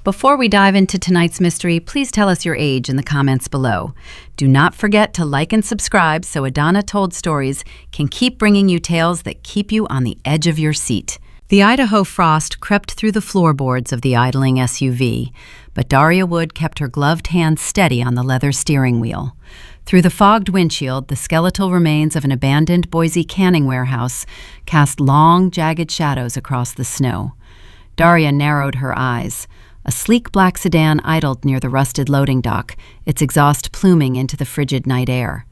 Before we dive into tonight's mystery, please tell us your age in the comments below. Do not forget to like and subscribe so Edana Told Stories can keep bringing you tales that keep you on the edge of your seat. The Idaho frost crept through the floorboards of the idling SUV, but Daria Wood kept her gloved hands steady on the leather steering wheel. Through the fogged windshield, the skeletal remains of an abandoned Boise canning warehouse cast long, jagged shadows across the snow. Daria narrowed her eyes. A sleek black sedan idled near the rusted loading dock, its exhaust pluming into the frigid night air.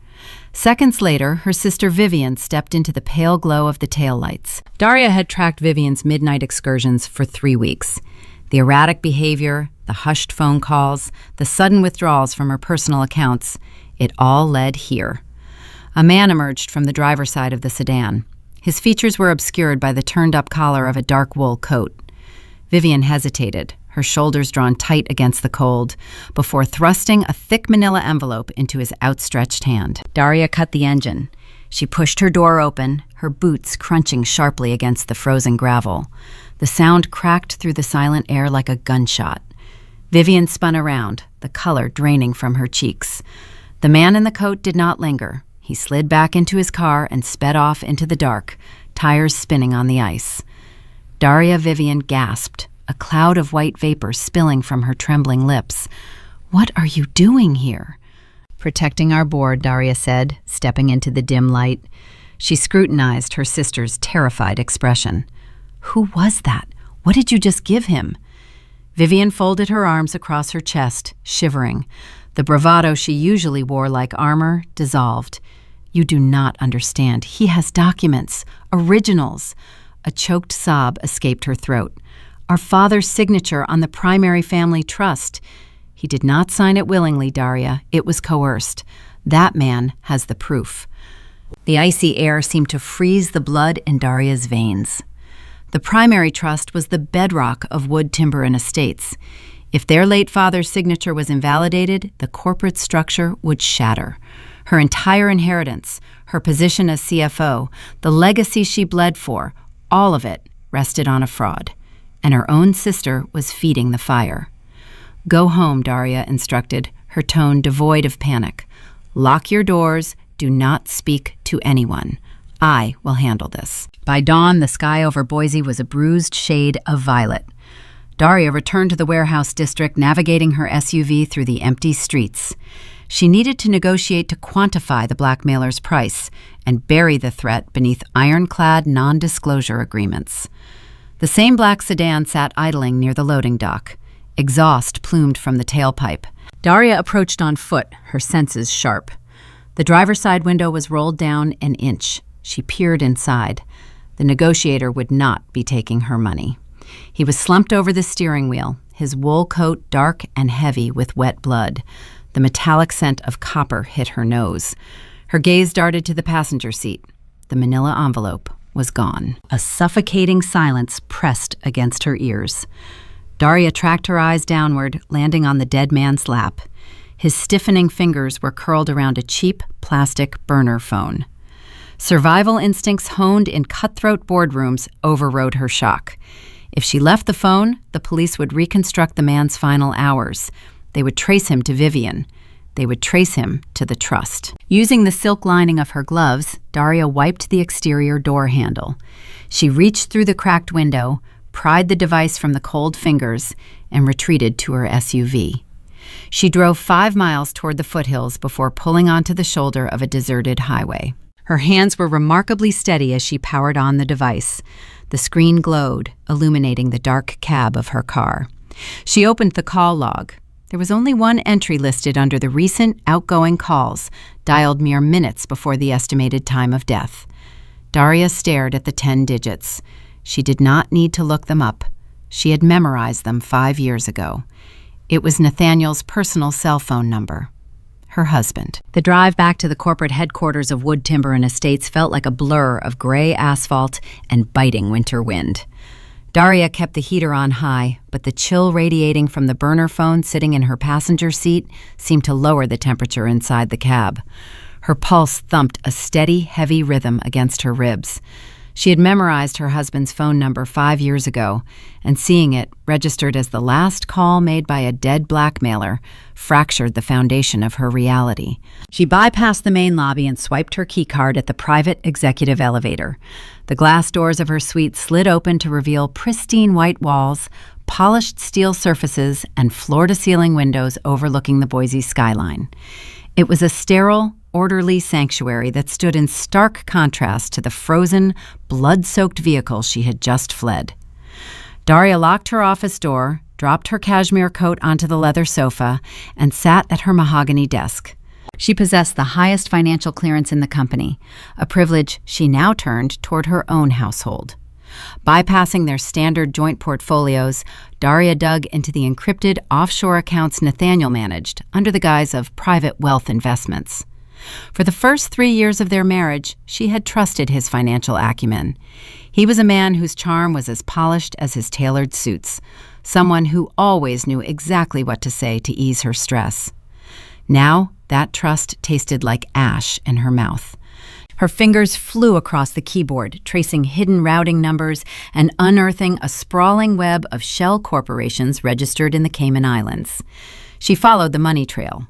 Seconds later, her sister Vivian stepped into the pale glow of the taillights. Daria had tracked Vivian's midnight excursions for 3 weeks. The erratic behavior, the hushed phone calls, the sudden withdrawals from her personal accounts, it all led here. A man emerged from the driver's side of the sedan. His features were obscured by the turned-up collar of a dark wool coat. Vivian hesitated, her shoulders drawn tight against the cold, before thrusting a thick manila envelope into his outstretched hand. Daria cut the engine. She pushed her door open, her boots crunching sharply against the frozen gravel. The sound cracked through the silent air like a gunshot. Vivian spun around, the color draining from her cheeks. The man in the coat did not linger. He slid back into his car and sped off into the dark, tires spinning on the ice. Vivian gasped, a cloud of white vapor spilling from her trembling lips. "What are you doing here?" "Protecting our board," Daria said, stepping into the dim light. She scrutinized her sister's terrified expression. "Who was that? What did you just give him?" Vivian folded her arms across her chest, shivering. The bravado she usually wore like armor dissolved. "You do not understand. He has documents, originals." A choked sob escaped her throat. "Our father's signature on the primary family trust." "He did not sign it willingly, Daria. It was coerced. That man has the proof." The icy air seemed to freeze the blood in Daria's veins. The primary trust was the bedrock of Wood Timber and Estates. If their late father's signature was invalidated, the corporate structure would shatter. Her entire inheritance, her position as CFO, the legacy she bled for, all of it rested on a fraud. And her own sister was feeding the fire. "Go home," Daria instructed, her tone devoid of panic. "Lock your doors. Do not speak to anyone. I will handle this." By dawn, the sky over Boise was a bruised shade of violet. Daria returned to the warehouse district, navigating her SUV through the empty streets. She needed to negotiate to quantify the blackmailer's price and bury the threat beneath ironclad non-disclosure agreements. The same black sedan sat idling near the loading dock. Exhaust plumed from the tailpipe. Daria approached on foot, her senses sharp. The driver's side window was rolled down an inch. She peered inside. The negotiator would not be taking her money. He was slumped over the steering wheel, his wool coat dark and heavy with wet blood. The metallic scent of copper hit her nose. Her gaze darted to the passenger seat. The manila envelope was gone. A suffocating silence pressed against her ears. Daria tracked her eyes downward, landing on the dead man's lap. His stiffening fingers were curled around a cheap plastic burner phone. Survival instincts honed in cutthroat boardrooms overrode her shock. If she left the phone, the police would reconstruct the man's final hours. They would trace him to Vivian. They would trace him to the trust. Using the silk lining of her gloves, Daria wiped the exterior door handle. She reached through the cracked window, pried the device from the cold fingers, and retreated to her SUV. She drove 5 miles toward the foothills before pulling onto the shoulder of a deserted highway. Her hands were remarkably steady as she powered on the device. The screen glowed, illuminating the dark cab of her car. She opened the call log. There was only one entry listed under the recent outgoing calls, dialed mere minutes before the estimated time of death. Daria stared at the 10 digits. She did not need to look them up. She had memorized them 5 years ago. It was Nathaniel's personal cell phone number. Her husband. The drive back to the corporate headquarters of Wood Timber and Estates felt like a blur of gray asphalt and biting winter wind. Daria kept the heater on high, but the chill radiating from the burner phone sitting in her passenger seat seemed to lower the temperature inside the cab. Her pulse thumped a steady, heavy rhythm against her ribs. She had memorized her husband's phone number 5 years ago, and seeing it, registered as the last call made by a dead blackmailer, fractured the foundation of her reality. She bypassed the main lobby and swiped her keycard at the private executive elevator. The glass doors of her suite slid open to reveal pristine white walls, polished steel surfaces, and floor-to-ceiling windows overlooking the Boise skyline. It was a sterile, orderly sanctuary that stood in stark contrast to the frozen, blood-soaked vehicle she had just fled. Daria locked her office door, dropped her cashmere coat onto the leather sofa, and sat at her mahogany desk. She possessed the highest financial clearance in the company, a privilege she now turned toward her own household. Bypassing their standard joint portfolios, Daria dug into the encrypted offshore accounts Nathaniel managed under the guise of private wealth investments. For the first 3 years of their marriage, she had trusted his financial acumen. He was a man whose charm was as polished as his tailored suits, someone who always knew exactly what to say to ease her stress. Now, that trust tasted like ash in her mouth. Her fingers flew across the keyboard, tracing hidden routing numbers and unearthing a sprawling web of shell corporations registered in the Cayman Islands. She followed the money trail.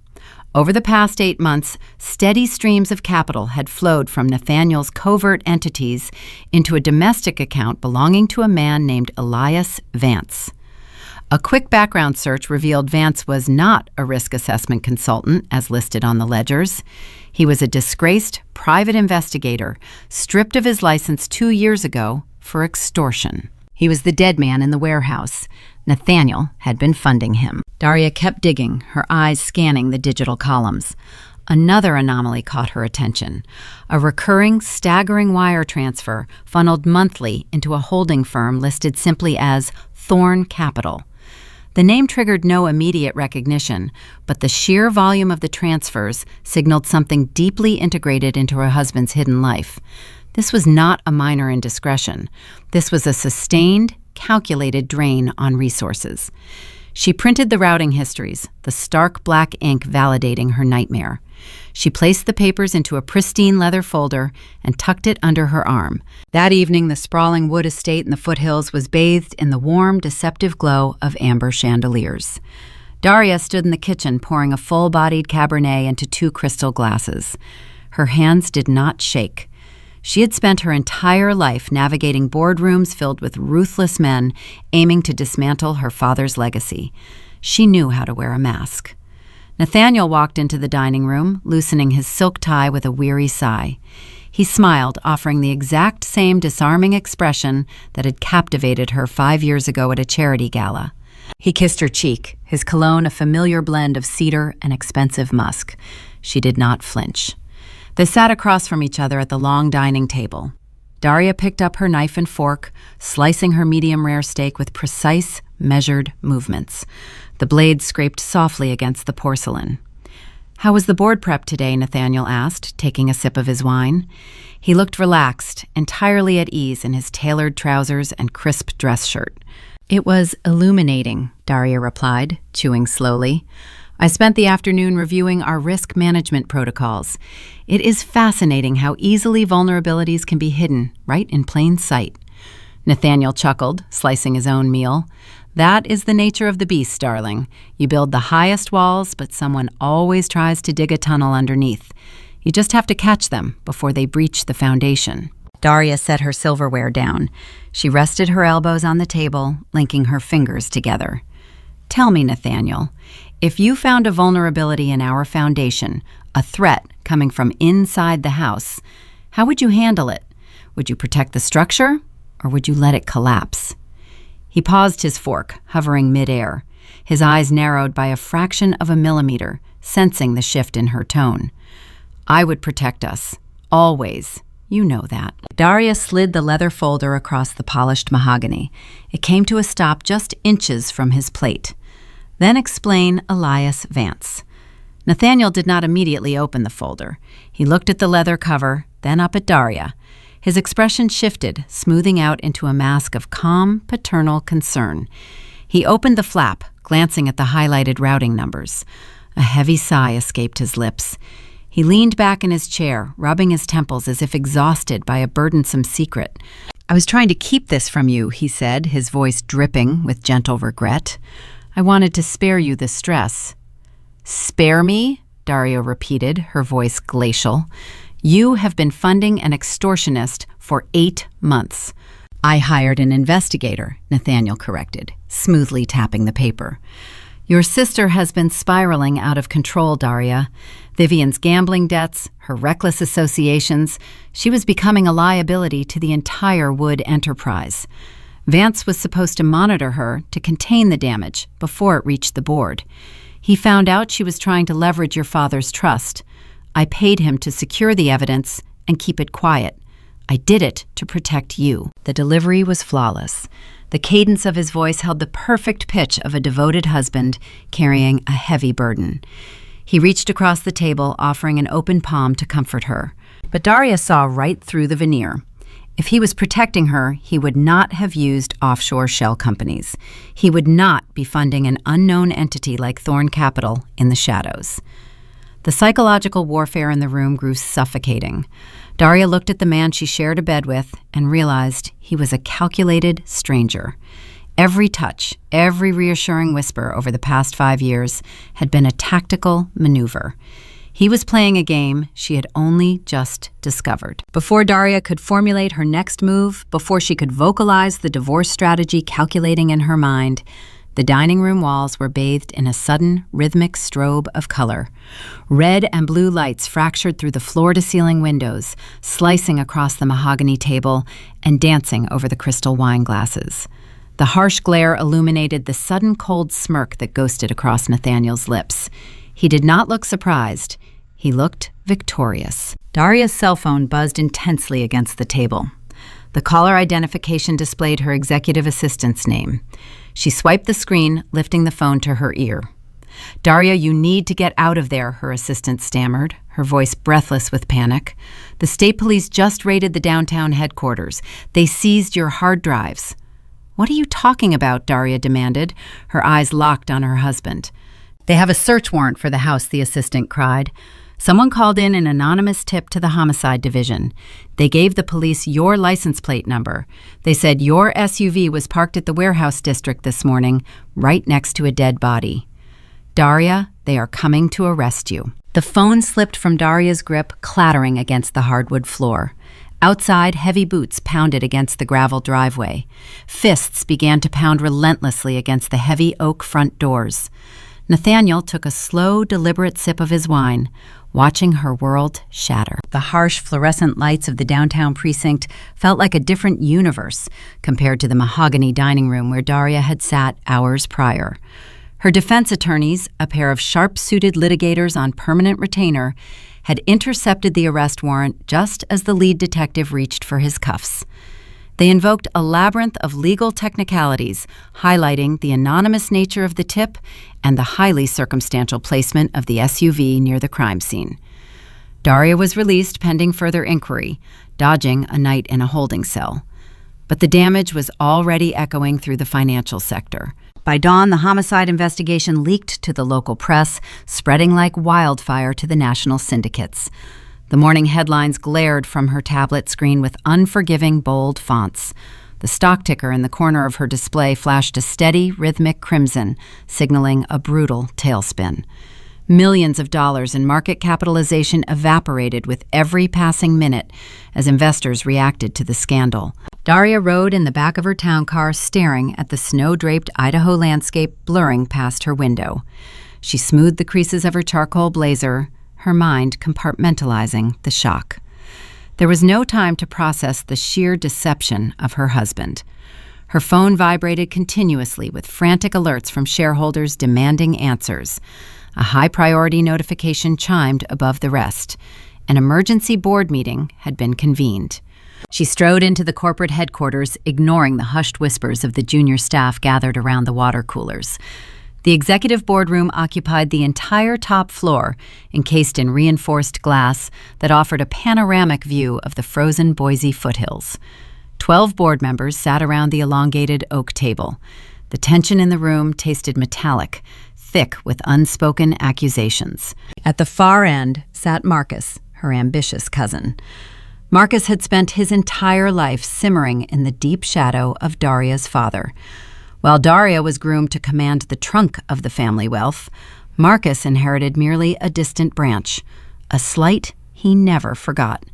Over the past 8 months, steady streams of capital had flowed from Nathaniel's covert entities into a domestic account belonging to a man named Elias Vance. A quick background search revealed Vance was not a risk assessment consultant, as listed on the ledgers. He was a disgraced private investigator, stripped of his license 2 years ago for extortion. He was the dead man in the warehouse. Nathaniel had been funding him. Daria kept digging, her eyes scanning the digital columns. Another anomaly caught her attention. A recurring, staggering wire transfer funneled monthly into a holding firm listed simply as Thorn Capital. The name triggered no immediate recognition, but the sheer volume of the transfers signaled something deeply integrated into her husband's hidden life. This was not a minor indiscretion. This was a sustained, calculated drain on resources. She printed the routing histories, the stark black ink validating her nightmare. She placed the papers into a pristine leather folder and tucked it under her arm. That evening, the sprawling wood estate in the foothills was bathed in the warm, deceptive glow of amber chandeliers. Daria stood in the kitchen pouring a full-bodied Cabernet into 2 crystal glasses. Her hands did not shake. She had spent her entire life navigating boardrooms filled with ruthless men aiming to dismantle her father's legacy. She knew how to wear a mask. Nathaniel walked into the dining room, loosening his silk tie with a weary sigh. He smiled, offering the exact same disarming expression that had captivated her 5 years ago at a charity gala. He kissed her cheek, his cologne a familiar blend of cedar and expensive musk. She did not flinch. They sat across from each other at the long dining table. Daria picked up her knife and fork, slicing her medium-rare steak with precise, measured movements. The blade scraped softly against the porcelain. "How was the board prep today?" Nathaniel asked, taking a sip of his wine. He looked relaxed, entirely at ease in his tailored trousers and crisp dress shirt. "It was illuminating," Daria replied, chewing slowly. "I spent the afternoon reviewing our risk management protocols. It is fascinating how easily vulnerabilities can be hidden, right in plain sight." Nathaniel chuckled, slicing his own meal. "That is the nature of the beast, darling. You build the highest walls, but someone always tries to dig a tunnel underneath. You just have to catch them before they breach the foundation." Daria set her silverware down. She rested her elbows on the table, linking her fingers together. "Tell me, Nathaniel, if you found a vulnerability in our foundation, a threat coming from inside the house, how would you handle it? Would you protect the structure, or would you let it collapse?" He paused his fork, hovering midair, his eyes narrowed by a fraction of a millimeter, sensing the shift in her tone. "I would protect us. Always. You know that." Daria slid the leather folder across the polished mahogany. It came to a stop just inches from his plate. "Then explain Elias Vance." Nathaniel did not immediately open the folder. He looked at the leather cover, then up at Daria. His expression shifted, smoothing out into a mask of calm, paternal concern. He opened the flap, glancing at the highlighted routing numbers. A heavy sigh escaped his lips. He leaned back in his chair, rubbing his temples as if exhausted by a burdensome secret. "I was trying to keep this from you," he said, his voice dripping with gentle regret. "I wanted to spare you the stress." "Spare me?" Daria repeated, her voice glacial. "You have been funding an extortionist for 8 months. "I hired an investigator," Nathaniel corrected, smoothly tapping the paper. "Your sister has been spiraling out of control, Daria. Vivian's gambling debts, her reckless associations, she was becoming a liability to the entire Wood enterprise. Vance was supposed to monitor her to contain the damage before it reached the board. He found out she was trying to leverage your father's trust. I paid him to secure the evidence and keep it quiet. I did it to protect you." The delivery was flawless. The cadence of his voice held the perfect pitch of a devoted husband carrying a heavy burden. He reached across the table, offering an open palm to comfort her. But Daria saw right through the veneer. If he was protecting her, he would not have used offshore shell companies. He would not be funding an unknown entity like Thorn Capital in the shadows. The psychological warfare in the room grew suffocating. Daria looked at the man she shared a bed with and realized he was a calculated stranger. Every touch, every reassuring whisper over the past 5 years had been a tactical maneuver. He was playing a game she had only just discovered. Before Daria could formulate her next move, before she could vocalize the divorce strategy calculating in her mind, the dining room walls were bathed in a sudden, rhythmic strobe of color. Red and blue lights fractured through the floor-to-ceiling windows, slicing across the mahogany table and dancing over the crystal wine glasses. The harsh glare illuminated the sudden cold smirk that ghosted across Nathaniel's lips. He did not look surprised. He looked victorious. Daria's cell phone buzzed intensely against the table. The caller identification displayed her executive assistant's name. She swiped the screen, lifting the phone to her ear. "Daria, you need to get out of there," her assistant stammered, her voice breathless with panic. "The state police just raided the downtown headquarters. They seized your hard drives." "What are you talking about?" Daria demanded, her eyes locked on her husband. "They have a search warrant for the house," the assistant cried. "Someone called in an anonymous tip to the homicide division. They gave the police your license plate number. They said your SUV was parked at the warehouse district this morning, right next to a dead body. Daria, they are coming to arrest you." The phone slipped from Daria's grip, clattering against the hardwood floor. Outside, heavy boots pounded against the gravel driveway. Fists began to pound relentlessly against the heavy oak front doors. Nathaniel took a slow, deliberate sip of his wine, watching her world shatter. The harsh fluorescent lights of the downtown precinct felt like a different universe compared to the mahogany dining room where Daria had sat hours prior. Her defense attorneys, a pair of sharp-suited litigators on permanent retainer, had intercepted the arrest warrant just as the lead detective reached for his cuffs. They invoked a labyrinth of legal technicalities, highlighting the anonymous nature of the tip and the highly circumstantial placement of the SUV near the crime scene. Daria was released pending further inquiry, dodging a night in a holding cell. But the damage was already echoing through the financial sector. By dawn, the homicide investigation leaked to the local press, spreading like wildfire to the national syndicates. The morning headlines glared from her tablet screen with unforgiving, bold fonts. The stock ticker in the corner of her display flashed a steady, rhythmic crimson, signaling a brutal tailspin. Millions of dollars in market capitalization evaporated with every passing minute as investors reacted to the scandal. Daria rode in the back of her town car, staring at the snow-draped Idaho landscape blurring past her window. She smoothed the creases of her charcoal blazer, her mind compartmentalizing the shock. There was no time to process the sheer deception of her husband. Her phone vibrated continuously with frantic alerts from shareholders demanding answers. A high-priority notification chimed above the rest. An emergency board meeting had been convened. She strode into the corporate headquarters, ignoring the hushed whispers of the junior staff gathered around the water coolers. The executive boardroom occupied the entire top floor, encased in reinforced glass that offered a panoramic view of the frozen Boise foothills. 12 board members sat around the elongated oak table. The tension in the room tasted metallic, thick with unspoken accusations. At the far end sat Marcus, her ambitious cousin. Marcus had spent his entire life simmering in the deep shadow of Daria's father. While Daria was groomed to command the trunk of the family wealth, Marcus inherited merely a distant branch, a slight he never forgot.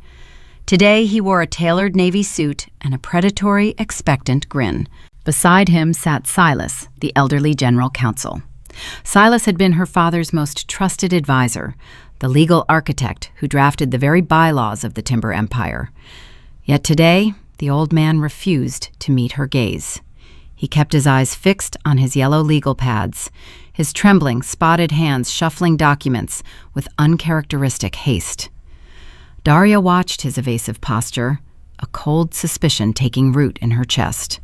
Today he wore a tailored navy suit and a predatory, expectant grin. Beside him sat Silas, the elderly general counsel. Silas had been her father's most trusted advisor, the legal architect who drafted the very bylaws of the timber empire. Yet today, the old man refused to meet her gaze. He kept his eyes fixed on his yellow legal pads, his trembling, spotted hands shuffling documents with uncharacteristic haste. Daria watched his evasive posture, a cold suspicion taking root in her chest.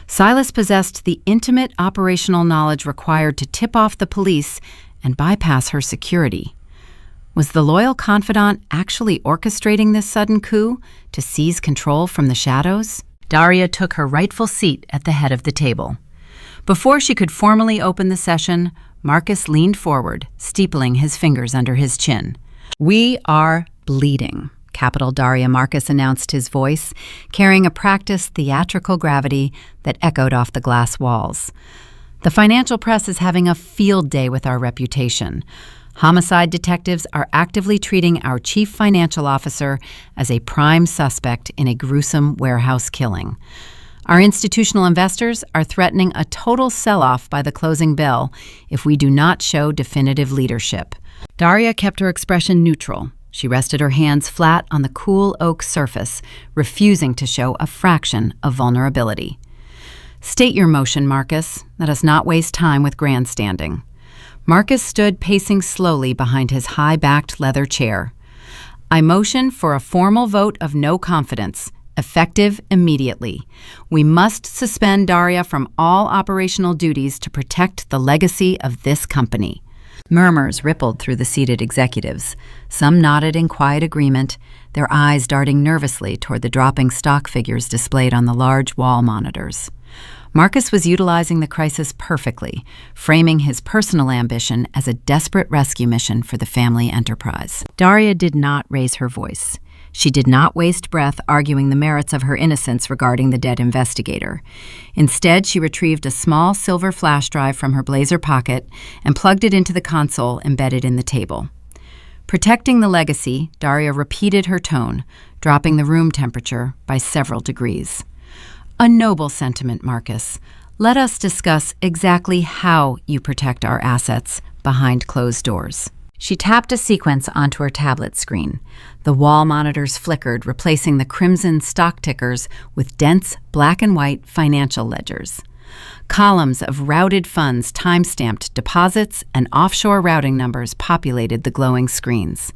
Silas possessed the intimate operational knowledge required to tip off the police and bypass her security. Was the loyal confidant actually orchestrating this sudden coup to seize control from the shadows? Daria took her rightful seat at the head of the table. Before she could formally open the session, Marcus leaned forward, steepling his fingers under his chin. "We are bleeding," capital Daria Marcus announced, his voice carrying a practiced theatrical gravity that echoed off the glass walls. "The financial press is having a field day with our reputation. Homicide detectives are actively treating our chief financial officer as a prime suspect in a gruesome warehouse killing. Our institutional investors are threatening a total sell-off by the closing bell if we do not show definitive leadership." Daria kept her expression neutral. She rested her hands flat on the cool oak surface, refusing to show a fraction of vulnerability. "State your motion, Marcus. Let us not waste time with grandstanding." Marcus stood pacing slowly behind his high-backed leather chair. "I motion for a formal vote of no confidence, effective immediately. We must suspend Daria from all operational duties to protect the legacy of this company." Murmurs rippled through the seated executives. Some nodded in quiet agreement, their eyes darting nervously toward the dropping stock figures displayed on the large wall monitors. Marcus was utilizing the crisis perfectly, framing his personal ambition as a desperate rescue mission for the family enterprise. Daria did not raise her voice. She did not waste breath arguing the merits of her innocence regarding the dead investigator. Instead, she retrieved a small silver flash drive from her blazer pocket and plugged it into the console embedded in the table. Protecting the legacy, Daria repeated her tone, dropping the room temperature by several degrees. "A noble sentiment, Marcus. Let us discuss exactly how you protect our assets behind closed doors." She tapped a sequence onto her tablet screen. The wall monitors flickered, replacing the crimson stock tickers with dense black and white financial ledgers. Columns of routed funds, time-stamped deposits, and offshore routing numbers populated the glowing screens.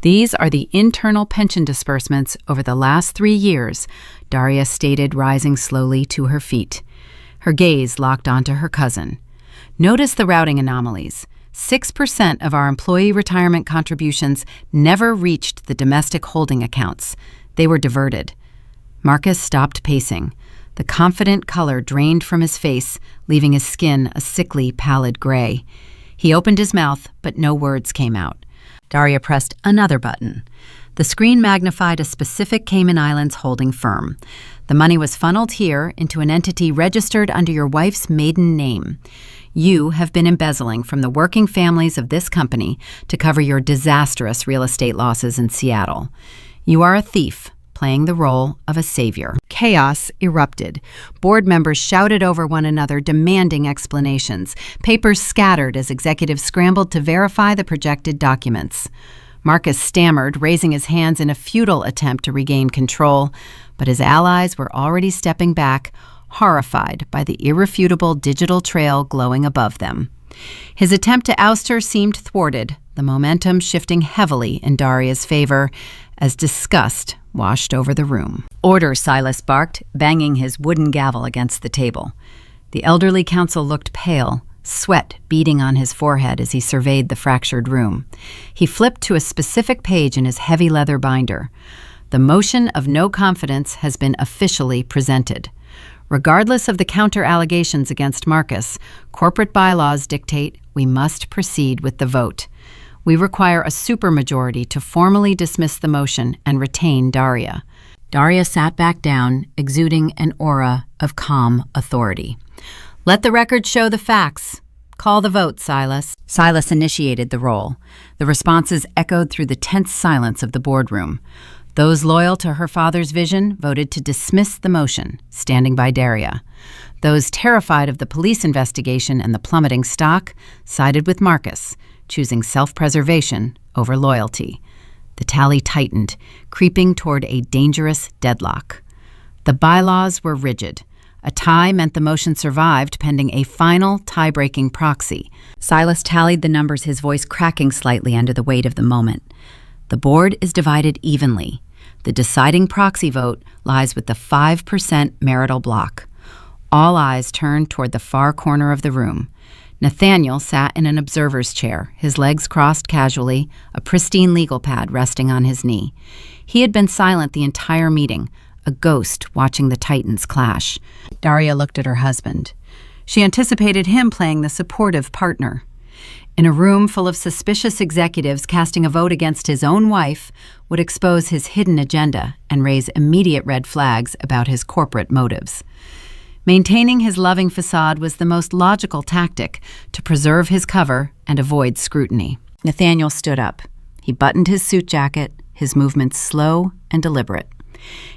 "These are the internal pension disbursements over the last 3 years," Daria stated, rising slowly to her feet. Her gaze locked onto her cousin. "Notice the routing anomalies. 6% of our employee retirement contributions never reached the domestic holding accounts. They were diverted." Marcus stopped pacing. The confident color drained from his face, leaving his skin a sickly, pallid gray. He opened his mouth, but no words came out. Daria pressed another button. The screen magnified a specific Cayman Islands holding firm. The money was funneled here into an entity registered under your wife's maiden name. You have been embezzling from the working families of this company to cover your disastrous real estate losses in Seattle. You are a thief, playing the role of a savior. Chaos erupted. Board members shouted over one another, demanding explanations. Papers scattered as executives scrambled to verify the projected documents. Marcus stammered, raising his hands in a futile attempt to regain control, but his allies were already stepping back, horrified by the irrefutable digital trail glowing above them. His attempt to oust her seemed thwarted, the momentum shifting heavily in Daria's favor as disgust washed over the room. "Order," Silas barked, banging his wooden gavel against the table. The elderly counsel looked pale, sweat beading on his forehead as he surveyed the fractured room. He flipped to a specific page in his heavy leather binder. "The motion of no confidence has been officially presented. Regardless of the counter-allegations against Marcus, corporate bylaws dictate we must proceed with the vote. We require a supermajority to formally dismiss the motion and retain Daria. Daria sat back down, exuding an aura of calm authority. Let the record show the facts. Call the vote, Silas. Silas initiated the roll. The responses echoed through the tense silence of the boardroom. Those loyal to her father's vision voted to dismiss the motion, standing by Daria. Those terrified of the police investigation and the plummeting stock sided with Marcus, choosing self-preservation over loyalty. The tally tightened, creeping toward a dangerous deadlock. The bylaws were rigid. A tie meant the motion survived pending a final tie-breaking proxy. Silas tallied the numbers, his voice cracking slightly under the weight of the moment. The board is divided evenly. The deciding proxy vote lies with the 5% marital block. All eyes turned toward the far corner of the room. Nathaniel sat in an observer's chair, his legs crossed casually, a pristine legal pad resting on his knee. He had been silent the entire meeting, a ghost watching the titans clash. Daria looked at her husband. She anticipated him playing the supportive partner. In a room full of suspicious executives, casting a vote against his own wife would expose his hidden agenda and raise immediate red flags about his corporate motives. Maintaining his loving facade was the most logical tactic to preserve his cover and avoid scrutiny. Nathaniel stood up. He buttoned his suit jacket, his movements slow and deliberate.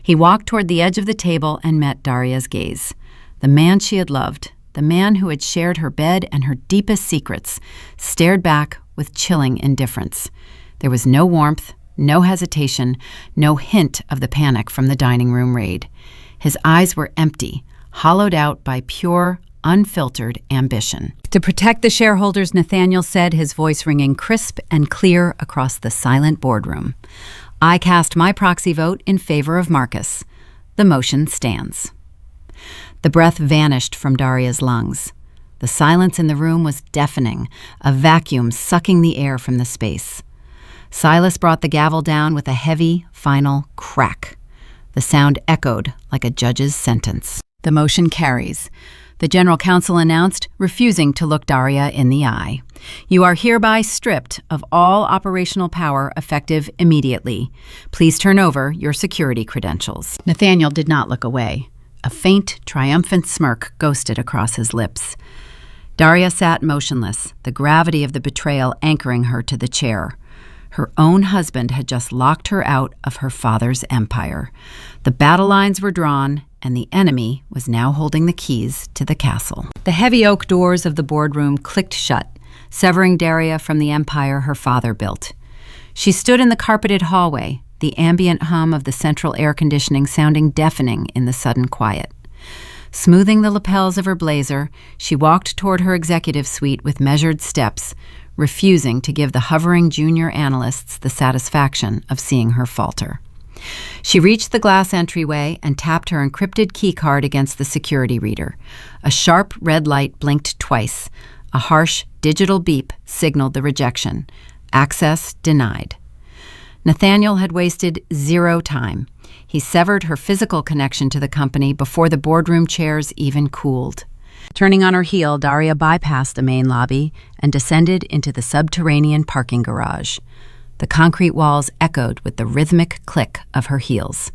He walked toward the edge of the table and met Daria's gaze. The man she had loved, the man who had shared her bed and her deepest secrets, stared back with chilling indifference. There was no warmth, no hesitation, no hint of the panic from the dining room raid. His eyes were empty, hollowed out by pure, unfiltered ambition. To protect the shareholders, Nathaniel said, his voice ringing crisp and clear across the silent boardroom. I cast my proxy vote in favor of Marcus. The motion stands. The breath vanished from Daria's lungs. The silence in the room was deafening, a vacuum sucking the air from the space. Silas brought the gavel down with a heavy, final crack. The sound echoed like a judge's sentence. The motion carries. The general counsel announced, refusing to look Daria in the eye. You are hereby stripped of all operational power effective immediately. Please turn over your security credentials. Nathaniel did not look away. A faint, triumphant smirk ghosted across his lips. Daria sat motionless, the gravity of the betrayal anchoring her to the chair. Her own husband had just locked her out of her father's empire. The battle lines were drawn, and the enemy was now holding the keys to the castle. The heavy oak doors of the boardroom clicked shut, severing Daria from the empire her father built. She stood in the carpeted hallway, the ambient hum of the central air conditioning sounding deafening in the sudden quiet. Smoothing the lapels of her blazer, she walked toward her executive suite with measured steps, refusing to give the hovering junior analysts the satisfaction of seeing her falter. She reached the glass entryway and tapped her encrypted key card against the security reader. A sharp red light blinked twice. A harsh digital beep signaled the rejection. Access denied. Nathaniel had wasted zero time. He severed her physical connection to the company before the boardroom chairs even cooled. Turning on her heel, Daria bypassed the main lobby and descended into the subterranean parking garage. The concrete walls echoed with the rhythmic click of her heels.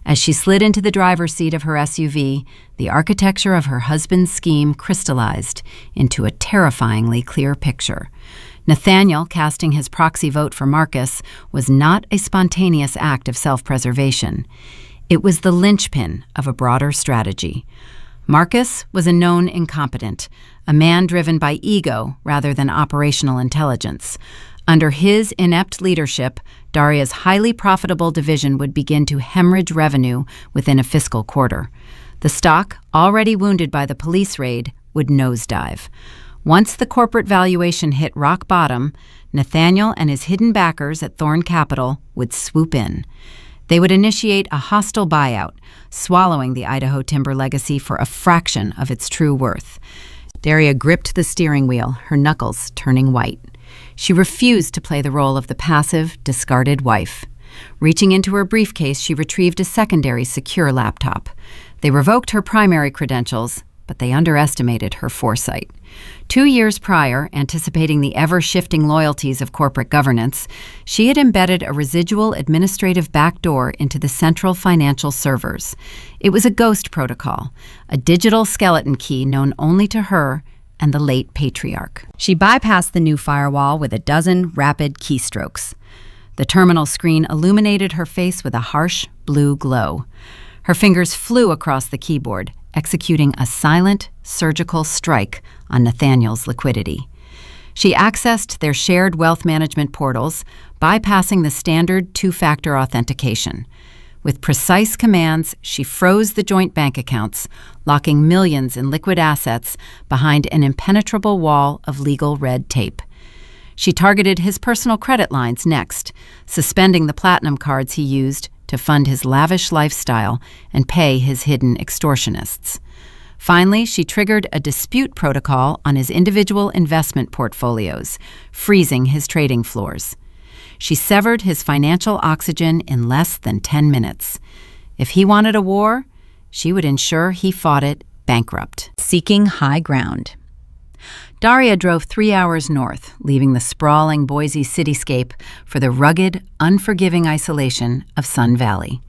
As she slid into the driver's seat of her SUV, the architecture of her husband's scheme crystallized into a terrifyingly clear picture. Nathaniel casting his proxy vote for Marcus was not a spontaneous act of self-preservation. It was the linchpin of a broader strategy. Marcus was a known incompetent, a man driven by ego rather than operational intelligence. Under his inept leadership, Daria's highly profitable division would begin to hemorrhage revenue within a fiscal quarter. The stock, already wounded by the police raid, would nosedive. Once the corporate valuation hit rock bottom, Nathaniel and his hidden backers at Thorn Capital would swoop in. They would initiate a hostile buyout, swallowing the Idaho Timber legacy for a fraction of its true worth. Daria gripped the steering wheel, her knuckles turning white. She refused to play the role of the passive, discarded wife. Reaching into her briefcase, she retrieved a secondary secure laptop. They revoked her primary credentials, but they underestimated her foresight. 2 years prior, anticipating the ever-shifting loyalties of corporate governance, she had embedded a residual administrative backdoor into the central financial servers. It was a ghost protocol, a digital skeleton key known only to her and the late patriarch. She bypassed the new firewall with a dozen rapid keystrokes. The terminal screen illuminated her face with a harsh blue glow. Her fingers flew across the keyboard, executing a silent, surgical strike on Nathaniel's liquidity. She accessed their shared wealth management portals, bypassing the standard two-factor authentication. With precise commands, she froze the joint bank accounts, locking millions in liquid assets behind an impenetrable wall of legal red tape. She targeted his personal credit lines next, suspending the platinum cards he used to fund his lavish lifestyle and pay his hidden extortionists. Finally, she triggered a dispute protocol on his individual investment portfolios, freezing his trading floors. She severed his financial oxygen in less than 10 minutes. If he wanted a war, she would ensure he fought it bankrupt. Seeking high ground. Daria drove 3 hours north, leaving the sprawling Boise cityscape for the rugged, unforgiving isolation of Sun Valley.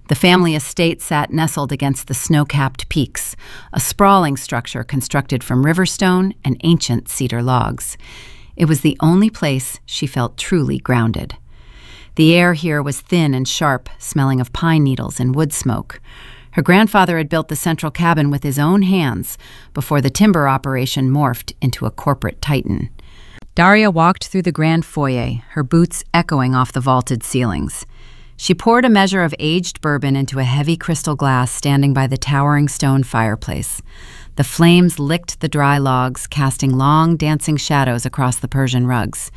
The family estate sat nestled against the snow-capped peaks, a sprawling structure constructed from riverstone and ancient cedar logs. It was the only place she felt truly grounded. The air here was thin and sharp, smelling of pine needles and wood smoke. Her grandfather had built the central cabin with his own hands before the timber operation morphed into a corporate titan. Daria walked through the grand foyer, her boots echoing off the vaulted ceilings. She poured a measure of aged bourbon into a heavy crystal glass standing by the towering stone fireplace. The flames licked the dry logs, casting long, dancing shadows across the Persian rugs.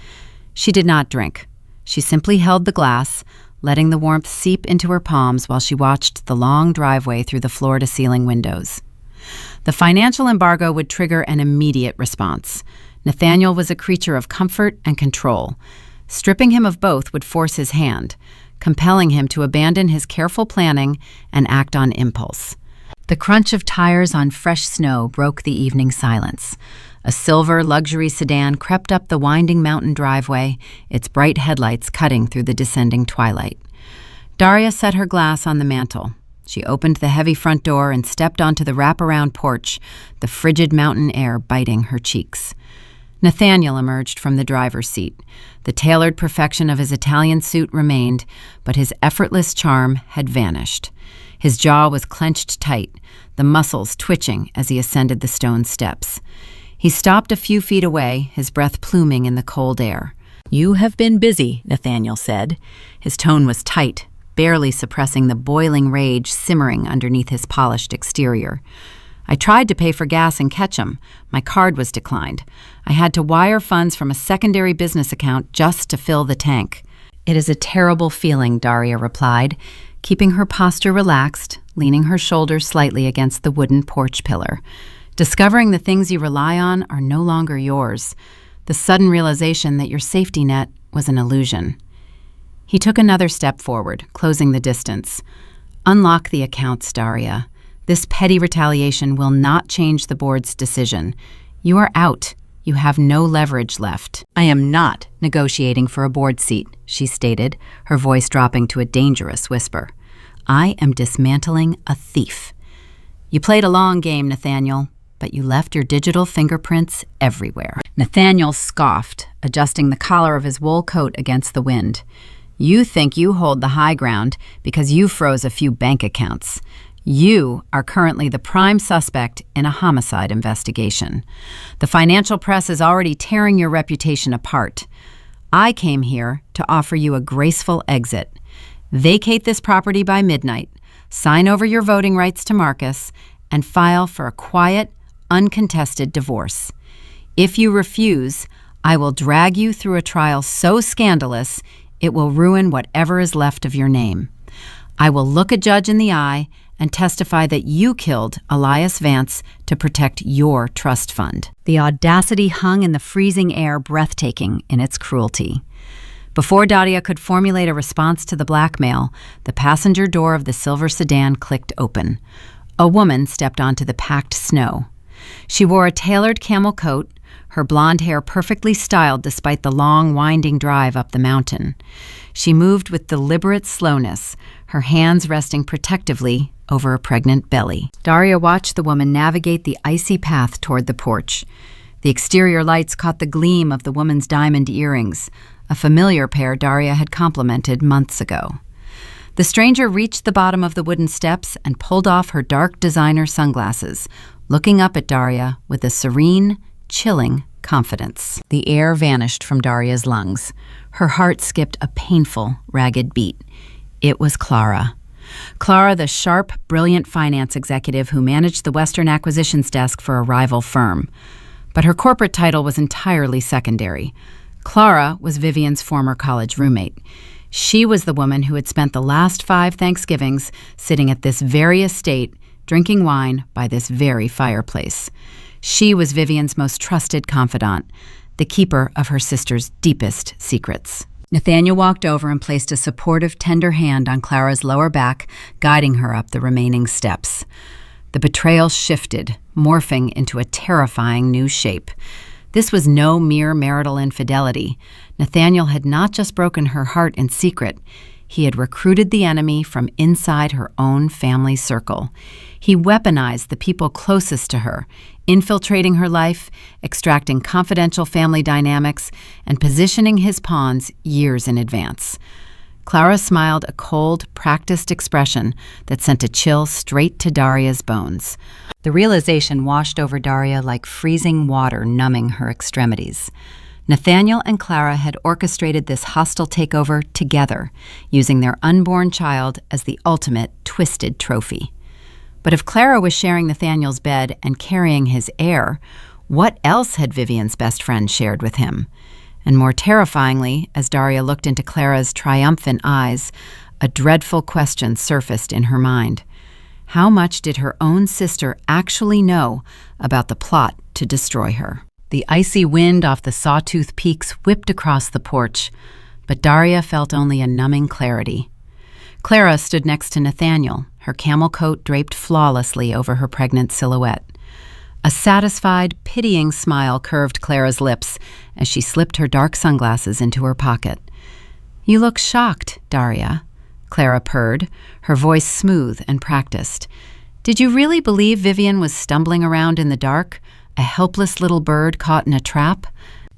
She did not drink. She simply held the glass, letting the warmth seep into her palms while she watched the long driveway through the floor-to-ceiling windows. The financial embargo would trigger an immediate response. Nathaniel was a creature of comfort and control. Stripping him of both would force his hand, compelling him to abandon his careful planning and act on impulse. The crunch of tires on fresh snow broke the evening silence. A silver luxury sedan crept up the winding mountain driveway, its bright headlights cutting through the descending twilight. Daria set her glass on the mantel. She opened the heavy front door and stepped onto the wraparound porch, the frigid mountain air biting her cheeks. Nathaniel emerged from the driver's seat. The tailored perfection of his Italian suit remained, but his effortless charm had vanished. His jaw was clenched tight, the muscles twitching as he ascended the stone steps. He stopped a few feet away, his breath pluming in the cold air. "You have been busy," Nathaniel said. His tone was tight, barely suppressing the boiling rage simmering underneath his polished exterior. "I tried to pay for gas in Ketchum. My card was declined. I had to wire funds from a secondary business account just to fill the tank." "It is a terrible feeling," Daria replied, keeping her posture relaxed, leaning her shoulders slightly against the wooden porch pillar. "Discovering the things you rely on are no longer yours. The sudden realization that your safety net was an illusion." He took another step forward, closing the distance. "Unlock the accounts, Daria. This petty retaliation will not change the board's decision. You are out. You have no leverage left." "I am not negotiating for a board seat," she stated, her voice dropping to a dangerous whisper. "I am dismantling a thief." "You played a long game, Nathaniel, but you left your digital fingerprints everywhere." Nathaniel scoffed, adjusting the collar of his wool coat against the wind. "You think you hold the high ground because you froze a few bank accounts. You are currently the prime suspect in a homicide investigation. The financial press is already tearing your reputation apart. I came here to offer you a graceful exit. Vacate this property by midnight, sign over your voting rights to Marcus, and file for a quiet, uncontested divorce. If you refuse, I will drag you through a trial so scandalous it will ruin whatever is left of your name. I will look a judge in the eye and testify that you killed Elias Vance to protect your trust fund." The audacity hung in the freezing air, breathtaking in its cruelty. Before Daria could formulate a response to the blackmail, the passenger door of the silver sedan clicked open. A woman stepped onto the packed snow. She wore a tailored camel coat, her blonde hair perfectly styled despite the long, winding drive up the mountain. She moved with deliberate slowness, her hands resting protectively over a pregnant belly. Daria watched the woman navigate the icy path toward the porch. The exterior lights caught the gleam of the woman's diamond earrings, a familiar pair Daria had complimented months ago. The stranger reached the bottom of the wooden steps and pulled off her dark designer sunglasses, looking up at Daria with a serene, chilling confidence. The air vanished from Daria's lungs. Her heart skipped a painful, ragged beat. It was Clara. Clara, the sharp, brilliant finance executive who managed the Western acquisitions desk for a rival firm. But her corporate title was entirely secondary. Clara was Vivian's former college roommate. She was the woman who had spent the last 5 Thanksgivings sitting at this very estate, drinking wine by this very fireplace. She was Vivian's most trusted confidant, the keeper of her sister's deepest secrets. Nathaniel walked over and placed a supportive, tender hand on Clara's lower back, guiding her up the remaining steps. The betrayal shifted, morphing into a terrifying new shape. This was no mere marital infidelity. Nathaniel had not just broken her heart in secret. He had recruited the enemy from inside her own family circle. He weaponized the people closest to her, infiltrating her life, extracting confidential family dynamics, and positioning his pawns years in advance. Clara smiled a cold, practiced expression that sent a chill straight to Daria's bones. The realization washed over Daria like freezing water numbing her extremities. Nathaniel and Clara had orchestrated this hostile takeover together, using their unborn child as the ultimate twisted trophy. But if Clara was sharing Nathaniel's bed and carrying his heir, what else had Vivian's best friend shared with him? And more terrifyingly, as Daria looked into Clara's triumphant eyes, a dreadful question surfaced in her mind. How much did her own sister actually know about the plot to destroy her? The icy wind off the sawtooth peaks whipped across the porch, but Daria felt only a numbing clarity. Clara stood next to Nathaniel, her camel coat draped flawlessly over her pregnant silhouette. A satisfied, pitying smile curved Clara's lips as she slipped her dark sunglasses into her pocket. "You look shocked, Daria," Clara purred, her voice smooth and practiced. "Did you really believe Vivian was stumbling around in the dark, a helpless little bird caught in a trap?"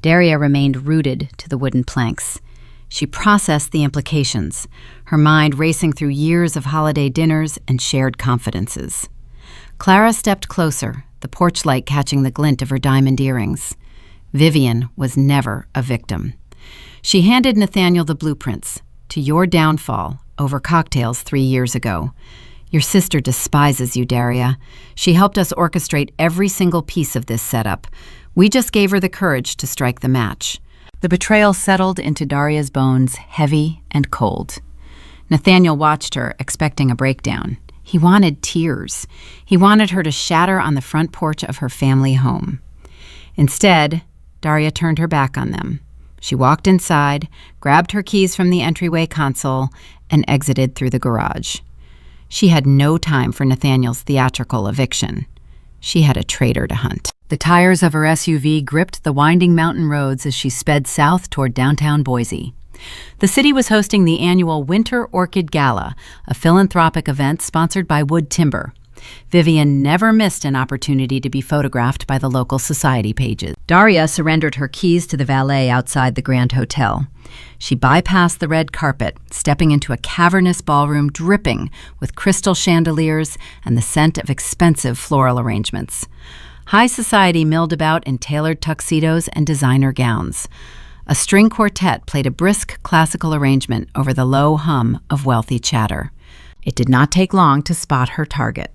Daria remained rooted to the wooden planks. She processed the implications, her mind racing through years of holiday dinners and shared confidences. Clara stepped closer, the porch light catching the glint of her diamond earrings. Vivian was never a victim. She handed Nathaniel the blueprints to your downfall over cocktails 3 years ago. "Your sister despises you, Daria. She helped us orchestrate every single piece of this setup. We just gave her the courage to strike the match." The betrayal settled into Daria's bones, heavy and cold. Nathaniel watched her, expecting a breakdown. He wanted tears. He wanted her to shatter on the front porch of her family home. Instead, Daria turned her back on them. She walked inside, grabbed her keys from the entryway console, and exited through the garage. She had no time for Nathaniel's theatrical eviction. She had a traitor to hunt. The tires of her SUV gripped the winding mountain roads as she sped south toward downtown Boise. The city was hosting the annual Winter Orchid Gala, a philanthropic event sponsored by Wood Timber. Vivian never missed an opportunity to be photographed by the local society pages. Daria surrendered her keys to the valet outside the Grand Hotel. She bypassed the red carpet, stepping into a cavernous ballroom dripping with crystal chandeliers and the scent of expensive floral arrangements. High society milled about in tailored tuxedos and designer gowns. A string quartet played a brisk classical arrangement over the low hum of wealthy chatter. It did not take long to spot her target.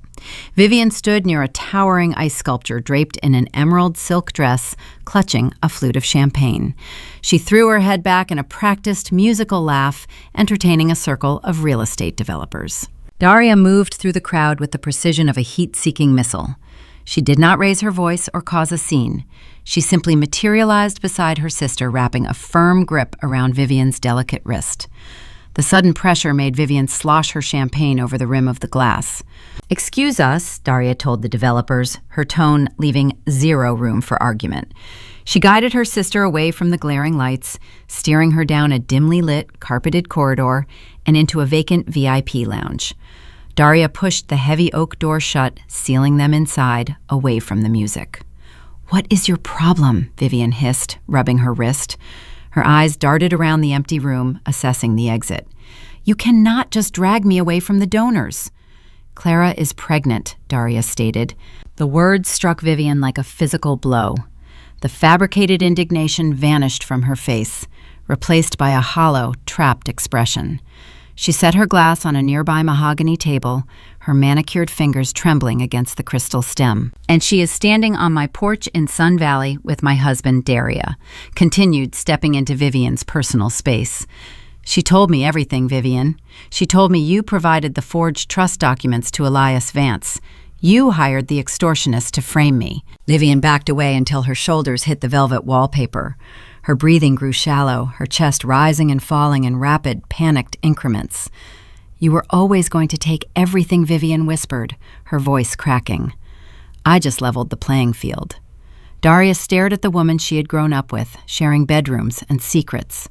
Vivian stood near a towering ice sculpture draped in an emerald silk dress, clutching a flute of champagne. She threw her head back in a practiced musical laugh, entertaining a circle of real estate developers. Daria moved through the crowd with the precision of a heat-seeking missile. She did not raise her voice or cause a scene. She simply materialized beside her sister, wrapping a firm grip around Vivian's delicate wrist. The sudden pressure made Vivian slosh her champagne over the rim of the glass. "Excuse us," Daria told the developers, her tone leaving zero room for argument. She guided her sister away from the glaring lights, steering her down a dimly lit, carpeted corridor and into a vacant VIP lounge. Daria pushed the heavy oak door shut, sealing them inside, away from the music. "What is your problem?" Vivian hissed, rubbing her wrist. Her eyes darted around the empty room, assessing the exit. "You cannot just drag me away from the donors." "Clara is pregnant," Daria stated. The words struck Vivian like a physical blow. The fabricated indignation vanished from her face, replaced by a hollow, trapped expression. She set her glass on a nearby mahogany table, her manicured fingers trembling against the crystal stem. "And she is standing on my porch in Sun Valley with my husband, Daria," continued, stepping into Vivian's personal space. "She told me everything, Vivian. She told me you provided the forged trust documents to Elias Vance. You hired the extortionist to frame me." Vivian backed away until her shoulders hit the velvet wallpaper. Her breathing grew shallow, her chest rising and falling in rapid, panicked increments. "You were always going to take everything," Vivian whispered, her voice cracking. "I just leveled the playing field." Daria stared at the woman she had grown up with, sharing bedrooms and secrets.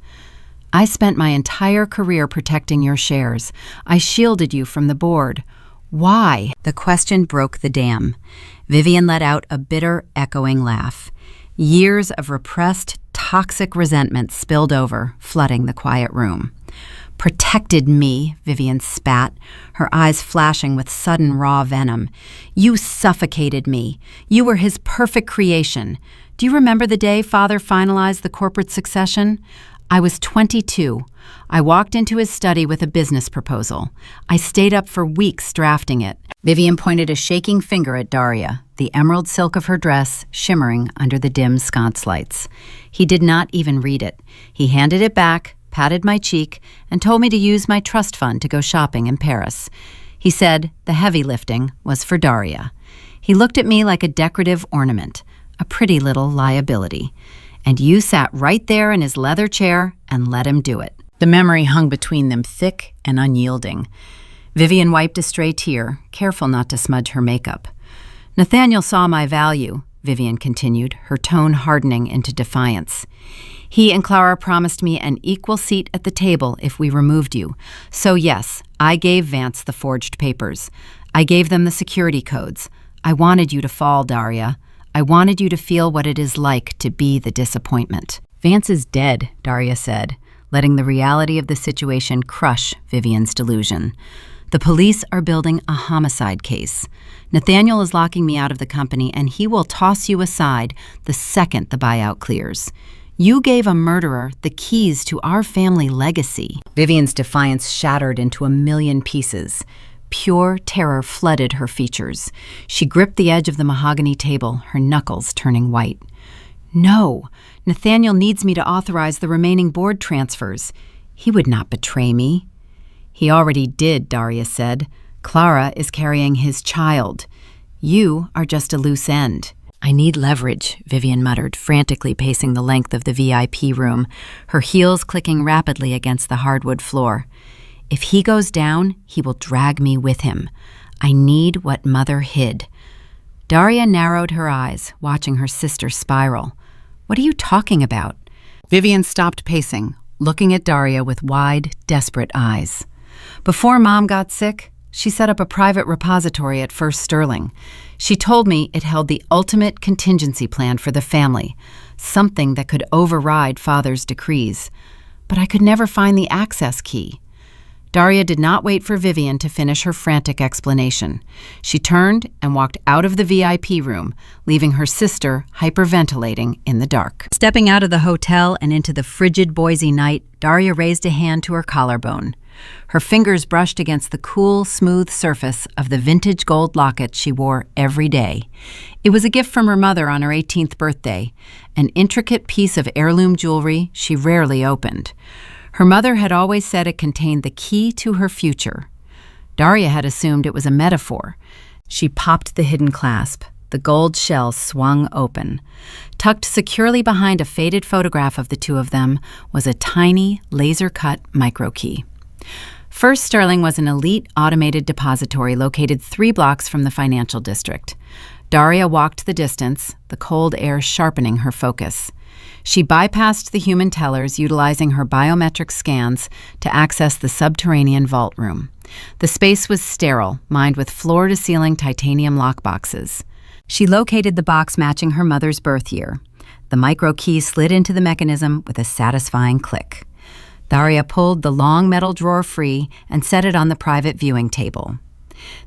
"I spent my entire career protecting your shares. I shielded you from the board. Why?" The question broke the dam. Vivian let out a bitter, echoing laugh. Years of repressed, toxic resentment spilled over, flooding the quiet room. "Protected me," Vivian spat, her eyes flashing with sudden raw venom. "You suffocated me. You were his perfect creation. Do you remember the day Father finalized the corporate succession? I was 22. I walked into his study with a business proposal. I stayed up for weeks drafting it." Vivian pointed a shaking finger at Daria, the emerald silk of her dress shimmering under the dim sconce lights. "He did not even read it. He handed it back, patted my cheek, and told me to use my trust fund to go shopping in Paris. He said the heavy lifting was for Daria. He looked at me like a decorative ornament, a pretty little liability. And you sat right there in his leather chair and let him do it." The memory hung between them, thick and unyielding. Vivian wiped a stray tear, careful not to smudge her makeup. "Nathaniel saw my value," Vivian continued, her tone hardening into defiance. "He and Clara promised me an equal seat at the table if we removed you. So yes, I gave Vance the forged papers. I gave them the security codes. I wanted you to fall, Daria. I wanted you to feel what it is like to be the disappointment." "Vance is dead," Daria said, letting the reality of the situation crush Vivian's delusion. "The police are building a homicide case. Nathaniel is locking me out of the company, and he will toss you aside the second the buyout clears. You gave a murderer the keys to our family legacy." Vivian's defiance shattered into a million pieces. Pure terror flooded her features. She gripped the edge of the mahogany table, her knuckles turning white. "No, Nathaniel needs me to authorize the remaining board transfers. He would not betray me." "He already did," Daria said. "Clara is carrying his child. You are just a loose end." "I need leverage," Vivian muttered, frantically pacing the length of the VIP room, her heels clicking rapidly against the hardwood floor. "If he goes down, he will drag me with him. I need what Mother hid." Daria narrowed her eyes, watching her sister spiral. "What are you talking about?" Vivian stopped pacing, looking at Daria with wide, desperate eyes. "Before Mom got sick, she set up a private repository at First Sterling. She told me it held the ultimate contingency plan for the family, something that could override Father's decrees. But I could never find the access key." Daria did not wait for Vivian to finish her frantic explanation. She turned and walked out of the VIP room, leaving her sister hyperventilating in the dark. Stepping out of the hotel and into the frigid Boise night, Daria raised a hand to her collarbone. Her fingers brushed against the cool, smooth surface of the vintage gold locket she wore every day. It was a gift from her mother on her 18th birthday, an intricate piece of heirloom jewelry she rarely opened. Her mother had always said it contained the key to her future. Daria had assumed it was a metaphor. She popped the hidden clasp. The gold shell swung open. Tucked securely behind a faded photograph of the two of them was a tiny, laser-cut micro-key. First Sterling was an elite automated depository located 3 blocks from the financial district. Daria walked the distance, the cold air sharpening her focus. She bypassed the human tellers, utilizing her biometric scans to access the subterranean vault room. The space was sterile, mined with floor-to-ceiling titanium lockboxes. She located the box matching her mother's birth year. The micro key slid into the mechanism with a satisfying click. Daria pulled the long metal drawer free and set it on the private viewing table.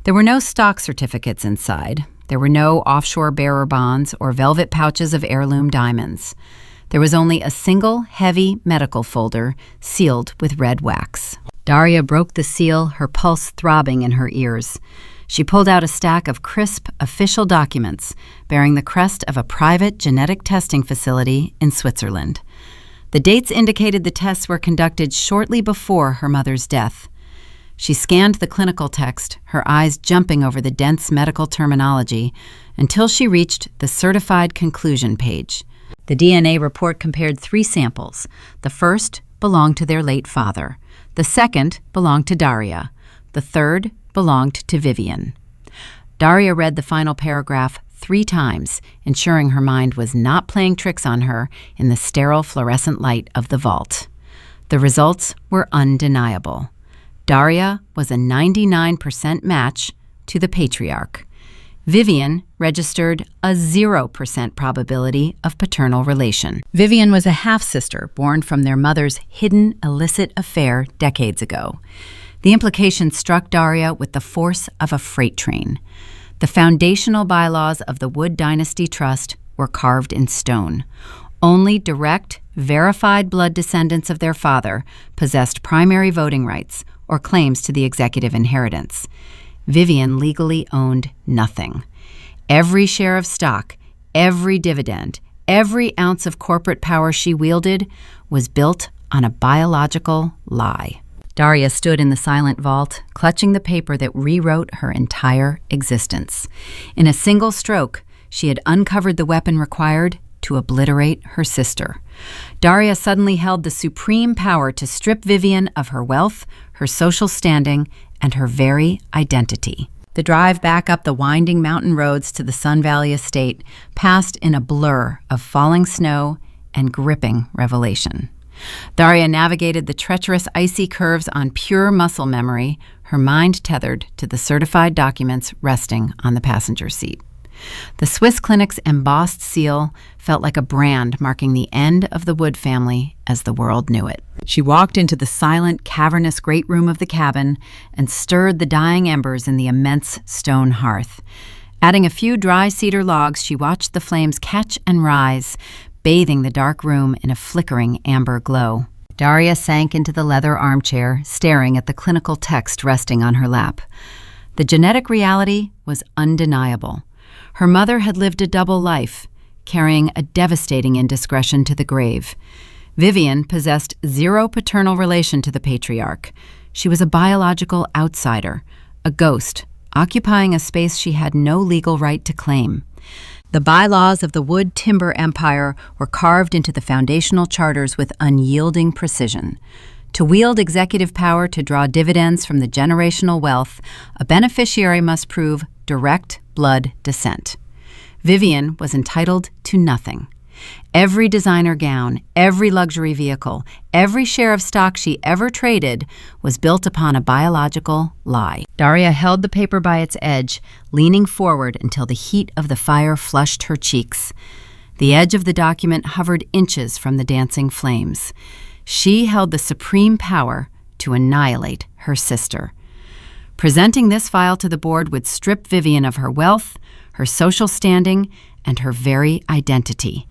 There were no stock certificates inside. There were no offshore bearer bonds or velvet pouches of heirloom diamonds. There was only a single heavy medical folder sealed with red wax. Daria broke the seal, her pulse throbbing in her ears. She pulled out a stack of crisp, official documents bearing the crest of a private genetic testing facility in Switzerland. The dates indicated the tests were conducted shortly before her mother's death. She scanned the clinical text, her eyes jumping over the dense medical terminology, until she reached the certified conclusion page. The DNA report compared 3 samples. The first belonged to their late father. The second belonged to Daria. The third belonged to Vivian. Daria read the final paragraph 3 times, ensuring her mind was not playing tricks on her in the sterile fluorescent light of the vault. The results were undeniable. Daria was a 99% match to the patriarch. Vivian registered a 0% probability of paternal relation. Vivian was a half-sister born from their mother's hidden illicit affair decades ago. The implication struck Daria with the force of a freight train. The foundational bylaws of the Wood Dynasty Trust were carved in stone. Only direct, verified blood descendants of their father possessed primary voting rights or claims to the executive inheritance. Vivian legally owned nothing. Every share of stock, every dividend, every ounce of corporate power she wielded was built on a biological lie. Daria stood in the silent vault, clutching the paper that rewrote her entire existence. In a single stroke, she had uncovered the weapon required to obliterate her sister. Daria suddenly held the supreme power to strip Vivian of her wealth, her social standing, and her very identity. The drive back up the winding mountain roads to the Sun Valley estate passed in a blur of falling snow and gripping revelation. Daria navigated the treacherous icy curves on pure muscle memory, her mind tethered to the certified documents resting on the passenger seat. The Swiss clinic's embossed seal felt like a brand marking the end of the Wood family as the world knew it. She walked into the silent, cavernous great room of the cabin and stirred the dying embers in the immense stone hearth. Adding a few dry cedar logs, she watched the flames catch and rise, bathing the dark room in a flickering amber glow. Daria sank into the leather armchair, staring at the clinical text resting on her lap. The genetic reality was undeniable. Her mother had lived a double life, carrying a devastating indiscretion to the grave. Vivian possessed 0 paternal relation to the patriarch. She was a biological outsider, a ghost, occupying a space she had no legal right to claim. The bylaws of the Wood Timber Empire were carved into the foundational charters with unyielding precision. To wield executive power to draw dividends from the generational wealth, a beneficiary must prove direct blood descent. Vivian was entitled to nothing. Every designer gown, every luxury vehicle, every share of stock she ever traded was built upon a biological lie. Daria held the paper by its edge, leaning forward until the heat of the fire flushed her cheeks. The edge of the document hovered inches from the dancing flames. She held the supreme power to annihilate her sister. Presenting this file to the board would strip Vivian of her wealth, her social standing, and her very identity.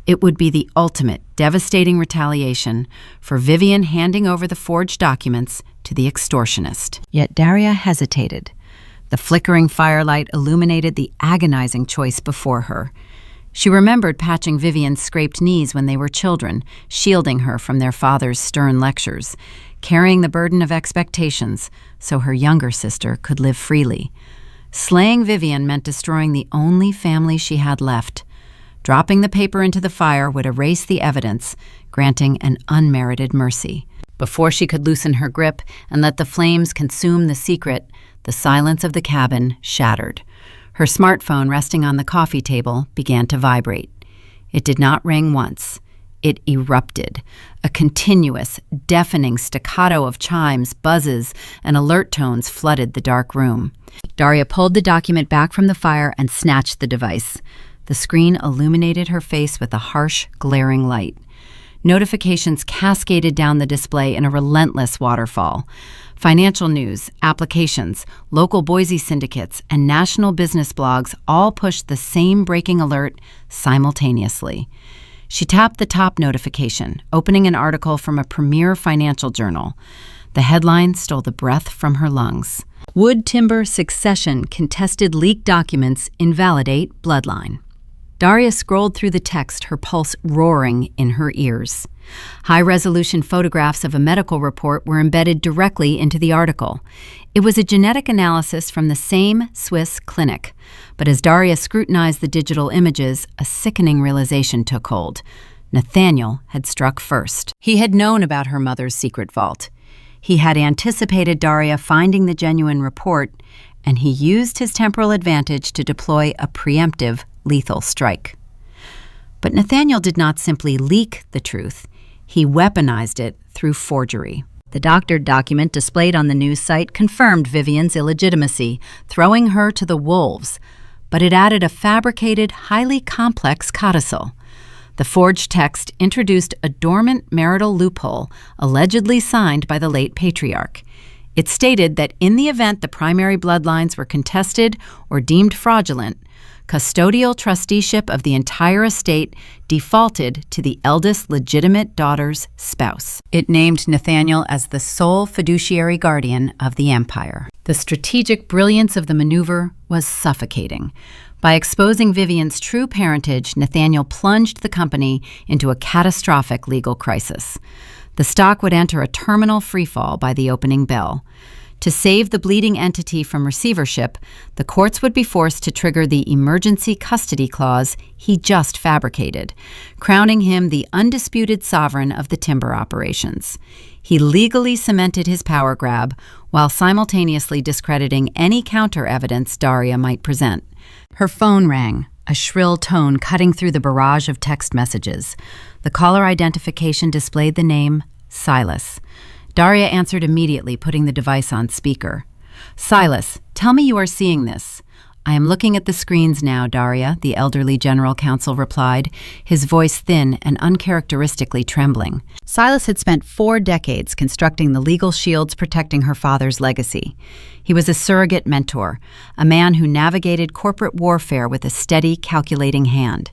It would be the ultimate devastating retaliation for Vivian handing over the forged documents to the extortionist. Yet Daria hesitated. The flickering firelight illuminated the agonizing choice before her. She remembered patching Vivian's scraped knees when they were children, shielding her from their father's stern lectures, carrying the burden of expectations so her younger sister could live freely. Slaying Vivian meant destroying the only family she had left. Dropping the paper into the fire would erase the evidence, granting an unmerited mercy. Before she could loosen her grip and let the flames consume the secret, the silence of the cabin shattered. Her smartphone resting on the coffee table began to vibrate. It did not ring once. It erupted. A continuous, deafening staccato of chimes, buzzes, and alert tones flooded the dark room. Daria pulled the document back from the fire and snatched the device. The screen illuminated her face with a harsh, glaring light. Notifications cascaded down the display in a relentless waterfall. Financial news, applications, local Boise syndicates, and national business blogs all pushed the same breaking alert simultaneously. She tapped the top notification, opening an article from a premier financial journal. The headline stole the breath from her lungs. Wood Timber Succession Contested Leaked Documents Invalidate Bloodline. Daria scrolled through the text, her pulse roaring in her ears. High-resolution photographs of a medical report were embedded directly into the article. It was a genetic analysis from the same Swiss clinic. But as Daria scrutinized the digital images, a sickening realization took hold. Nathaniel had struck first. He had known about her mother's secret vault. He had anticipated Daria finding the genuine report, and he used his temporal advantage to deploy a preemptive, lethal strike. But Nathaniel did not simply leak the truth. He weaponized it through forgery. The doctored document displayed on the news site confirmed Vivian's illegitimacy, throwing her to the wolves. But it added a fabricated, highly complex codicil. The forged text introduced a dormant marital loophole allegedly signed by the late patriarch. It stated that in the event the primary bloodlines were contested or deemed fraudulent, custodial trusteeship of the entire estate defaulted to the eldest legitimate daughter's spouse. It named Nathaniel as the sole fiduciary guardian of the empire. The strategic brilliance of the maneuver was suffocating. By exposing Vivian's true parentage, Nathaniel plunged the company into a catastrophic legal crisis. The stock would enter a terminal freefall by the opening bell. To save the bleeding entity from receivership, the courts would be forced to trigger the emergency custody clause he just fabricated, crowning him the undisputed sovereign of the timber operations. He legally cemented his power grab while simultaneously discrediting any counter-evidence Daria might present. Her phone rang, a shrill tone cutting through the barrage of text messages. The caller identification displayed the name Silas. Daria answered immediately, putting the device on speaker. "Silas, tell me you are seeing this." "I am looking at the screens now, Daria," the elderly general counsel replied, his voice thin and uncharacteristically trembling. Silas had spent 4 decades constructing the legal shields protecting her father's legacy. He was a surrogate mentor, a man who navigated corporate warfare with a steady, calculating hand.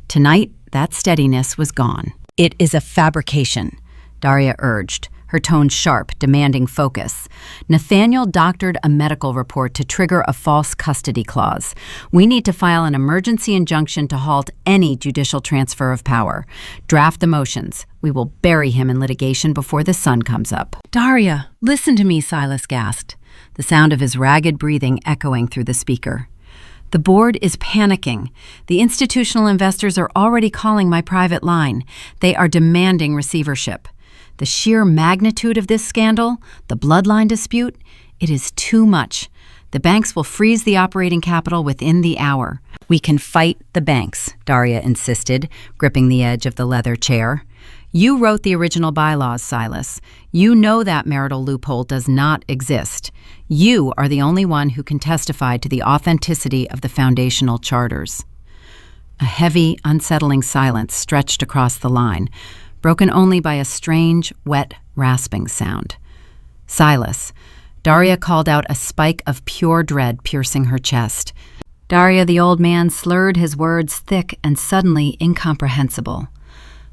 Tonight, that steadiness was gone. "It is a fabrication," Daria urged, her tone sharp, demanding focus. "Nathaniel doctored a medical report to trigger a false custody clause. We need to file an emergency injunction to halt any judicial transfer of power. Draft the motions. We will bury him in litigation before the sun comes up." "Daria, listen to me," Silas gasped, the sound of his ragged breathing echoing through the speaker. "The board is panicking. The institutional investors are already calling my private line. They are demanding receivership. The sheer magnitude of this scandal, the bloodline dispute, it is too much. The banks will freeze the operating capital within the hour." "We can fight the banks," Daria insisted, gripping the edge of the leather chair. "You wrote the original bylaws, Silas. You know that marital loophole does not exist. You are the only one who can testify to the authenticity of the foundational charters." A heavy, unsettling silence stretched across the line, broken only by a strange, wet, rasping sound. "Silas," Daria called out, a spike of pure dread piercing her chest. "Daria," the old man slurred his words, thick and suddenly incomprehensible.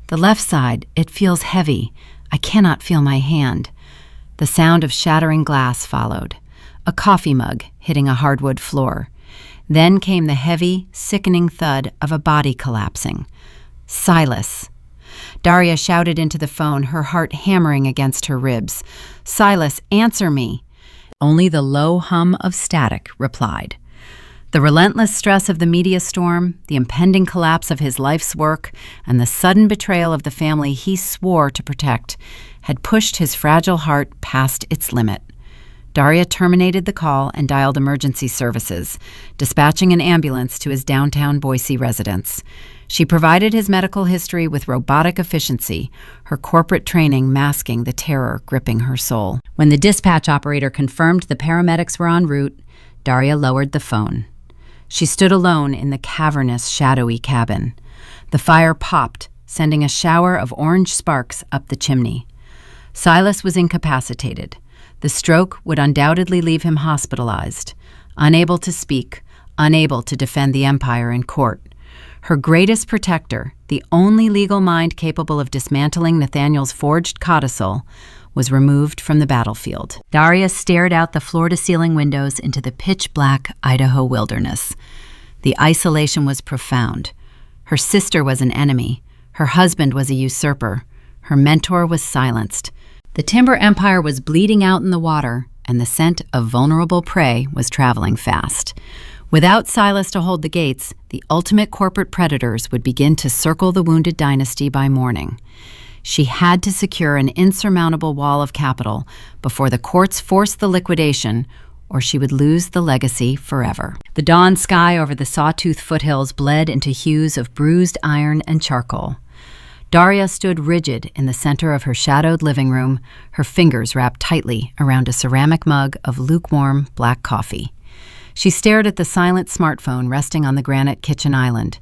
"The left side, it feels heavy. I cannot feel my hand." The sound of shattering glass followed, a coffee mug hitting a hardwood floor. Then came the heavy, sickening thud of a body collapsing. "Silas!" Daria shouted into the phone, her heart hammering against her ribs. "Silas, answer me!" Only the low hum of static replied. The relentless stress of the media storm, the impending collapse of his life's work, and the sudden betrayal of the family he swore to protect had pushed his fragile heart past its limit. Daria terminated the call and dialed emergency services, dispatching an ambulance to his downtown Boise residence. She provided his medical history with robotic efficiency, her corporate training masking the terror gripping her soul. When the dispatch operator confirmed the paramedics were en route, Daria lowered the phone. She stood alone in the cavernous, shadowy cabin. The fire popped, sending a shower of orange sparks up the chimney. Silas was incapacitated. The stroke would undoubtedly leave him hospitalized, unable to speak, unable to defend the empire in court. Her greatest protector, the only legal mind capable of dismantling Nathaniel's forged codicil, was removed from the battlefield. Daria stared out the floor-to-ceiling windows into the pitch-black Idaho wilderness. The isolation was profound. Her sister was an enemy. Her husband was a usurper. Her mentor was silenced. The timber empire was bleeding out in the water, and the scent of vulnerable prey was traveling fast. Without Silas to hold the gates, the ultimate corporate predators would begin to circle the wounded dynasty by morning. She had to secure an insurmountable wall of capital before the courts forced the liquidation, or she would lose the legacy forever. The dawn sky over the sawtooth foothills bled into hues of bruised iron and charcoal. Daria stood rigid in the center of her shadowed living room, her fingers wrapped tightly around a ceramic mug of lukewarm black coffee. She stared at the silent smartphone resting on the granite kitchen island.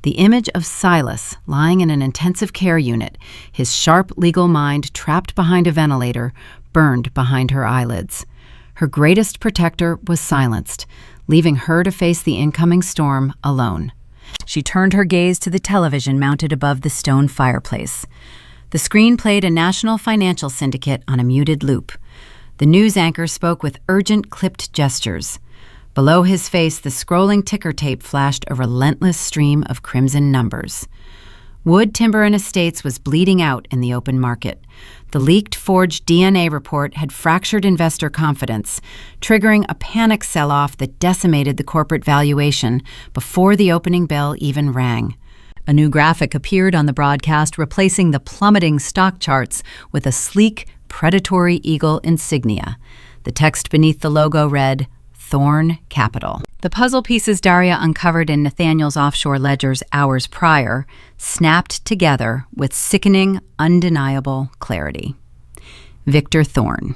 The image of Silas lying in an intensive care unit, his sharp legal mind trapped behind a ventilator, burned behind her eyelids. Her greatest protector was silenced, leaving her to face the incoming storm alone. She turned her gaze to the television mounted above the stone fireplace. The screen played a national financial syndicate on a muted loop. The news anchor spoke with urgent, clipped gestures. Below his face, the scrolling ticker tape flashed a relentless stream of crimson numbers. Wood Timber and Estates was bleeding out in the open market. The leaked forged DNA report had fractured investor confidence, triggering a panic sell-off that decimated the corporate valuation before the opening bell even rang. A new graphic appeared on the broadcast, replacing the plummeting stock charts with a sleek, predatory eagle insignia. The text beneath the logo read, Thorn Capital. The puzzle pieces Daria uncovered in Nathaniel's offshore ledgers hours prior snapped together with sickening, undeniable clarity. Victor Thorn.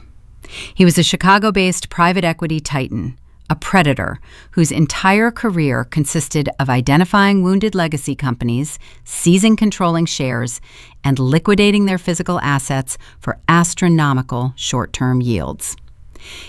He was a Chicago-based private equity titan, a predator whose entire career consisted of identifying wounded legacy companies, seizing controlling shares, and liquidating their physical assets for astronomical short-term yields.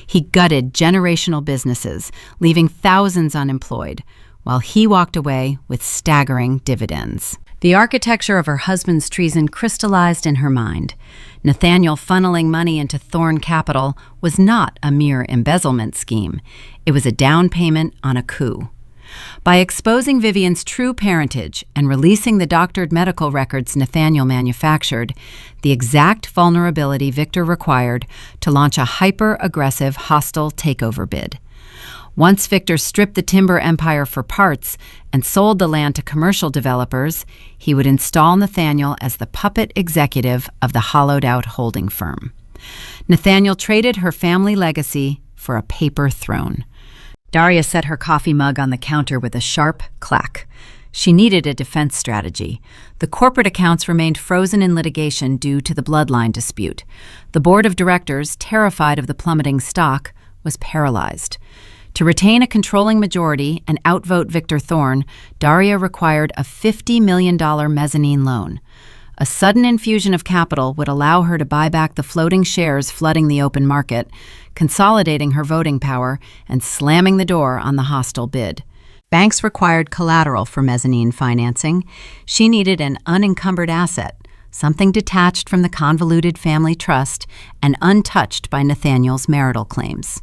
He gutted generational businesses, leaving thousands unemployed, while he walked away with staggering dividends. The architecture of her husband's treason crystallized in her mind. Nathaniel funneling money into Thorn Capital was not a mere embezzlement scheme. It was a down payment on a coup. By exposing Vivian's true parentage and releasing the doctored medical records Nathaniel manufactured, the exact vulnerability Victor required to launch a hyper-aggressive, hostile takeover bid. Once Victor stripped the timber empire for parts and sold the land to commercial developers, he would install Nathaniel as the puppet executive of the hollowed-out holding firm. Nathaniel traded her family legacy for a paper throne. Daria set her coffee mug on the counter with a sharp clack. She needed a defense strategy. The corporate accounts remained frozen in litigation due to the bloodline dispute. The board of directors, terrified of the plummeting stock, was paralyzed. To retain a controlling majority and outvote Victor Thorn, Daria required a $50 million mezzanine loan. A sudden infusion of capital would allow her to buy back the floating shares flooding the open market, consolidating her voting power and slamming the door on the hostile bid. Banks required collateral for mezzanine financing. She needed an unencumbered asset, something detached from the convoluted family trust and untouched by Nathaniel's marital claims.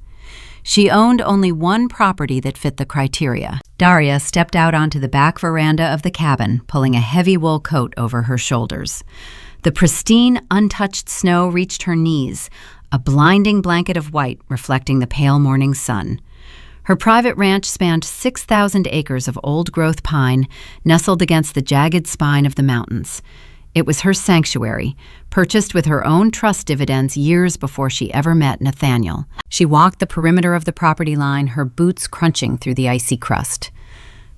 She owned only one property that fit the criteria. Daria stepped out onto the back veranda of the cabin, pulling a heavy wool coat over her shoulders. The pristine, untouched snow reached her knees, a blinding blanket of white reflecting the pale morning sun. Her private ranch spanned 6,000 acres of old-growth pine nestled against the jagged spine of the mountains. It was her sanctuary, purchased with her own trust dividends years before she ever met Nathaniel. She walked the perimeter of the property line, her boots crunching through the icy crust.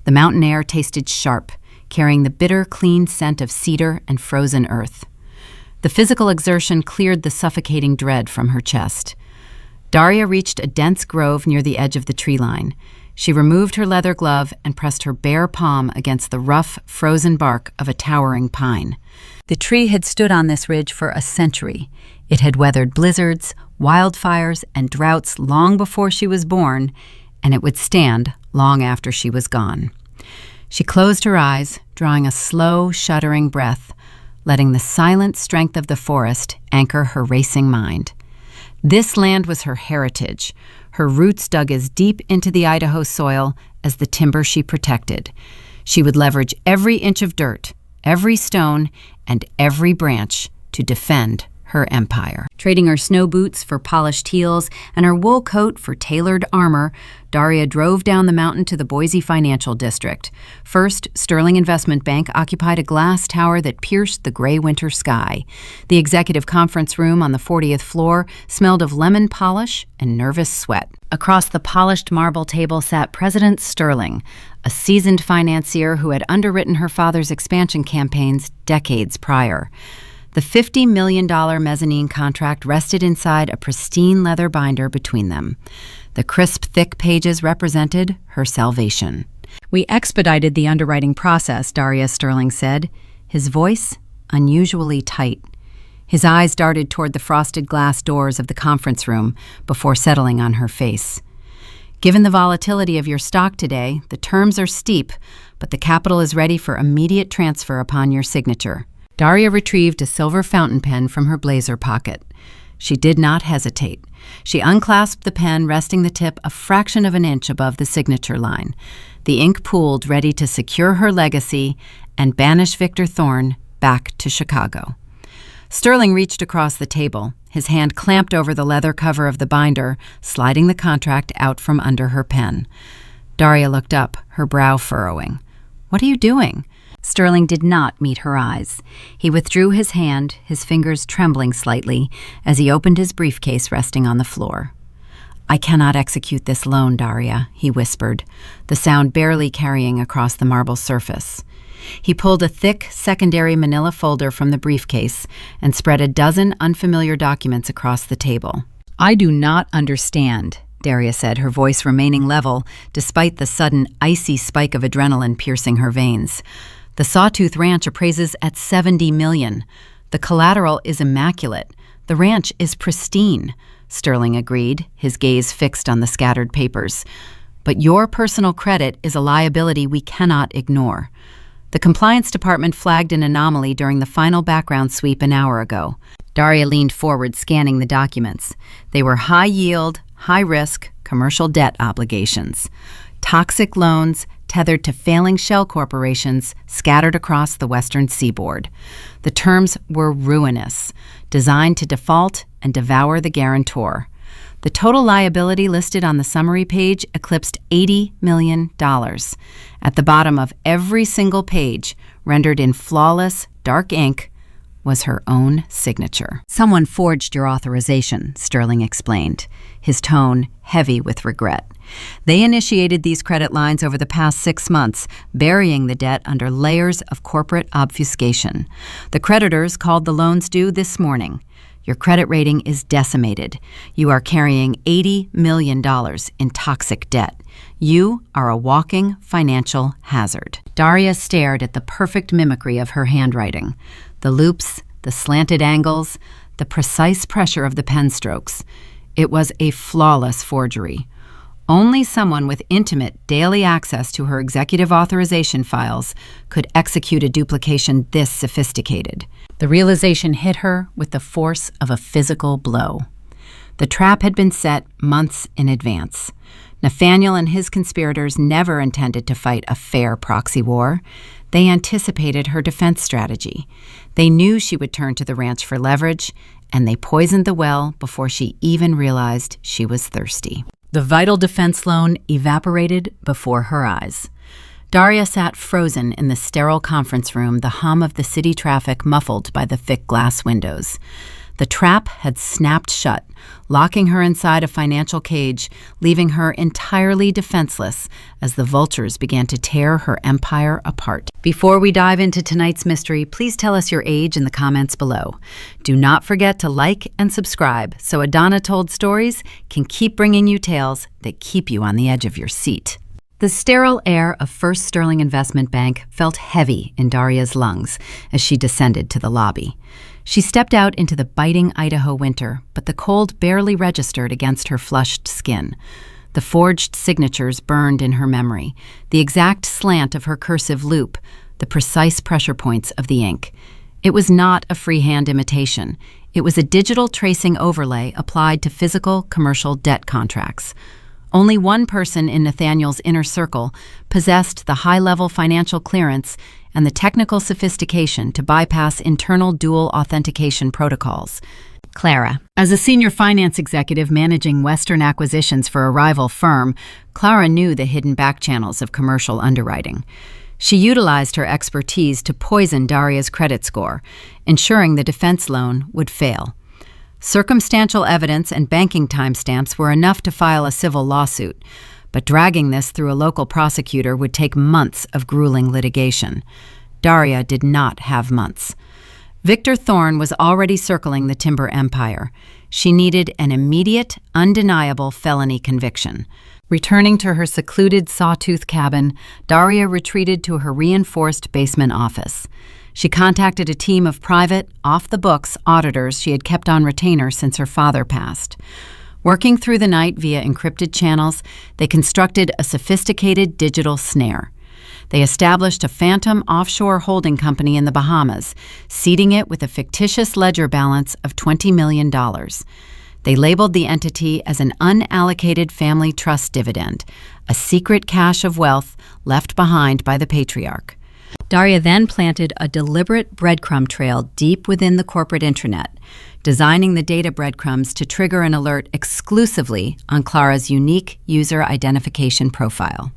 The mountain air tasted sharp, carrying the bitter, clean scent of cedar and frozen earth. The physical exertion cleared the suffocating dread from her chest. Daria reached a dense grove near the edge of the tree line. She removed her leather glove and pressed her bare palm against the rough, frozen bark of a towering pine. The tree had stood on this ridge for a century. It had weathered blizzards, wildfires, and droughts long before she was born, and it would stand long after she was gone. She closed her eyes, drawing a slow, shuddering breath, letting the silent strength of the forest anchor her racing mind. This land was her heritage. Her roots dug as deep into the Idaho soil as the timber she protected. She would leverage every inch of dirt, every stone, and every branch to defend her empire. Trading her snow boots for polished heels and her wool coat for tailored armor, Daria drove down the mountain to the Boise Financial District. First, Sterling Investment Bank occupied a glass tower that pierced the gray winter sky. The executive conference room on the 40th floor smelled of lemon polish and nervous sweat. Across the polished marble table sat President Sterling, a seasoned financier who had underwritten her father's expansion campaigns decades prior. The $50 million mezzanine contract rested inside a pristine leather binder between them. The crisp, thick pages represented her salvation. "We expedited the underwriting process," Daria Sterling said, his voice unusually tight. His eyes darted toward the frosted glass doors of the conference room before settling on her face. "Given the volatility of your stock today, the terms are steep, but the capital is ready for immediate transfer upon your signature." Daria retrieved a silver fountain pen from her blazer pocket. She did not hesitate. She unclasped the pen, resting the tip a fraction of an inch above the signature line. The ink pooled, ready to secure her legacy and banish Victor Thorne back to Chicago. Sterling reached across the table, his hand clamped over the leather cover of the binder, sliding the contract out from under her pen. Daria looked up, her brow furrowing. "What are you doing?" Sterling did not meet her eyes. He withdrew his hand, his fingers trembling slightly, as he opened his briefcase resting on the floor. "I cannot execute this loan, Daria," he whispered, the sound barely carrying across the marble surface. He pulled a thick, secondary manila folder from the briefcase and spread a dozen unfamiliar documents across the table. "I do not understand," Daria said, her voice remaining level despite the sudden, icy spike of adrenaline piercing her veins. "The Sawtooth Ranch appraises at $70 million. The collateral is immaculate. The ranch is pristine," Sterling agreed, his gaze fixed on the scattered papers. "But your personal credit is a liability we cannot ignore. The compliance department flagged an anomaly during the final background sweep an hour ago." Daria leaned forward, scanning the documents. They were high-yield, high-risk commercial debt obligations. Toxic loans tethered to failing shell corporations scattered across the western seaboard. The terms were ruinous, designed to default and devour the guarantor. The total liability listed on the summary page eclipsed $80 million. At the bottom of every single page, rendered in flawless, dark ink, was her own signature. "Someone forged your authorization," Sterling explained, his tone heavy with regret. "They initiated these credit lines over the past 6 months, burying the debt under layers of corporate obfuscation. The creditors called the loans due this morning. Your credit rating is decimated. You are carrying $80 million in toxic debt. You are a walking financial hazard." Daria stared at the perfect mimicry of her handwriting. The loops, the slanted angles, the precise pressure of the pen strokes. It was a flawless forgery. Only someone with intimate daily access to her executive authorization files could execute a duplication this sophisticated. The realization hit her with the force of a physical blow. The trap had been set months in advance. Nathaniel and his conspirators never intended to fight a fair proxy war. They anticipated her defense strategy. They knew she would turn to the ranch for leverage, and they poisoned the well before she even realized she was thirsty. The vital defense loan evaporated before her eyes. Daria sat frozen in the sterile conference room, the hum of the city traffic muffled by the thick glass windows. The trap had snapped shut, locking her inside a financial cage, leaving her entirely defenseless as the vultures began to tear her empire apart. Before we dive into tonight's mystery, please tell us your age in the comments below. Do not forget to like and subscribe so Edana Told Stories can keep bringing you tales that keep you on the edge of your seat. The sterile air of First Sterling Investment Bank felt heavy in Daria's lungs as she descended to the lobby. She stepped out into the biting Idaho winter, but the cold barely registered against her flushed skin. The forged signatures burned in her memory, the exact slant of her cursive loop, the precise pressure points of the ink. It was not a freehand imitation. It was a digital tracing overlay applied to physical commercial debt contracts. Only one person in Nathaniel's inner circle possessed the high-level financial clearance and the technical sophistication to bypass internal dual authentication protocols: Clara. As a senior finance executive managing Western acquisitions for a rival firm, Clara knew the hidden back channels of commercial underwriting. She utilized her expertise to poison Daria's credit score, ensuring the defense loan would fail. Circumstantial evidence and banking timestamps were enough to file a civil lawsuit, but dragging this through a local prosecutor would take months of grueling litigation. Daria did not have months. Victor Thorne was already circling the timber empire. She needed an immediate, undeniable felony conviction. Returning to her secluded sawtooth cabin, Daria retreated to her reinforced basement office. She contacted a team of private, off-the-books auditors she had kept on retainer since her father passed. Working through the night via encrypted channels, they constructed a sophisticated digital snare. They established a phantom offshore holding company in the Bahamas, seeding it with a fictitious ledger balance of $20 million. They labeled the entity as an unallocated family trust dividend, a secret cache of wealth left behind by the patriarch. Daria then planted a deliberate breadcrumb trail deep within the corporate intranet, designing the data breadcrumbs to trigger an alert exclusively on Clara's unique user identification profile.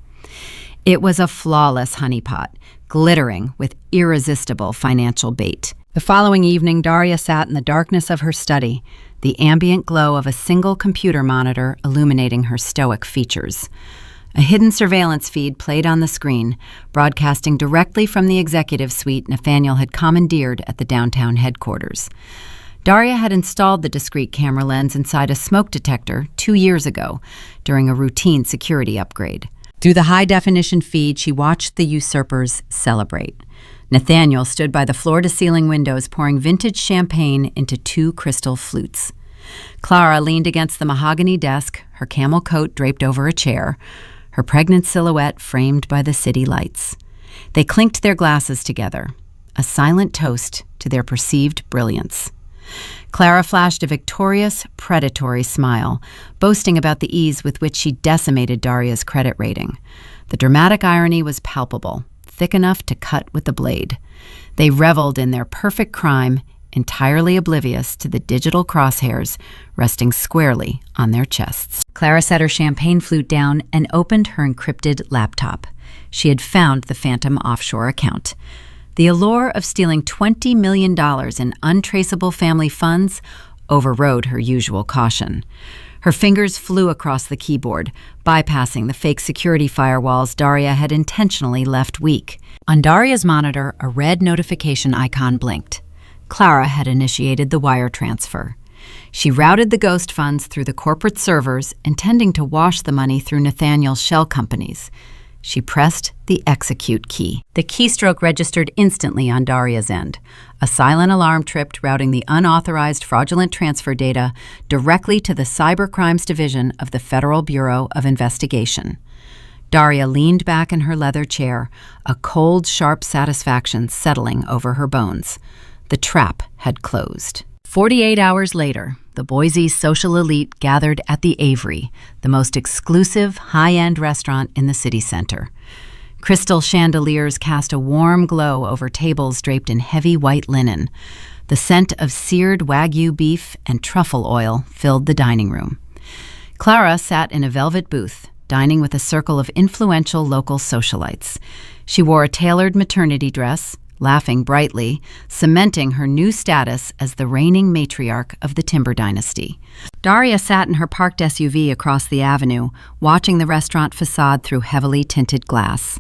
It was a flawless honeypot, glittering with irresistible financial bait. The following evening, Daria sat in the darkness of her study, the ambient glow of a single computer monitor illuminating her stoic features. A hidden surveillance feed played on the screen, broadcasting directly from the executive suite Nathaniel had commandeered at the downtown headquarters. Daria had installed the discrete camera lens inside a smoke detector 2 years ago during a routine security upgrade. Through the high-definition feed, she watched the usurpers celebrate. Nathaniel stood by the floor-to-ceiling windows pouring vintage champagne into 2 crystal flutes. Clara leaned against the mahogany desk, her camel coat draped over a chair, her pregnant silhouette framed by the city lights. They clinked their glasses together, a silent toast to their perceived brilliance. Clara flashed a victorious, predatory smile, boasting about the ease with which she decimated Daria's credit rating. The dramatic irony was palpable, thick enough to cut with the blade. They reveled in their perfect crime, entirely oblivious to the digital crosshairs resting squarely on their chests. Clara set her champagne flute down and opened her encrypted laptop. She had found the phantom offshore account. The allure of stealing $20 million in untraceable family funds overrode her usual caution. Her fingers flew across the keyboard, bypassing the fake security firewalls Daria had intentionally left weak. On Daria's monitor, a red notification icon blinked. Clara had initiated the wire transfer. She routed the ghost funds through the corporate servers, intending to wash the money through Nathaniel's shell companies. She pressed the execute key. The keystroke registered instantly on Daria's end. A silent alarm tripped, routing the unauthorized fraudulent transfer data directly to the Cybercrimes Division of the Federal Bureau of Investigation. Daria leaned back in her leather chair, a cold, sharp satisfaction settling over her bones. The trap had closed. 48 hours later, the Boise social elite gathered at the Avery, the most exclusive, high-end restaurant in the city center. Crystal chandeliers cast a warm glow over tables draped in heavy white linen. The scent of seared Wagyu beef and truffle oil filled the dining room. Clara sat in a velvet booth, dining with a circle of influential local socialites. She wore a tailored maternity dress, laughing brightly, cementing her new status as the reigning matriarch of the Timber dynasty. Daria sat in her parked SUV across the avenue, watching the restaurant facade through heavily tinted glass.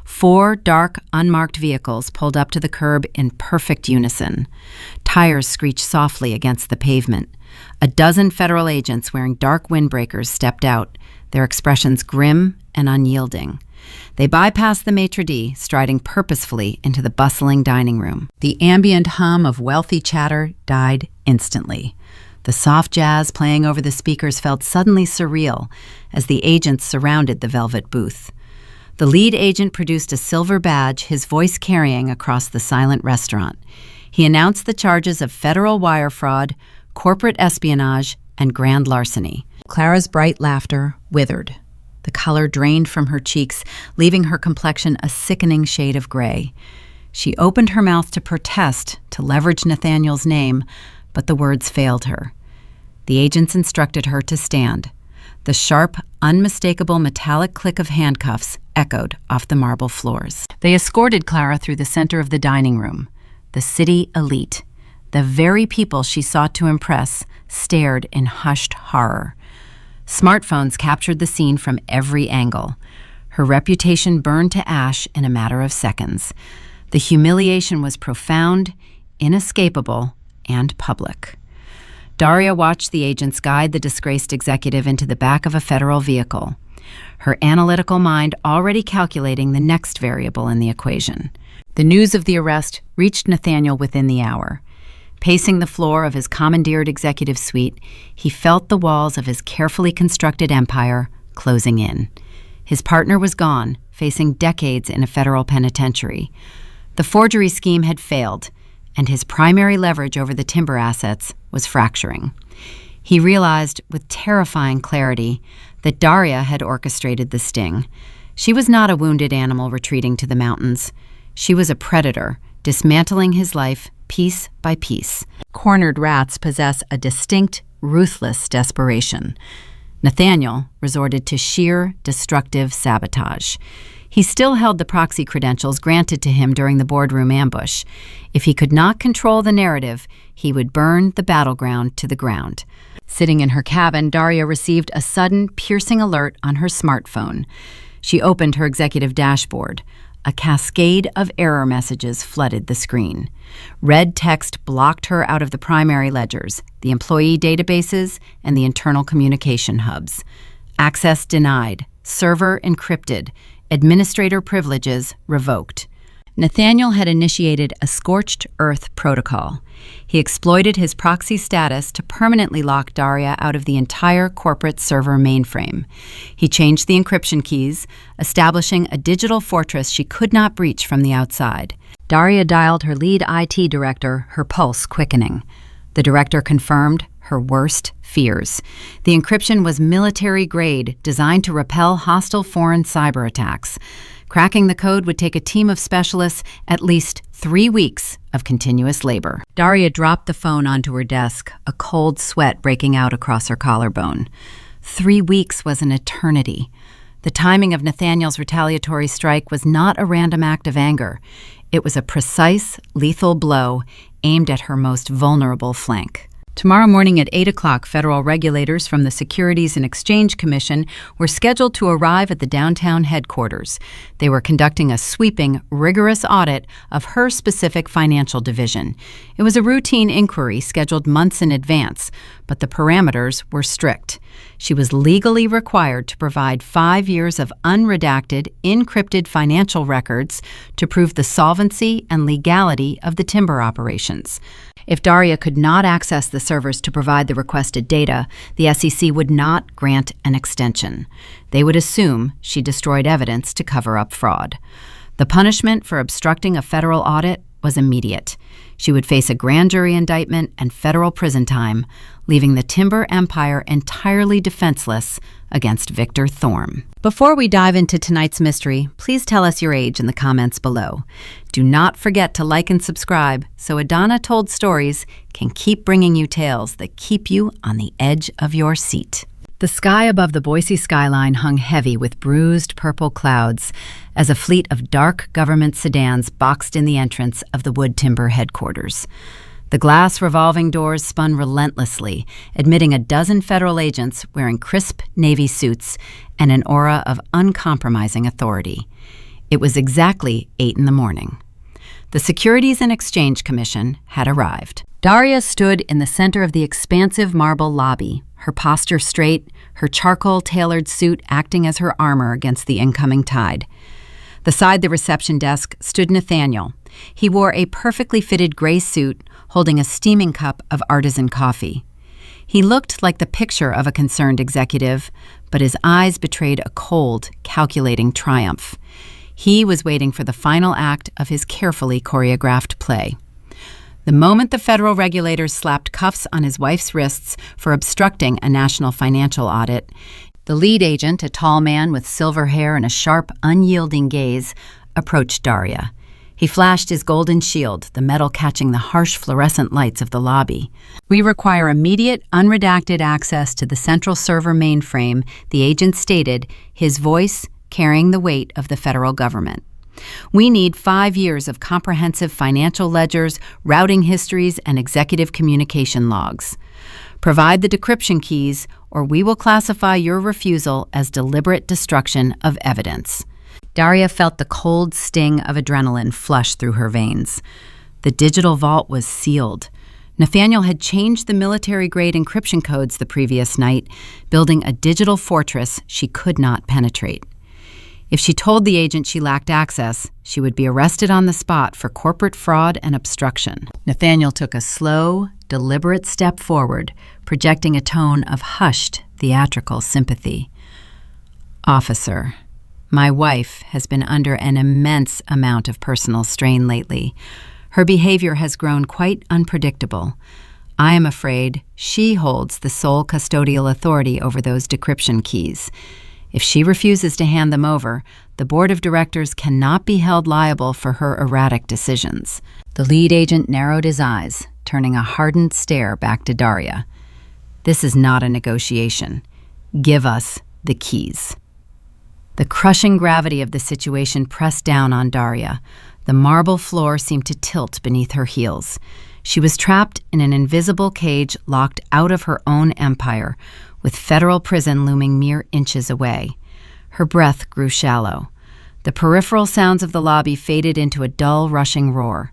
4 dark, unmarked vehicles pulled up to the curb in perfect unison. Tires screeched softly against the pavement. A dozen federal agents wearing dark windbreakers stepped out, their expressions grim and unyielding. They bypassed the maitre d', striding purposefully into the bustling dining room. The ambient hum of wealthy chatter died instantly. The soft jazz playing over the speakers felt suddenly surreal as the agents surrounded the velvet booth. The lead agent produced a silver badge, his voice carrying across the silent restaurant. He announced the charges of federal wire fraud, corporate espionage, and grand larceny. Clara's bright laughter withered. The color drained from her cheeks, leaving her complexion a sickening shade of gray. She opened her mouth to protest, to leverage Nathaniel's name, but the words failed her. The agents instructed her to stand. The sharp, unmistakable metallic click of handcuffs echoed off the marble floors. They escorted Clara through the center of the dining room. The city elite, the very people she sought to impress, stared in hushed horror. Smartphones captured the scene from every angle. Her reputation burned to ash in a matter of seconds. The humiliation was profound, inescapable, and public. Daria watched the agents guide the disgraced executive into the back of a federal vehicle, her analytical mind already calculating the next variable in the equation. The news of the arrest reached Nathaniel within the hour. Pacing the floor of his commandeered executive suite, he felt the walls of his carefully constructed empire closing in. His partner was gone, facing decades in a federal penitentiary. The forgery scheme had failed, and his primary leverage over the timber assets was fracturing. He realized with terrifying clarity that Daria had orchestrated the sting. She was not a wounded animal retreating to the mountains. She was a predator, dismantling his life piece by piece. Cornered rats possess a distinct, ruthless desperation. Nathaniel resorted to sheer, destructive sabotage. He still held the proxy credentials granted to him during the boardroom ambush. If he could not control the narrative, he would burn the battleground to the ground. Sitting in her cabin, Daria received a sudden, piercing alert on her smartphone. She opened her executive dashboard. A cascade of error messages flooded the screen. Red text blocked her out of the primary ledgers, the employee databases, and the internal communication hubs. Access denied, server encrypted, administrator privileges revoked. Nathaniel had initiated a scorched earth protocol. He exploited his proxy status to permanently lock Daria out of the entire corporate server mainframe. He changed the encryption keys, establishing a digital fortress she could not breach from the outside. Daria dialed her lead IT director, her pulse quickening. The director confirmed her worst fears. The encryption was military-grade, designed to repel hostile foreign cyber attacks. Cracking the code would take a team of specialists at least 3 weeks of continuous labor. Daria dropped the phone onto her desk, a cold sweat breaking out across her collarbone. 3 weeks was an eternity. The timing of Nathaniel's retaliatory strike was not a random act of anger. It was a precise, lethal blow aimed at her most vulnerable flank. Tomorrow morning at 8 o'clock, federal regulators from the Securities and Exchange Commission were scheduled to arrive at the downtown headquarters. They were conducting a sweeping, rigorous audit of her specific financial division. It was a routine inquiry scheduled months in advance, but the parameters were strict. She was legally required to provide 5 years of unredacted, encrypted financial records to prove the solvency and legality of the timber operations. If Daria could not access the servers to provide the requested data, the SEC would not grant an extension. They would assume she destroyed evidence to cover up fraud. The punishment for obstructing a federal audit was immediate. She would face a grand jury indictment and federal prison time, leaving the timber empire entirely defenseless against Victor Thorm. Before we dive into tonight's mystery, please tell us your age in the comments below. Do not forget to like and subscribe so Edana Told Stories can keep bringing you tales that keep you on the edge of your seat. The sky above the Boise skyline hung heavy with bruised purple clouds as a fleet of dark government sedans boxed in the entrance of the wood timber headquarters. The glass revolving doors spun relentlessly, admitting a dozen federal agents wearing crisp Navy suits and an aura of uncompromising authority. It was exactly 8 in the morning. The Securities and Exchange Commission had arrived. Daria stood in the center of the expansive marble lobby, her posture straight, her charcoal-tailored suit acting as her armor against the incoming tide. Beside the reception desk stood Nathaniel. He wore a perfectly fitted gray suit, holding a steaming cup of artisan coffee. He looked like the picture of a concerned executive, but his eyes betrayed a cold, calculating triumph. He was waiting for the final act of his carefully choreographed play. The moment the federal regulators slapped cuffs on his wife's wrists for obstructing a national financial audit, the lead agent, a tall man with silver hair and a sharp, unyielding gaze, approached Daria. He flashed his golden shield, the metal catching the harsh fluorescent lights of the lobby. "We require immediate, unredacted access to the central server mainframe," the agent stated, his voice carrying the weight of the federal government. "We need 5 years of comprehensive financial ledgers, routing histories, and executive communication logs. Provide the decryption keys, or we will classify your refusal as deliberate destruction of evidence." Daria felt the cold sting of adrenaline flush through her veins. The digital vault was sealed. Nathaniel had changed the military-grade encryption codes the previous night, building a digital fortress she could not penetrate. If she told the agent she lacked access, she would be arrested on the spot for corporate fraud and obstruction. Nathaniel took a slow, deliberate step forward, projecting a tone of hushed, theatrical sympathy. "Officer, my wife has been under an immense amount of personal strain lately. Her behavior has grown quite unpredictable. I am afraid she holds the sole custodial authority over those decryption keys. If she refuses to hand them over, the board of directors cannot be held liable for her erratic decisions." The lead agent narrowed his eyes, turning a hardened stare back to Daria. "This is not a negotiation. Give us the keys." The crushing gravity of the situation pressed down on Daria. The marble floor seemed to tilt beneath her heels. She was trapped in an invisible cage locked out of her own empire, with federal prison looming mere inches away. Her breath grew shallow. The peripheral sounds of the lobby faded into a dull, rushing roar.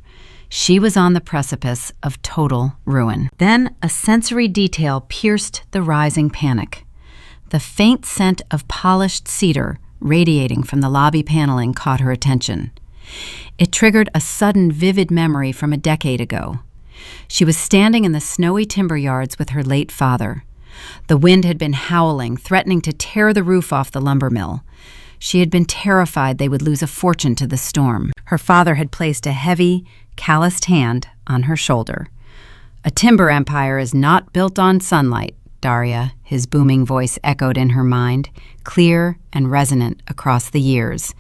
She was on the precipice of total ruin. Then a sensory detail pierced the rising panic. The faint scent of polished cedar radiating from the lobby paneling caught her attention. It triggered a sudden, vivid memory from a decade ago. She was standing in the snowy timber yards with her late father. The wind had been howling, threatening to tear the roof off the lumber mill. She had been terrified they would lose a fortune to the storm. Her father had placed a heavy, calloused hand on her shoulder. "A timber empire is not built on sunlight, Daria," his booming voice echoed in her mind, clear and resonant across the years.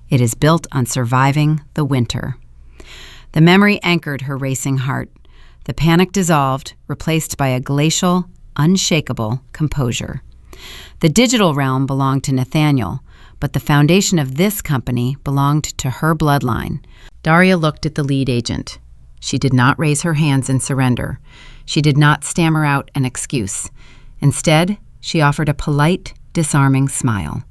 "It is built on surviving the winter." The memory anchored her racing heart. The panic dissolved, replaced by a glacial, unshakable composure. The digital realm belonged to Nathaniel, but the foundation of this company belonged to her bloodline. Daria looked at the lead agent. She did not raise her hands in surrender. She did not stammer out an excuse. Instead, she offered a polite, disarming smile.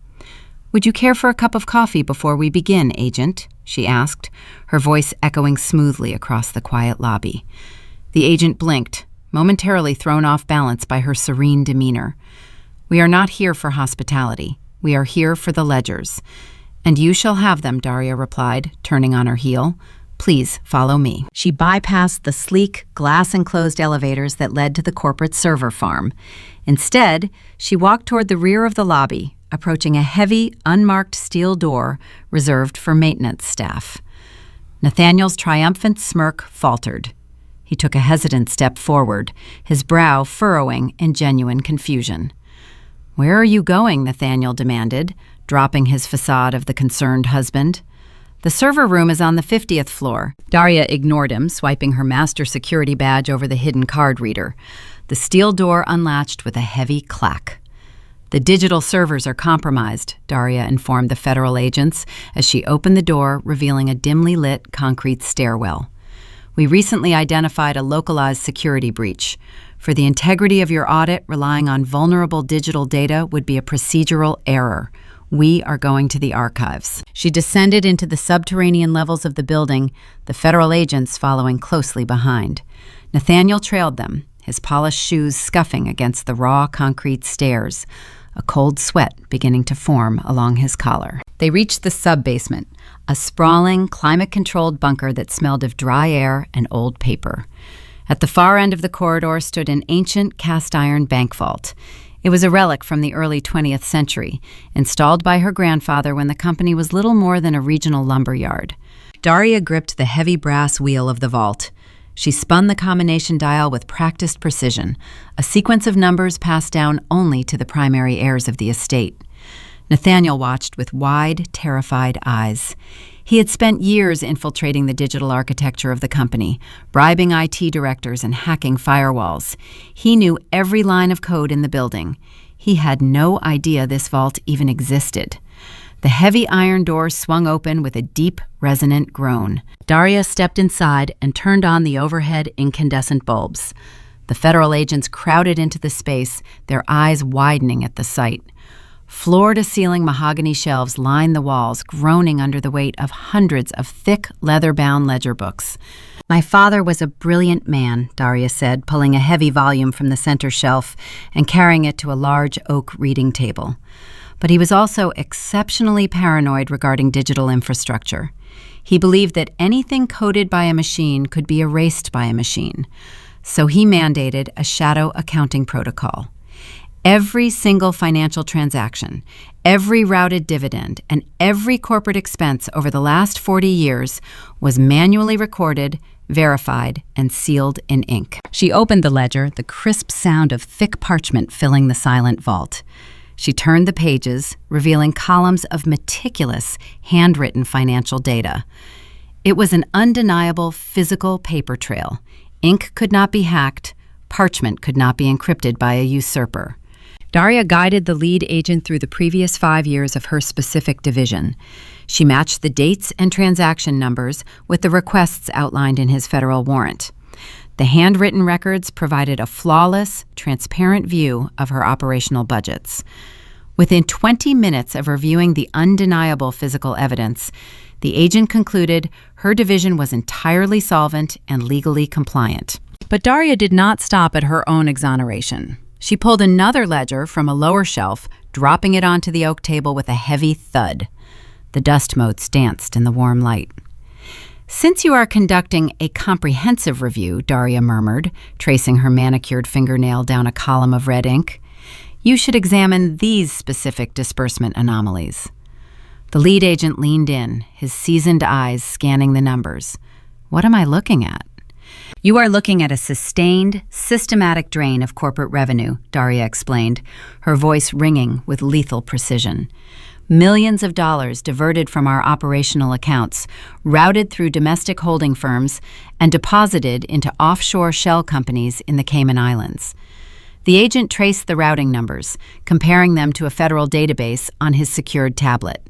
"Would you care for a cup of coffee before we begin, Agent?" she asked, her voice echoing smoothly across the quiet lobby. The agent blinked, momentarily thrown off balance by her serene demeanor. "We are not here for hospitality. We are here for the ledgers." "And you shall have them," Daria replied, turning on her heel. "Please follow me." She bypassed the sleek, glass-enclosed elevators that led to the corporate server farm. Instead, she walked toward the rear of the lobby, approaching a heavy, unmarked steel door reserved for maintenance staff. Nathaniel's triumphant smirk faltered. He took a hesitant step forward, his brow furrowing in genuine confusion. "Where are you going?" Nathaniel demanded, dropping his facade of the concerned husband. "The server room is on the 50th floor." Daria ignored him, swiping her master security badge over the hidden card reader. The steel door unlatched with a heavy clack. The digital servers are compromised, Daria informed the federal agents as she opened the door, revealing a dimly lit concrete stairwell. We recently identified a localized security breach. For the integrity of your audit, relying on vulnerable digital data would be a procedural error. We are going to the archives. She descended into the subterranean levels of the building, the federal agents following closely behind. Nathaniel trailed them, his polished shoes scuffing against the raw concrete stairs, a cold sweat beginning to form along his collar. They reached the sub-basement, a sprawling, climate-controlled bunker that smelled of dry air and old paper. At the far end of the corridor stood an ancient cast-iron bank vault. It was a relic from the early 20th century, installed by her grandfather when the company was little more than a regional lumber yard. Daria gripped the heavy brass wheel of the vault. She spun the combination dial with practiced precision, a sequence of numbers passed down only to the primary heirs of the estate. Nathaniel watched with wide, terrified eyes. He had spent years infiltrating the digital architecture of the company, bribing IT directors and hacking firewalls. He knew every line of code in the building. He had no idea this vault even existed. The heavy iron door swung open with a deep, resonant groan. Daria stepped inside and turned on the overhead incandescent bulbs. The federal agents crowded into the space, their eyes widening at the sight. Floor-to-ceiling mahogany shelves lined the walls, groaning under the weight of hundreds of thick, leather-bound ledger books. My father was a brilliant man, Daria said, pulling a heavy volume from the center shelf and carrying it to a large oak reading table. But he was also exceptionally paranoid regarding digital infrastructure. He believed that anything coded by a machine could be erased by a machine. So he mandated a shadow accounting protocol. Every single financial transaction, every routed dividend, and every corporate expense over the last 40 years was manually recorded, verified, and sealed in ink. She opened the ledger, the crisp sound of thick parchment filling the silent vault. She turned the pages, revealing columns of meticulous, handwritten financial data. It was an undeniable physical paper trail. Ink could not be hacked, parchment could not be encrypted by a usurper. Daria guided the lead agent through the previous 5 years of her specific division. She matched the dates and transaction numbers with the requests outlined in his federal warrant. The handwritten records provided a flawless, transparent view of her operational budgets. Within 20 minutes of reviewing the undeniable physical evidence, the agent concluded her division was entirely solvent and legally compliant. But Daria did not stop at her own exoneration. She pulled another ledger from a lower shelf, dropping it onto the oak table with a heavy thud. The dust motes danced in the warm light. "Since you are conducting a comprehensive review," Daria murmured, tracing her manicured fingernail down a column of red ink, "you should examine these specific disbursement anomalies." The lead agent leaned in, his seasoned eyes scanning the numbers. "What am I looking at?" "You are looking at a sustained, systematic drain of corporate revenue," Daria explained, her voice ringing with lethal precision. "Millions of dollars diverted from our operational accounts, routed through domestic holding firms, and deposited into offshore shell companies in the Cayman Islands." The agent traced the routing numbers, comparing them to a federal database on his secured tablet.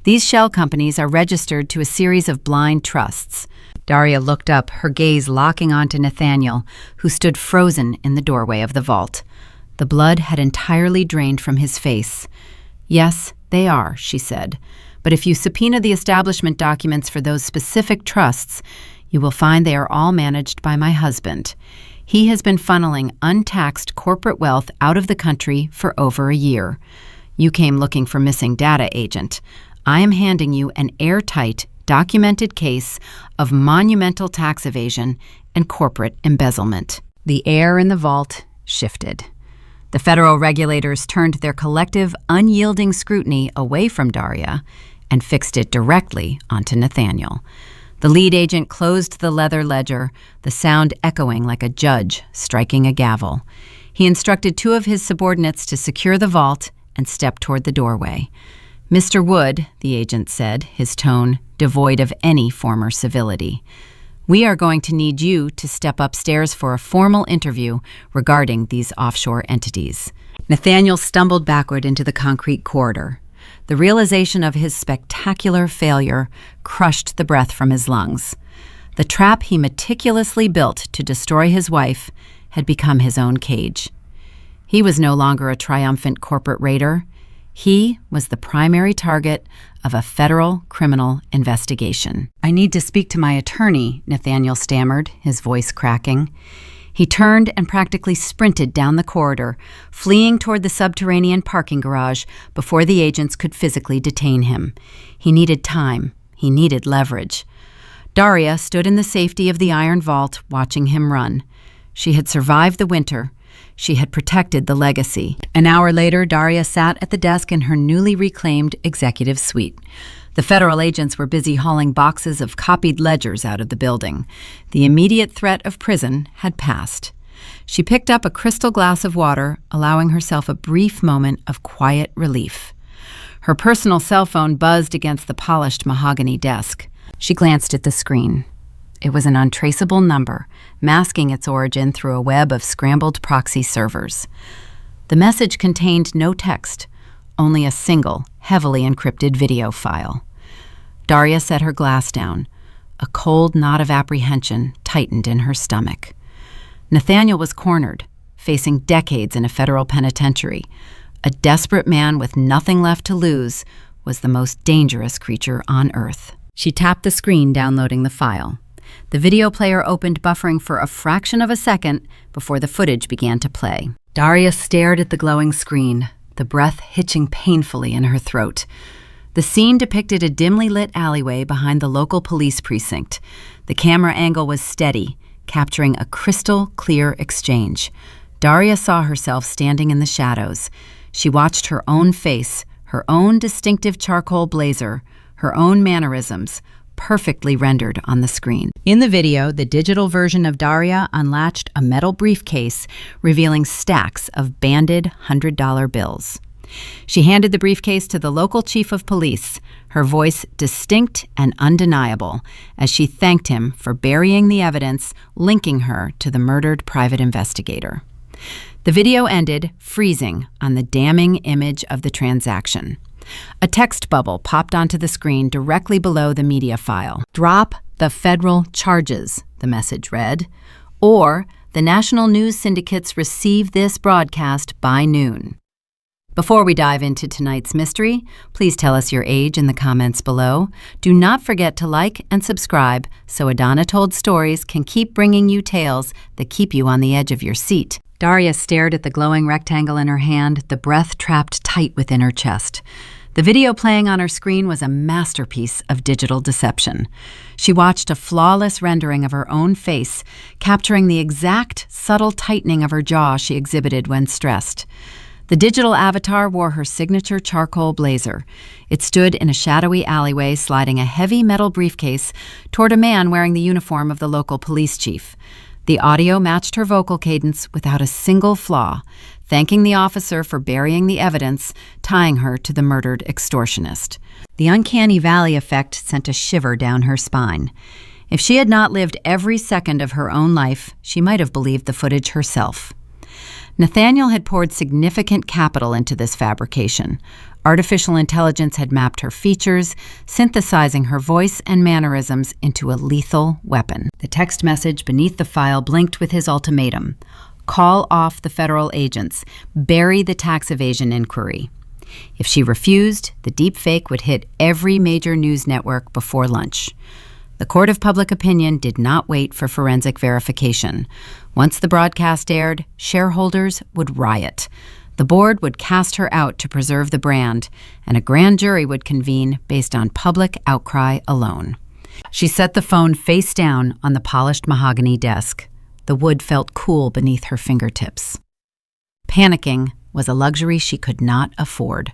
These shell companies are registered to a series of blind trusts. Daria looked up, her gaze locking onto Nathaniel, who stood frozen in the doorway of the vault. The blood had entirely drained from his face. "Yes, they are," she said. "But if you subpoena the establishment documents for those specific trusts, you will find they are all managed by my husband. He has been funneling untaxed corporate wealth out of the country for over a year. You came looking for missing data, agent. I am handing you an airtight, documented case of monumental tax evasion and corporate embezzlement." The air in the vault shifted. The federal regulators turned their collective, unyielding scrutiny away from Daria and fixed it directly onto Nathaniel. The lead agent closed the leather ledger, the sound echoing like a judge striking a gavel. He instructed 2 of his subordinates to secure the vault and step toward the doorway. "Mr. Wood," the agent said, his tone devoid of any former civility, "we are going to need you to step upstairs for a formal interview regarding these offshore entities." Nathaniel stumbled backward into the concrete corridor. The realization of his spectacular failure crushed the breath from his lungs. The trap he meticulously built to destroy his wife had become his own cage. He was no longer a triumphant corporate raider. He was the primary target of a federal criminal investigation. "I need to speak to my attorney," Nathaniel stammered, his voice cracking. He turned and practically sprinted down the corridor, fleeing toward the subterranean parking garage before the agents could physically detain him. He needed time. He needed leverage. Daria stood in the safety of the iron vault, watching him run. She had survived the winter. She had protected the legacy. An hour later, Daria sat at the desk in her newly reclaimed executive suite. The federal agents were busy hauling boxes of copied ledgers out of the building. The immediate threat of prison had passed. She picked up a crystal glass of water, allowing herself a brief moment of quiet relief. Her personal cell phone buzzed against the polished mahogany desk. She glanced at the screen. It was an untraceable number, masking its origin through a web of scrambled proxy servers. The message contained no text, only a single, heavily encrypted video file. Daria set her glass down. A cold knot of apprehension tightened in her stomach. Nathaniel was cornered, facing decades in a federal penitentiary. A desperate man with nothing left to lose was the most dangerous creature on Earth. She tapped the screen, downloading the file. The video player opened, buffering for a fraction of a second before the footage began to play. Daria stared at the glowing screen, the breath hitching painfully in her throat. The scene depicted a dimly lit alleyway behind the local police precinct. The camera angle was steady, capturing a crystal-clear exchange. Daria saw herself standing in the shadows. She watched her own face, her own distinctive charcoal blazer, her own mannerisms, perfectly rendered on the screen. In the video, the digital version of Daria unlatched a metal briefcase, revealing stacks of banded $100 bills. She handed the briefcase to the local chief of police, her voice distinct and undeniable, as she thanked him for burying the evidence linking her to the murdered private investigator. The video ended, freezing on the damning image of the transaction. A text bubble popped onto the screen directly below the media file. "Drop the federal charges," the message read, or "the national news syndicates receive this broadcast by noon." Before we dive into tonight's mystery, please tell us your age in the comments below. Do not forget to like and subscribe so Edana Told Stories can keep bringing you tales that keep you on the edge of your seat. Daria stared at the glowing rectangle in her hand, the breath trapped tight within her chest. The video playing on her screen was a masterpiece of digital deception. She watched a flawless rendering of her own face, capturing the exact, subtle tightening of her jaw she exhibited when stressed. The digital avatar wore her signature charcoal blazer. It stood in a shadowy alleyway, sliding a heavy metal briefcase toward a man wearing the uniform of the local police chief. The audio matched her vocal cadence without a single flaw, thanking the officer for burying the evidence, tying her to the murdered extortionist. The uncanny valley effect sent a shiver down her spine. If she had not lived every second of her own life, she might have believed the footage herself. Nathaniel had poured significant capital into this fabrication. Artificial intelligence had mapped her features, synthesizing her voice and mannerisms into a lethal weapon. The text message beneath the file blinked with his ultimatum: call off the federal agents, bury the tax evasion inquiry. If she refused, the deepfake would hit every major news network before lunch. The court of public opinion did not wait for forensic verification. Once the broadcast aired, shareholders would riot. The board would cast her out to preserve the brand, and a grand jury would convene based on public outcry alone. She set the phone face down on the polished mahogany desk. The wood felt cool beneath her fingertips. Panicking was a luxury she could not afford.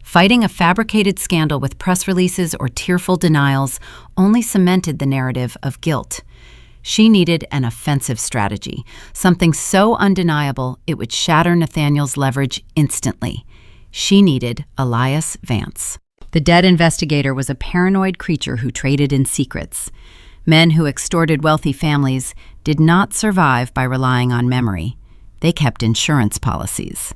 Fighting a fabricated scandal with press releases or tearful denials only cemented the narrative of guilt. She needed an offensive strategy, something so undeniable it would shatter Nathaniel's leverage instantly. She needed Elias Vance. The dead investigator was a paranoid creature who traded in secrets. Men who extorted wealthy families did not survive by relying on memory. They kept insurance policies.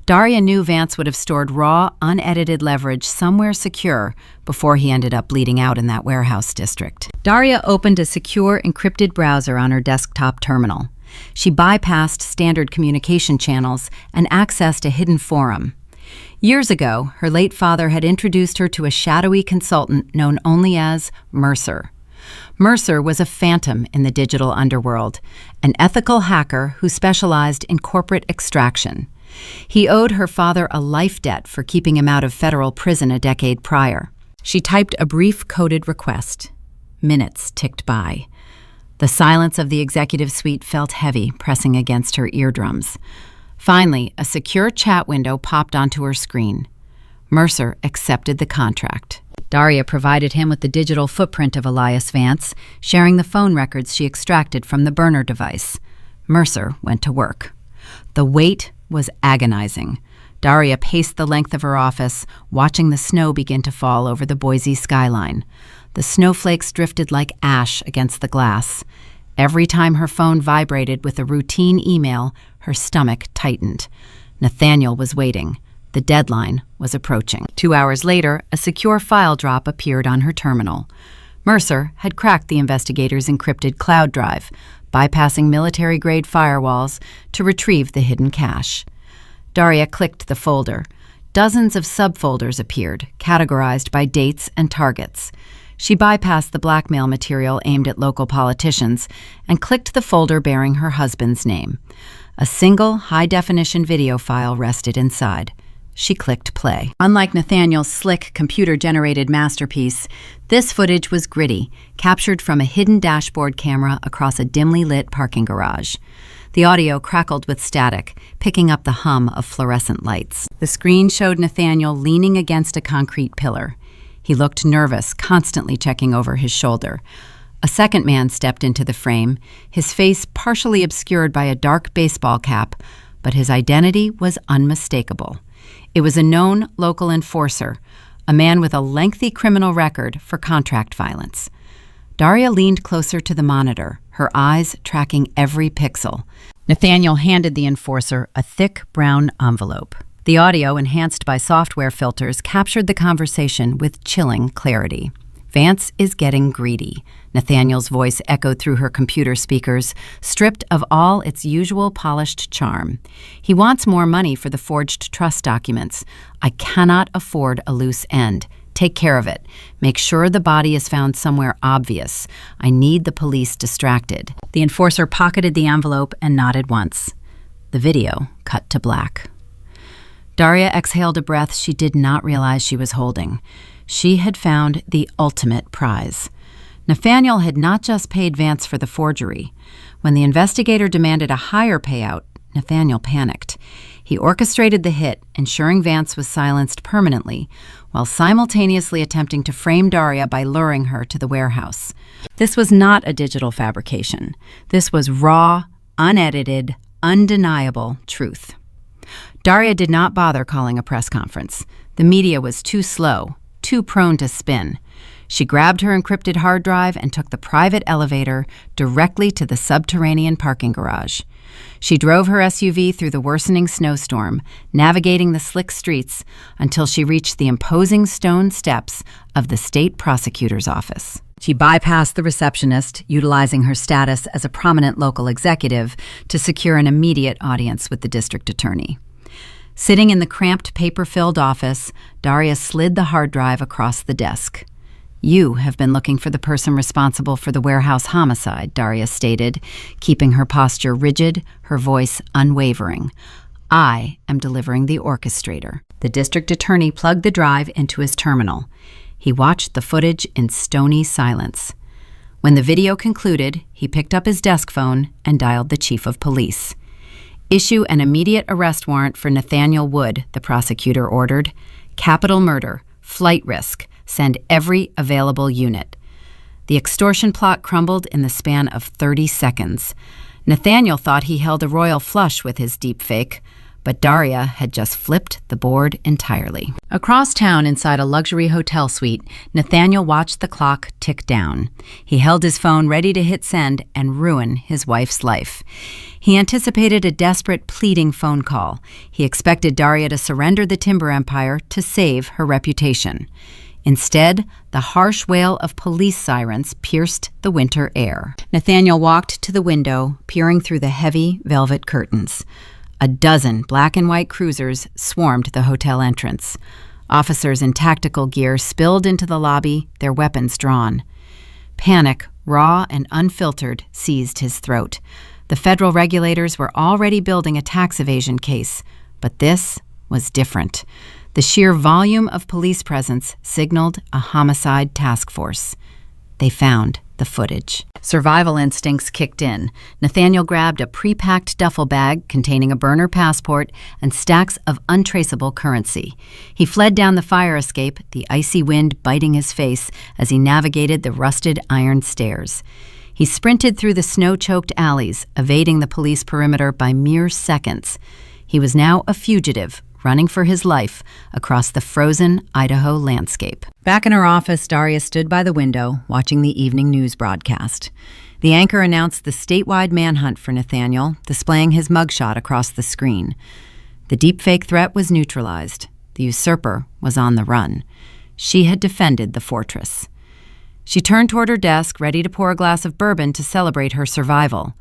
Daria knew Vance would have stored raw, unedited leverage somewhere secure before he ended up bleeding out in that warehouse district. Daria opened a secure, encrypted browser on her desktop terminal. She bypassed standard communication channels and accessed a hidden forum. Years ago, her late father had introduced her to a shadowy consultant known only as Mercer. Mercer was a phantom in the digital underworld, an ethical hacker who specialized in corporate extraction. He owed her father a life debt for keeping him out of federal prison a decade prior. She typed a brief coded request. Minutes ticked by. The silence of the executive suite felt heavy, pressing against her eardrums. Finally, a secure chat window popped onto her screen. Mercer accepted the contract. Daria provided him with the digital footprint of Elias Vance, sharing the phone records she extracted from the burner device. Mercer went to work. The wait was agonizing. Daria paced the length of her office, watching the snow begin to fall over the Boise skyline. The snowflakes drifted like ash against the glass. Every time her phone vibrated with a routine email, her stomach tightened. Nathaniel was waiting. The deadline was approaching. 2 hours later, a secure file drop appeared on her terminal. Mercer had cracked the investigators' encrypted cloud drive, bypassing military-grade firewalls to retrieve the hidden cache. Daria clicked the folder. Dozens of subfolders appeared, categorized by dates and targets. She bypassed the blackmail material aimed at local politicians and clicked the folder bearing her husband's name. A single high-definition video file rested inside. She clicked play. Unlike Nathaniel's slick, computer-generated masterpiece, this footage was gritty, captured from a hidden dashboard camera across a dimly lit parking garage. The audio crackled with static, picking up the hum of fluorescent lights. The screen showed Nathaniel leaning against a concrete pillar. He looked nervous, constantly checking over his shoulder. A second man stepped into the frame, his face partially obscured by a dark baseball cap, but his identity was unmistakable. It was a known local enforcer, a man with a lengthy criminal record for contract violence. Daria leaned closer to the monitor, her eyes tracking every pixel. Nathaniel handed the enforcer a thick brown envelope. The audio, enhanced by software filters, captured the conversation with chilling clarity. "Vance is getting greedy," Nathaniel's voice echoed through her computer speakers, stripped of all its usual polished charm. "He wants more money for the forged trust documents. I cannot afford a loose end. Take care of it. Make sure the body is found somewhere obvious. I need the police distracted." The enforcer pocketed the envelope and nodded once. The video cut to black. Daria exhaled a breath she did not realize she was holding. She had found the ultimate prize. Nathaniel had not just paid Vance for the forgery. When the investigator demanded a higher payout, Nathaniel panicked. He orchestrated the hit, ensuring Vance was silenced permanently, while simultaneously attempting to frame Daria by luring her to the warehouse. This was not a digital fabrication. This was raw, unedited, undeniable truth. Daria did not bother calling a press conference. The media was too slow, too prone to spin. She grabbed her encrypted hard drive and took the private elevator directly to the subterranean parking garage. She drove her SUV through the worsening snowstorm, navigating the slick streets until she reached the imposing stone steps of the state prosecutor's office. She bypassed the receptionist, utilizing her status as a prominent local executive to secure an immediate audience with the district attorney. Sitting in the cramped, paper-filled office, Daria slid the hard drive across the desk. "You have been looking for the person responsible for the warehouse homicide," Daria stated, keeping her posture rigid, her voice unwavering. "I am delivering the orchestrator." The district attorney plugged the drive into his terminal. He watched the footage in stony silence. When the video concluded, he picked up his desk phone and dialed the chief of police. "Issue an immediate arrest warrant for Nathaniel Wood," the prosecutor ordered. "Capital murder, flight risk. Send every available unit." The extortion plot crumbled in the span of 30 seconds. Nathaniel thought he held a royal flush with his deepfake, But Daria had just flipped the board entirely. Across town, inside a luxury hotel suite, Nathaniel watched the clock tick down. He held his phone ready to hit send and ruin his wife's life. He anticipated a desperate, pleading phone call. He expected Daria to surrender the timber empire to save her reputation. Instead, the harsh wail of police sirens pierced the winter air. Nathaniel walked to the window, peering through the heavy velvet curtains. A dozen black and white cruisers swarmed the hotel entrance. Officers in tactical gear spilled into the lobby, their weapons drawn. Panic, raw and unfiltered, seized his throat. The federal regulators were already building a tax evasion case, but this was different. The sheer volume of police presence signaled a homicide task force. They found the footage. Survival instincts kicked in. Nathaniel grabbed a pre-packed duffel bag containing a burner passport and stacks of untraceable currency. He fled down the fire escape, the icy wind biting his face as he navigated the rusted iron stairs. He sprinted through the snow-choked alleys, evading the police perimeter by mere seconds. He was now a fugitive, running for his life across the frozen Idaho landscape. Back in her office, Daria stood by the window, watching the evening news broadcast. The anchor announced the statewide manhunt for Nathaniel, displaying his mugshot across the screen. The deepfake threat was neutralized. The usurper was on the run. She had defended the fortress. She turned toward her desk, ready to pour a glass of bourbon to celebrate her survival.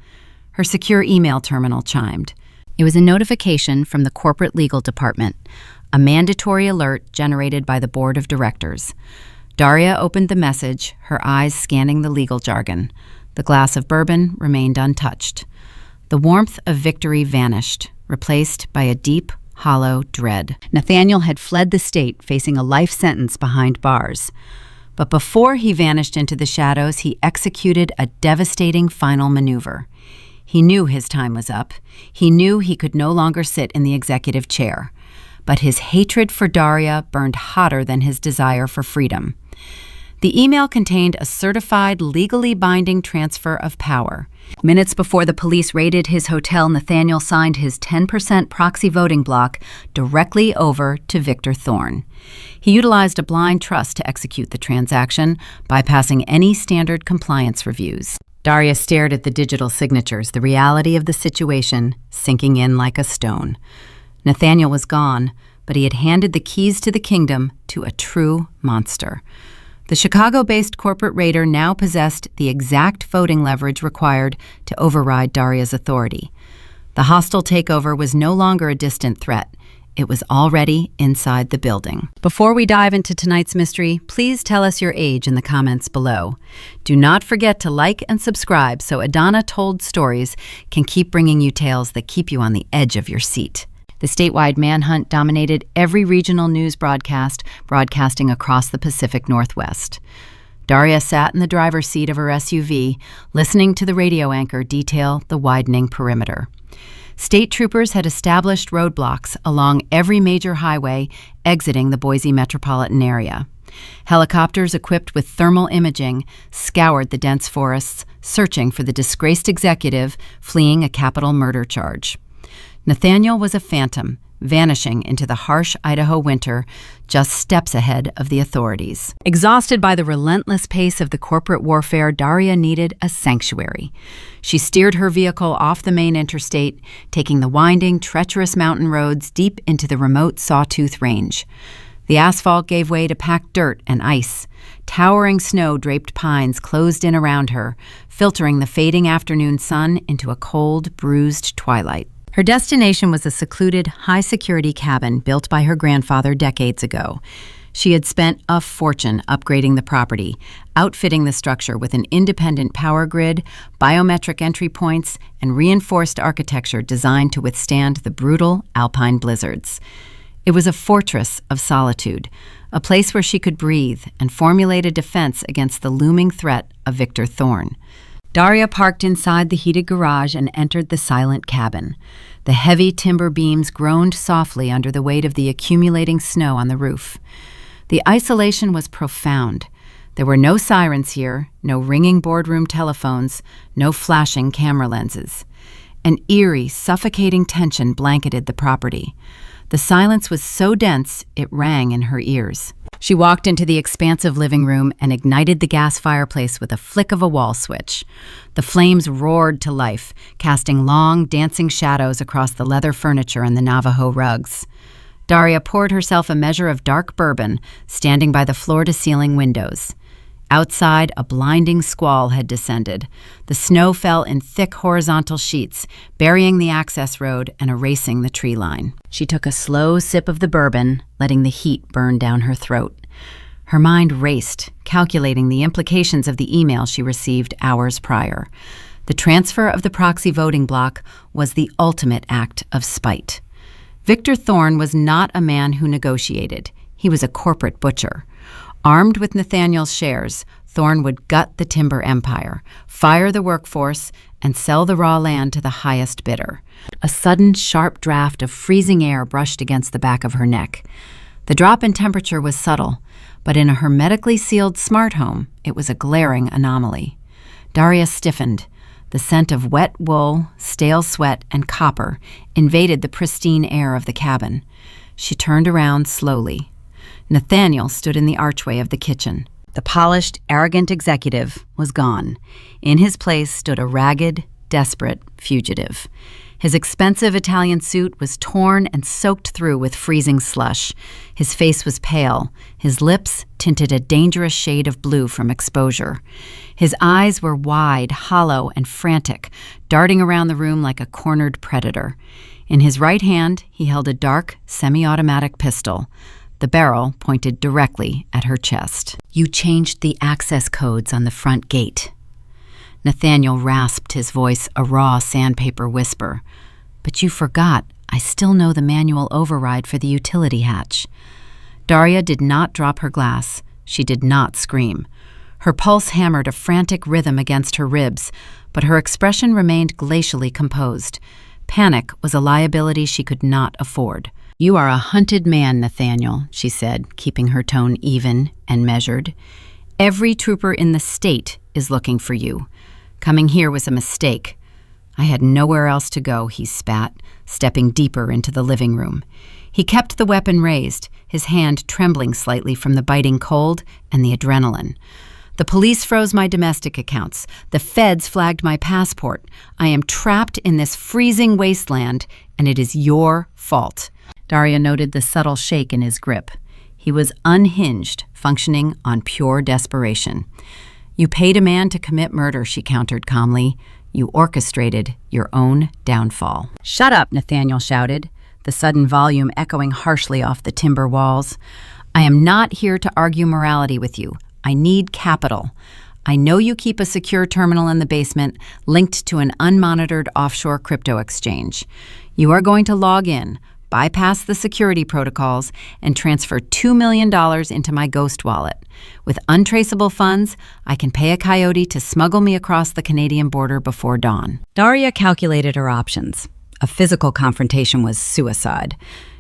Her secure email terminal chimed. It was a notification from the corporate legal department, a mandatory alert generated by the board of directors. Daria opened the message, her eyes scanning the legal jargon. The glass of bourbon remained untouched. The warmth of victory vanished, replaced by a deep, hollow dread. Nathaniel had fled the state, facing a life sentence behind bars. But before he vanished into the shadows, he executed a devastating final maneuver. He knew his time was up. He knew he could no longer sit in the executive chair. But his hatred for Daria burned hotter than his desire for freedom. The email contained a certified, legally binding transfer of power. Minutes before the police raided his hotel, Nathaniel signed his 10% proxy voting block directly over to Victor Thorne. He utilized a blind trust to execute the transaction, bypassing any standard compliance reviews. Daria stared at the digital signatures, the reality of the situation sinking in like a stone. Nathaniel was gone, but he had handed the keys to the kingdom to a true monster. The Chicago-based corporate raider now possessed the exact voting leverage required to override Daria's authority. The hostile takeover was no longer a distant threat. It was already inside the building. Before we dive into tonight's mystery, please tell us your age in the comments below. Do not forget to like and subscribe so Edana Told Stories can keep bringing you tales that keep you on the edge of your seat. The statewide manhunt dominated every regional news broadcast, broadcasting across the Pacific Northwest. Daria sat in the driver's seat of her SUV, listening to the radio anchor detail the widening perimeter. State troopers had established roadblocks along every major highway exiting the Boise metropolitan area. Helicopters equipped with thermal imaging scoured the dense forests, searching for the disgraced executive fleeing a capital murder charge. Nathaniel was a phantom, vanishing into the harsh Idaho winter, just steps ahead of the authorities. Exhausted by the relentless pace of the corporate warfare, Daria needed a sanctuary. She steered her vehicle off the main interstate, taking the winding, treacherous mountain roads deep into the remote Sawtooth Range. The asphalt gave way to packed dirt and ice. Towering snow-draped pines closed in around her, filtering the fading afternoon sun into a cold, bruised twilight. Her destination was a secluded, high-security cabin built by her grandfather decades ago. She had spent a fortune upgrading the property, outfitting the structure with an independent power grid, biometric entry points, and reinforced architecture designed to withstand the brutal alpine blizzards. It was a fortress of solitude, a place where she could breathe and formulate a defense against the looming threat of Victor Thorne. Daria parked inside the heated garage and entered the silent cabin. The heavy timber beams groaned softly under the weight of the accumulating snow on the roof. The isolation was profound. There were no sirens here, no ringing boardroom telephones, no flashing camera lenses. An eerie, suffocating tension blanketed the property. The silence was so dense it rang in her ears. She walked into the expansive living room and ignited the gas fireplace with a flick of a wall switch. The flames roared to life, casting long, dancing shadows across the leather furniture and the Navajo rugs. Daria poured herself a measure of dark bourbon, standing by the floor-to-ceiling windows. Outside, a blinding squall had descended. The snow fell in thick horizontal sheets, burying the access road and erasing the tree line. She took a slow sip of the bourbon, letting the heat burn down her throat. Her mind raced, calculating the implications of the email she received hours prior. The transfer of the proxy voting block was the ultimate act of spite. Victor Thorne was not a man who negotiated. He was a corporate butcher. Armed with Nathaniel's shares, Thorne would gut the timber empire, fire the workforce, and sell the raw land to the highest bidder. A sudden, sharp draft of freezing air brushed against the back of her neck. The drop in temperature was subtle, but in a hermetically sealed smart home, it was a glaring anomaly. Daria stiffened. The scent of wet wool, stale sweat, and copper invaded the pristine air of the cabin. She turned around slowly. Nathaniel stood in the archway of the kitchen. The polished, arrogant executive was gone. In his place stood a ragged, desperate fugitive. His expensive Italian suit was torn and soaked through with freezing slush. His face was pale. His lips tinted a dangerous shade of blue from exposure. His eyes were wide, hollow, and frantic, darting around the room like a cornered predator. In his right hand, he held a dark, semi-automatic pistol. The barrel pointed directly at her chest. "You changed the access codes on the front gate." Nathaniel rasped, his voice a raw sandpaper whisper. "But you forgot. I still know the manual override for the utility hatch." Daria did not drop her glass. She did not scream. Her pulse hammered a frantic rhythm against her ribs, but her expression remained glacially composed. Panic was a liability she could not afford. "You are a hunted man, Nathaniel," she said, keeping her tone even and measured. "Every trooper in the state is looking for you. Coming here was a mistake." "I had nowhere else to go," he spat, stepping deeper into the living room. He kept the weapon raised, his hand trembling slightly from the biting cold and the adrenaline. "The police froze my domestic accounts. The feds flagged my passport. I am trapped in this freezing wasteland, and it is your fault." Daria noted the subtle shake in his grip. He was unhinged, functioning on pure desperation. "You paid a man to commit murder," she countered calmly. "You orchestrated your own downfall." "Shut up," Nathaniel shouted, the sudden volume echoing harshly off the timber walls. "I am not here to argue morality with you. I need capital. I know you keep a secure terminal in the basement linked to an unmonitored offshore crypto exchange. You are going to log in, bypass the security protocols, and transfer $2 million into my ghost wallet. With untraceable funds, I can pay a coyote to smuggle me across the Canadian border before dawn." Daria calculated her options. A physical confrontation was suicide.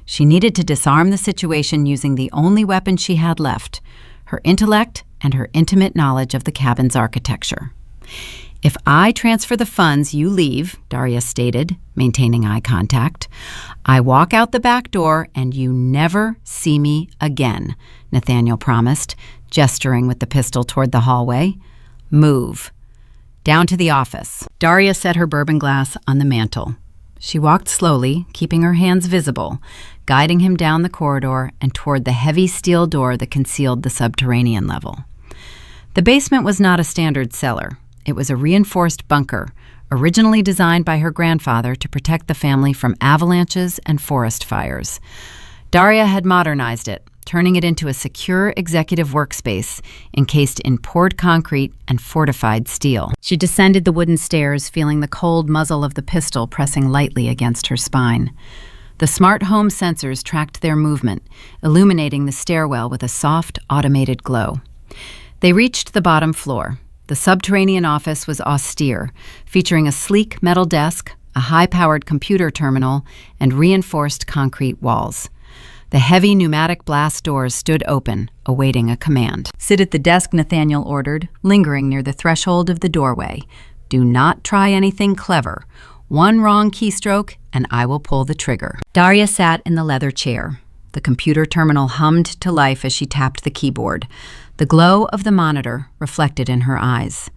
She needed to disarm the situation using the only weapon she had left, her intellect and her intimate knowledge of the cabin's architecture. "If I transfer the funds, you leave," Daria stated, maintaining eye contact. "I walk out the back door and you never see me again," Nathaniel promised, gesturing with the pistol toward the hallway. "Move." "Down to the office." Daria set her bourbon glass on the mantel. She walked slowly, keeping her hands visible, guiding him down the corridor and toward the heavy steel door that concealed the subterranean level. The basement was not a standard cellar. It was a reinforced bunker, originally designed by her grandfather to protect the family from avalanches and forest fires. Daria had modernized it, turning it into a secure executive workspace encased in poured concrete and fortified steel. She descended the wooden stairs, feeling the cold muzzle of the pistol pressing lightly against her spine. The smart home sensors tracked their movement, illuminating the stairwell with a soft, automated glow. They reached the bottom floor. The subterranean office was austere, featuring a sleek metal desk, a high-powered computer terminal, and reinforced concrete walls. The heavy pneumatic blast doors stood open, awaiting a command. "Sit at the desk," Nathaniel ordered, lingering near the threshold of the doorway. "Do not try anything clever. One wrong keystroke, and I will pull the trigger. Daria sat in the leather chair. The computer terminal hummed to life as she tapped the keyboard. The glow of the monitor reflected in her eyes.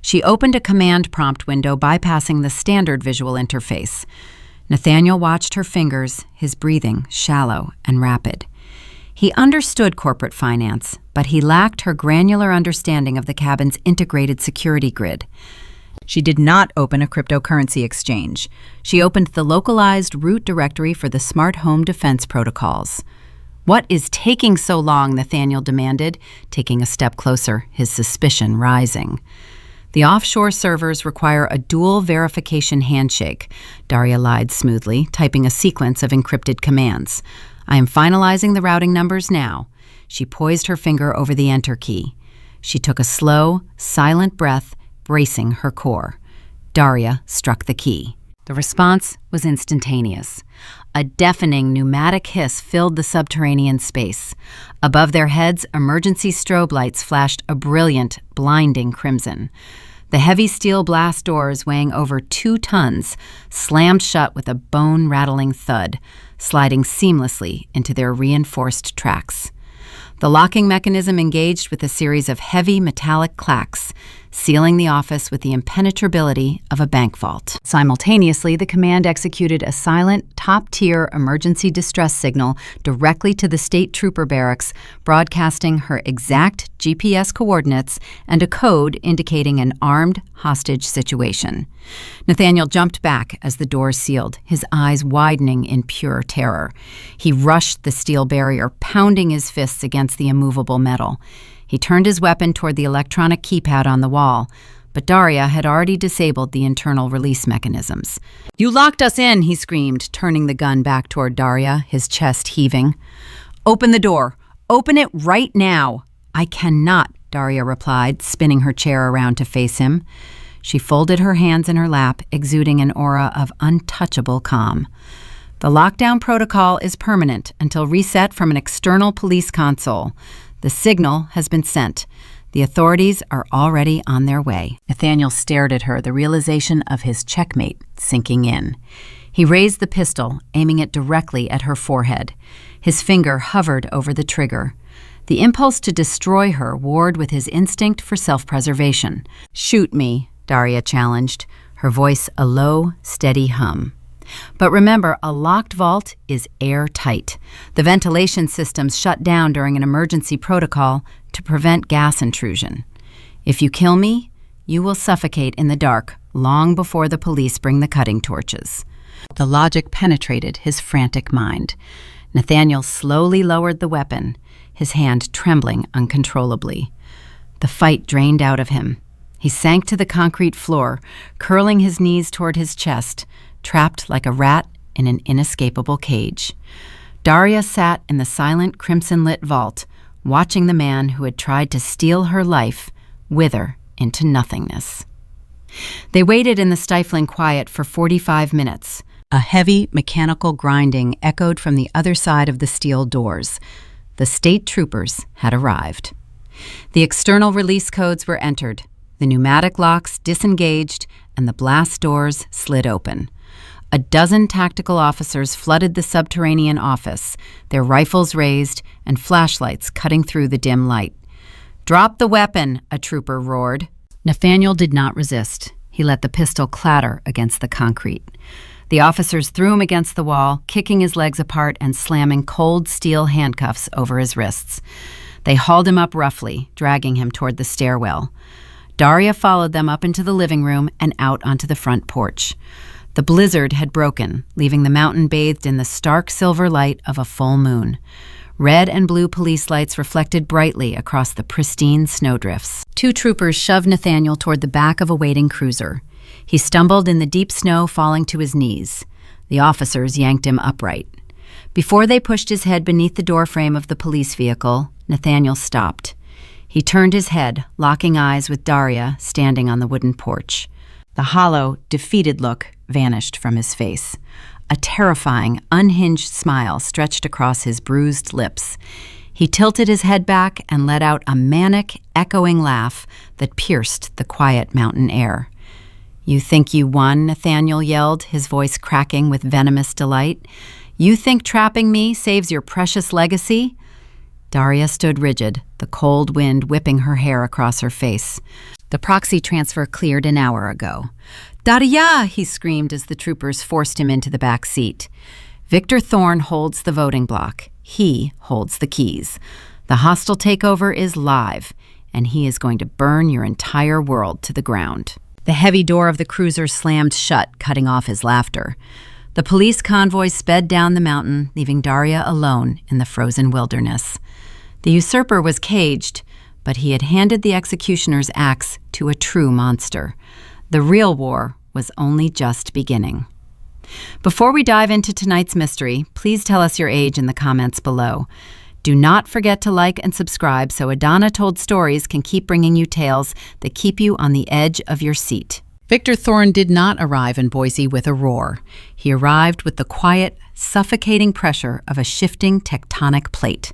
She opened a command prompt window, bypassing the standard visual interface. Nathaniel watched her fingers, his breathing shallow and rapid. He understood corporate finance, but he lacked her granular understanding of the cabin's integrated security grid. She did not open a cryptocurrency exchange. She opened the localized root directory for the smart home defense protocols. "What is taking so long?" Nathaniel demanded, taking a step closer, his suspicion rising. "The offshore servers require a dual verification handshake," Daria lied smoothly, typing a sequence of encrypted commands. "I am finalizing the routing numbers now." She poised her finger over the enter key. She took a slow, silent breath, bracing her core. Daria struck the key. The response was instantaneous. A deafening pneumatic hiss filled the subterranean space. Above their heads, emergency strobe lights flashed a brilliant, blinding crimson. The heavy steel blast doors, weighing over 2 tons, slammed shut with a bone-rattling thud, sliding seamlessly into their reinforced tracks. The locking mechanism engaged with a series of heavy metallic clacks, sealing the office with the impenetrability of a bank vault. Simultaneously, the command executed a silent, top-tier emergency distress signal directly to the state trooper barracks, broadcasting her exact GPS coordinates and a code indicating an armed hostage situation. Nathaniel jumped back as the door sealed, his eyes widening in pure terror. He rushed the steel barrier, pounding his fists against the immovable metal. He turned his weapon toward the electronic keypad on the wall, but Daria had already disabled the internal release mechanisms. "You locked us in," he screamed, turning the gun back toward Daria, his chest heaving. "Open the door. Open it right now." "I cannot," Daria replied, spinning her chair around to face him. She folded her hands in her lap, exuding an aura of untouchable calm. "The lockdown protocol is permanent until reset from an external police console. The signal has been sent. The authorities are already on their way." Nathaniel stared at her, the realization of his checkmate sinking in. He raised the pistol, aiming it directly at her forehead. His finger hovered over the trigger. The impulse to destroy her warred with his instinct for self-preservation. "Shoot me," Daria challenged, her voice a low, steady hum. "But remember, a locked vault is airtight. The ventilation systems shut down during an emergency protocol to prevent gas intrusion. If you kill me, you will suffocate in the dark long before the police bring the cutting torches." The logic penetrated his frantic mind. Nathaniel slowly lowered the weapon, his hand trembling uncontrollably. The fight drained out of him. He sank to the concrete floor, curling his knees toward his chest, trapped like a rat in an inescapable cage. Daria sat in the silent, crimson-lit vault, watching the man who had tried to steal her life wither into nothingness. They waited in the stifling quiet for 45 minutes. A heavy, mechanical grinding echoed from the other side of the steel doors. The state troopers had arrived. The external release codes were entered. The pneumatic locks disengaged, and the blast doors slid open. A dozen tactical officers flooded the subterranean office, their rifles raised and flashlights cutting through the dim light. "Drop the weapon," a trooper roared. Nathaniel did not resist. He let the pistol clatter against the concrete. The officers threw him against the wall, kicking his legs apart and slamming cold steel handcuffs over his wrists. They hauled him up roughly, dragging him toward the stairwell. Daria followed them up into the living room and out onto the front porch. The blizzard had broken, leaving the mountain bathed in the stark silver light of a full moon. Red and blue police lights reflected brightly across the pristine snowdrifts. 2 troopers shoved Nathaniel toward the back of a waiting cruiser. He stumbled in the deep snow, falling to his knees. The officers yanked him upright. Before they pushed his head beneath the doorframe of the police vehicle, Nathaniel stopped. He turned his head, locking eyes with Daria standing on the wooden porch. The hollow, defeated look vanished from his face. A terrifying, unhinged smile stretched across his bruised lips. He tilted his head back and let out a manic, echoing laugh that pierced the quiet mountain air. "You think you won?" Nathaniel yelled, his voice cracking with venomous delight. "You think trapping me saves your precious legacy?" Daria stood rigid, the cold wind whipping her hair across her face. The proxy transfer cleared an hour ago. "Daria!" he screamed as the troopers forced him into the back seat. Victor Thorne holds the voting block. He holds the keys. The hostile takeover is live, and he is going to burn your entire world to the ground. The heavy door of the cruiser slammed shut, cutting off his laughter. The police convoy sped down the mountain, leaving Daria alone in the frozen wilderness. The usurper was caged, but he had handed the executioner's axe to a true monster. The real war was only just beginning. Before we dive into tonight's mystery, please tell us your age in the comments below. Do not forget to like and subscribe so Edana Told Stories can keep bringing you tales that keep you on the edge of your seat. Victor Thorne did not arrive in Boise with a roar. He arrived with the quiet, suffocating pressure of a shifting tectonic plate.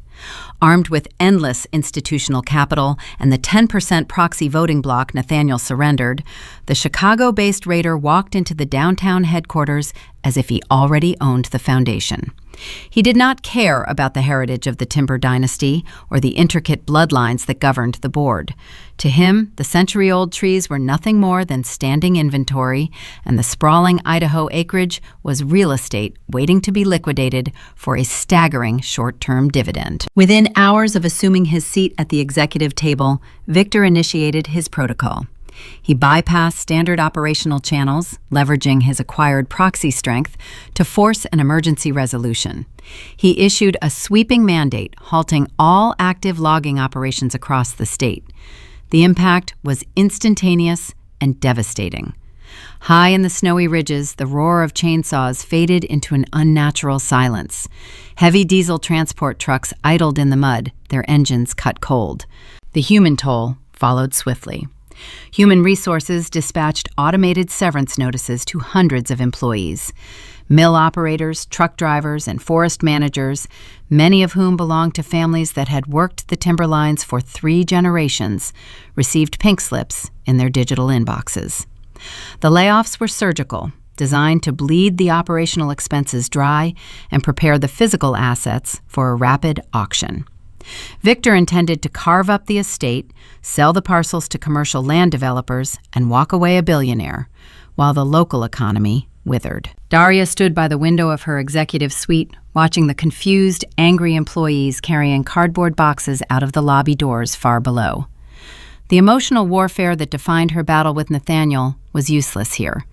Armed with endless institutional capital and the 10% proxy voting bloc Nathaniel surrendered, the Chicago-based raider walked into the downtown headquarters as if he already owned the foundation. He did not care about the heritage of the Timber dynasty or the intricate bloodlines that governed the board. To him, the century-old trees were nothing more than standing inventory, and the sprawling Idaho acreage was real estate waiting to be liquidated for a staggering short-term dividend. Within hours of assuming his seat at the executive table, Victor initiated his protocol. He bypassed standard operational channels, leveraging his acquired proxy strength to force an emergency resolution. He issued a sweeping mandate halting all active logging operations across the state. The impact was instantaneous and devastating. High in the snowy ridges, the roar of chainsaws faded into an unnatural silence. Heavy diesel transport trucks idled in the mud, their engines cut cold. The human toll followed swiftly. Human Resources dispatched automated severance notices to hundreds of employees. Mill operators, truck drivers, and forest managers, many of whom belonged to families that had worked the timber lines for 3 generations, received pink slips in their digital inboxes. The layoffs were surgical, designed to bleed the operational expenses dry and prepare the physical assets for a rapid auction. Victor intended to carve up the estate, sell the parcels to commercial land developers, and walk away a billionaire, while the local economy withered. Daria stood by the window of her executive suite, watching the confused, angry employees carrying cardboard boxes out of the lobby doors far below. The emotional warfare that defined her battle with Nathaniel was useless here.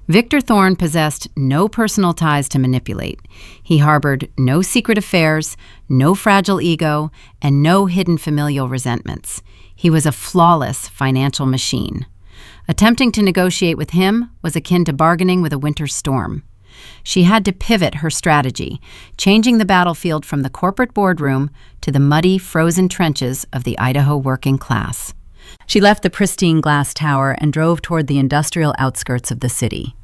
Victor Thorne possessed no personal ties to manipulate. He harbored no secret affairs, no fragile ego, and no hidden familial resentments. He was a flawless financial machine. Attempting to negotiate with him was akin to bargaining with a winter storm. She had to pivot her strategy, changing the battlefield from the corporate boardroom to the muddy, frozen trenches of the Idaho working class. She left the pristine glass tower and drove toward the industrial outskirts of the city.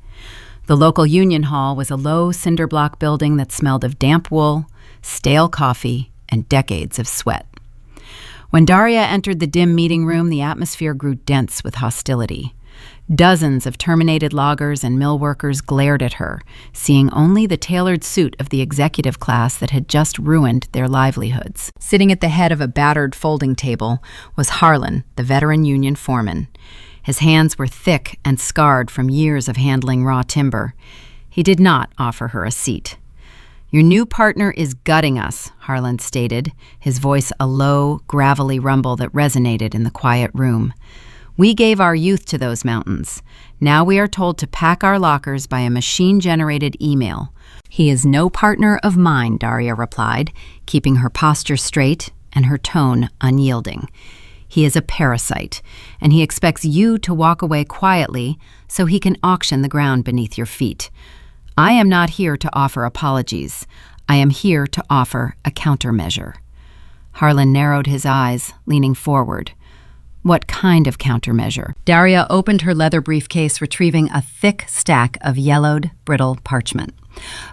The local union hall was a low cinder block building that smelled of damp wool, stale coffee, and decades of sweat. When Daria entered the dim meeting room, the atmosphere grew dense with hostility. Dozens of terminated loggers and mill workers glared at her, seeing only the tailored suit of the executive class that had just ruined their livelihoods. Sitting at the head of a battered folding table was Harlan, the veteran union foreman. His hands were thick and scarred from years of handling raw timber. He did not offer her a seat. "Your new partner is gutting us," Harlan stated, his voice a low, gravelly rumble that resonated in the quiet room. "We gave our youth to those mountains. Now we are told to pack our lockers by a machine-generated email." "He is no partner of mine," Daria replied, keeping her posture straight and her tone unyielding. "He is a parasite, and he expects you to walk away quietly so he can auction the ground beneath your feet. I am not here to offer apologies. I am here to offer a countermeasure." Harlan narrowed his eyes, leaning forward. "What kind of countermeasure?" Daria opened her leather briefcase, retrieving a thick stack of yellowed, brittle parchment.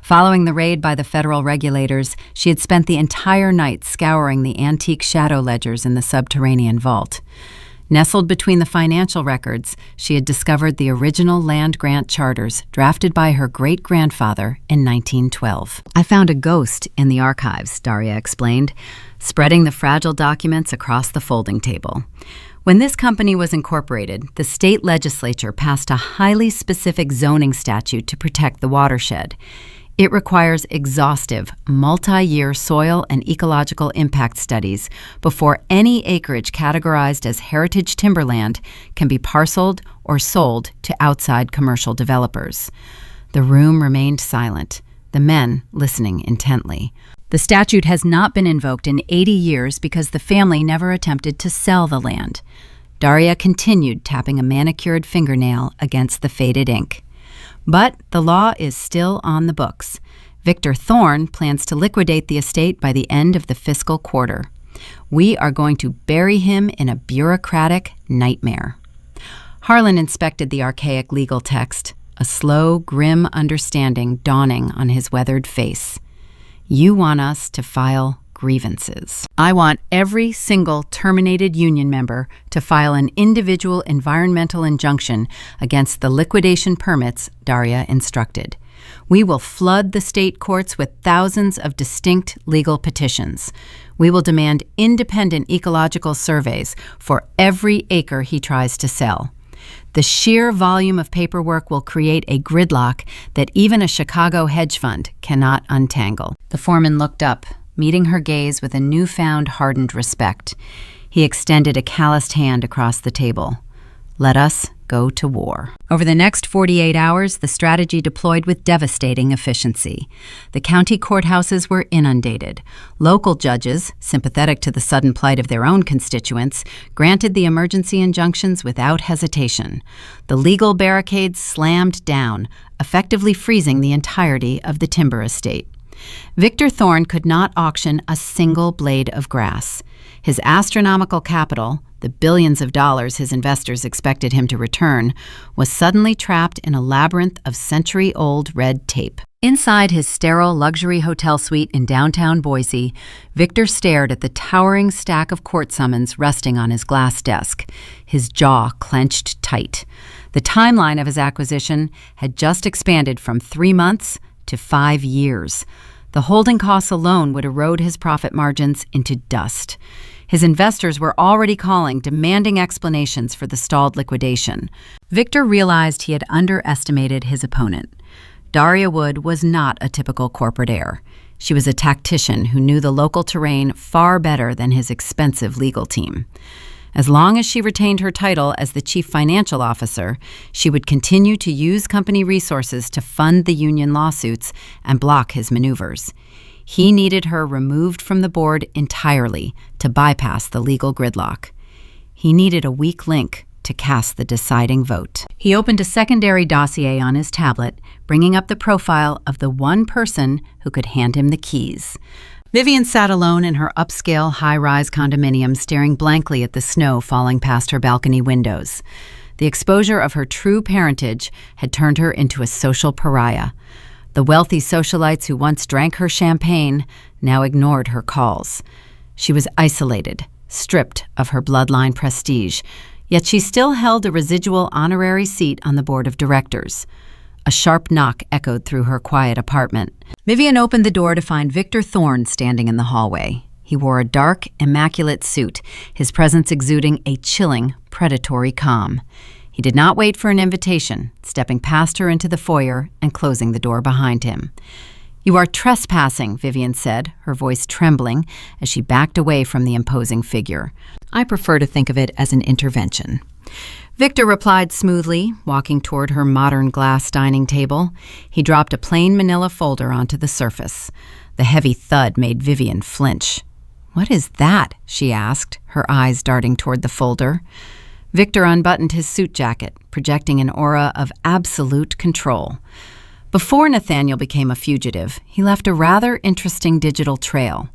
Following the raid by the federal regulators, she had spent the entire night scouring the antique shadow ledgers in the subterranean vault. Nestled between the financial records, she had discovered the original land grant charters drafted by her great-grandfather in 1912. "I found a ghost in the archives," Daria explained, spreading the fragile documents across the folding table. When this company was incorporated, the state legislature passed a highly specific zoning statute to protect the watershed. It requires exhaustive, multi-year soil and ecological impact studies before any acreage categorized as heritage timberland can be parceled or sold to outside commercial developers. The room remained silent, the men listening intently. The statute has not been invoked in 80 years because the family never attempted to sell the land. Daria continued tapping a manicured fingernail against the faded ink. But the law is still on the books. Victor Thorne plans to liquidate the estate by the end of the fiscal quarter. We are going to bury him in a bureaucratic nightmare. Harlan inspected the archaic legal text, a slow, grim understanding dawning on his weathered face. "You want us to file grievances. I want every single terminated union member to file an individual environmental injunction against the liquidation permits," Daria instructed. "We will flood the state courts with thousands of distinct legal petitions. We will demand independent ecological surveys for every acre he tries to sell. The sheer volume of paperwork will create a gridlock that even a Chicago hedge fund cannot untangle." The foreman looked up, meeting her gaze with a newfound hardened respect. He extended a calloused hand across the table. "Let us go to war." Over the next 48 hours, the strategy deployed with devastating efficiency. The county courthouses were inundated. Local judges, sympathetic to the sudden plight of their own constituents, granted the emergency injunctions without hesitation. The legal barricades slammed down, effectively freezing the entirety of the timber estate. Victor Thorne could not auction a single blade of grass. His astronomical capital, the billions of dollars his investors expected him to return, was suddenly trapped in a labyrinth of century-old red tape. Inside his sterile luxury hotel suite in downtown Boise, Victor stared at the towering stack of court summons resting on his glass desk, his jaw clenched tight. The timeline of his acquisition had just expanded from 3 months to 5 years. The holding costs alone would erode his profit margins into dust. His investors were already calling, demanding explanations for the stalled liquidation. Victor realized he had underestimated his opponent. Daria Wood was not a typical corporate heir. She was a tactician who knew the local terrain far better than his expensive legal team. As long as she retained her title as the chief financial officer, she would continue to use company resources to fund the union lawsuits and block his maneuvers. He needed her removed from the board entirely to bypass the legal gridlock. He needed a weak link to cast the deciding vote. He opened a secondary dossier on his tablet, bringing up the profile of the one person who could hand him the keys. Vivian sat alone in her upscale, high-rise condominium, staring blankly at the snow falling past her balcony windows. The exposure of her true parentage had turned her into a social pariah. The wealthy socialites who once drank her champagne now ignored her calls. She was isolated, stripped of her bloodline prestige, yet she still held a residual honorary seat on the board of directors. A sharp knock echoed through her quiet apartment. Vivian opened the door to find Victor Thorne standing in the hallway. He wore a dark, immaculate suit, his presence exuding a chilling, predatory calm. He did not wait for an invitation, stepping past her into the foyer and closing the door behind him. "You are trespassing," Vivian said, her voice trembling as she backed away from the imposing figure. "I prefer to think of it as an intervention." Victor replied smoothly, walking toward her modern glass dining table. He dropped a plain manila folder onto the surface. The heavy thud made Vivian flinch. "What is that?" she asked, her eyes darting toward the folder. Victor unbuttoned his suit jacket, projecting an aura of absolute control. Before Nathaniel became a fugitive, he left a rather interesting digital trail.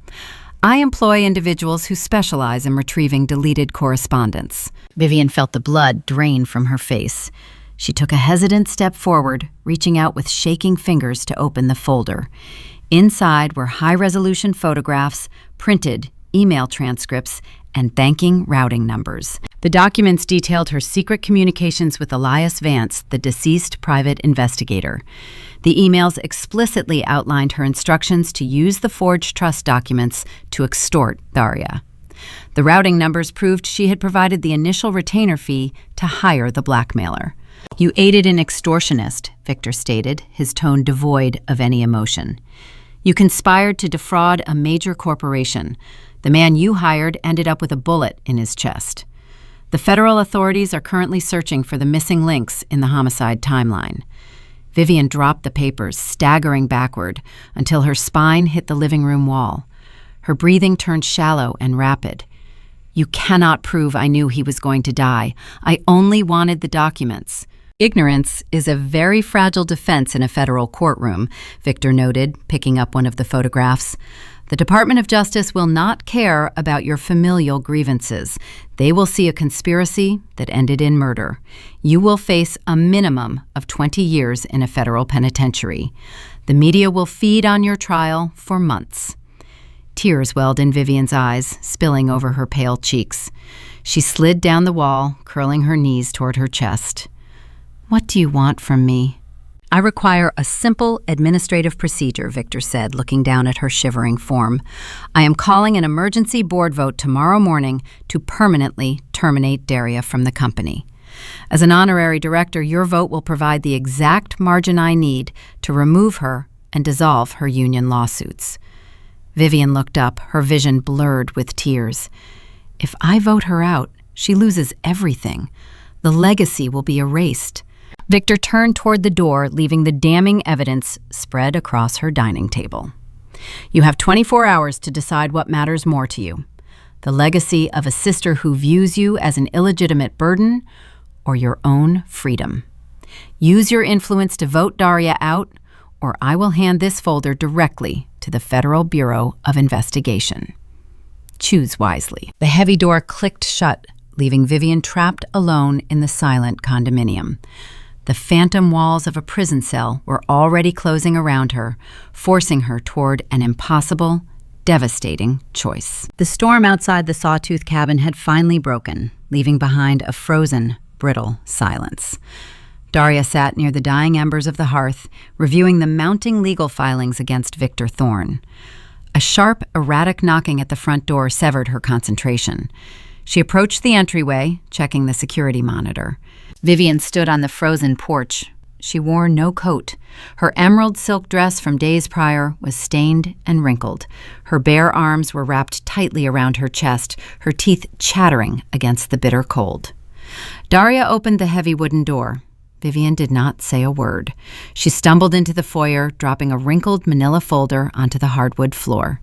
"I employ individuals who specialize in retrieving deleted correspondence." Vivian felt the blood drain from her face. She took a hesitant step forward, reaching out with shaking fingers to open the folder. Inside were high-resolution photographs, printed, email transcripts, and thanking routing numbers. The documents detailed her secret communications with Elias Vance, the deceased private investigator. The emails explicitly outlined her instructions to use the forged trust documents to extort Daria. The routing numbers proved she had provided the initial retainer fee to hire the blackmailer. "You aided an extortionist," Victor stated, his tone devoid of any emotion. "You conspired to defraud a major corporation. The man you hired ended up with a bullet in his chest. The federal authorities are currently searching for the missing links in the homicide timeline." Vivian dropped the papers, staggering backward until her spine hit the living room wall. Her breathing turned shallow and rapid. "You cannot prove I knew he was going to die. I only wanted the documents." "Ignorance is a very fragile defense in a federal courtroom," Victor noted, picking up one of the photographs. "The Department of Justice will not care about your familial grievances. They will see a conspiracy that ended in murder. You will face a minimum of 20 years in a federal penitentiary. The media will feed on your trial for months." Tears welled in Vivian's eyes, spilling over her pale cheeks. She slid down the wall, curling her knees toward her chest. "What do you want from me?" "I require a simple administrative procedure," Victor said, looking down at her shivering form. "I am calling an emergency board vote tomorrow morning to permanently terminate Daria from the company. As an honorary director, your vote will provide the exact margin I need to remove her and dissolve her union lawsuits." Vivian looked up, her vision blurred with tears. "If I vote her out, she loses everything. The legacy will be erased." Victor turned toward the door, leaving the damning evidence spread across her dining table. "You have 24 hours to decide what matters more to you: the legacy of a sister who views you as an illegitimate burden, or your own freedom. Use your influence to vote Daria out, or I will hand this folder directly to the Federal Bureau of Investigation. Choose wisely." The heavy door clicked shut, leaving Vivian trapped alone in the silent condominium. The phantom walls of a prison cell were already closing around her, forcing her toward an impossible, devastating choice. The storm outside the Sawtooth cabin had finally broken, leaving behind a frozen, brittle silence. Daria sat near the dying embers of the hearth, reviewing the mounting legal filings against Victor Thorne. A sharp, erratic knocking at the front door severed her concentration. She approached the entryway, checking the security monitor. Vivian stood on the frozen porch. She wore no coat. Her emerald silk dress from days prior was stained and wrinkled. Her bare arms were wrapped tightly around her chest, her teeth chattering against the bitter cold. Daria opened the heavy wooden door. Vivian did not say a word. She stumbled into the foyer, dropping a wrinkled manila folder onto the hardwood floor.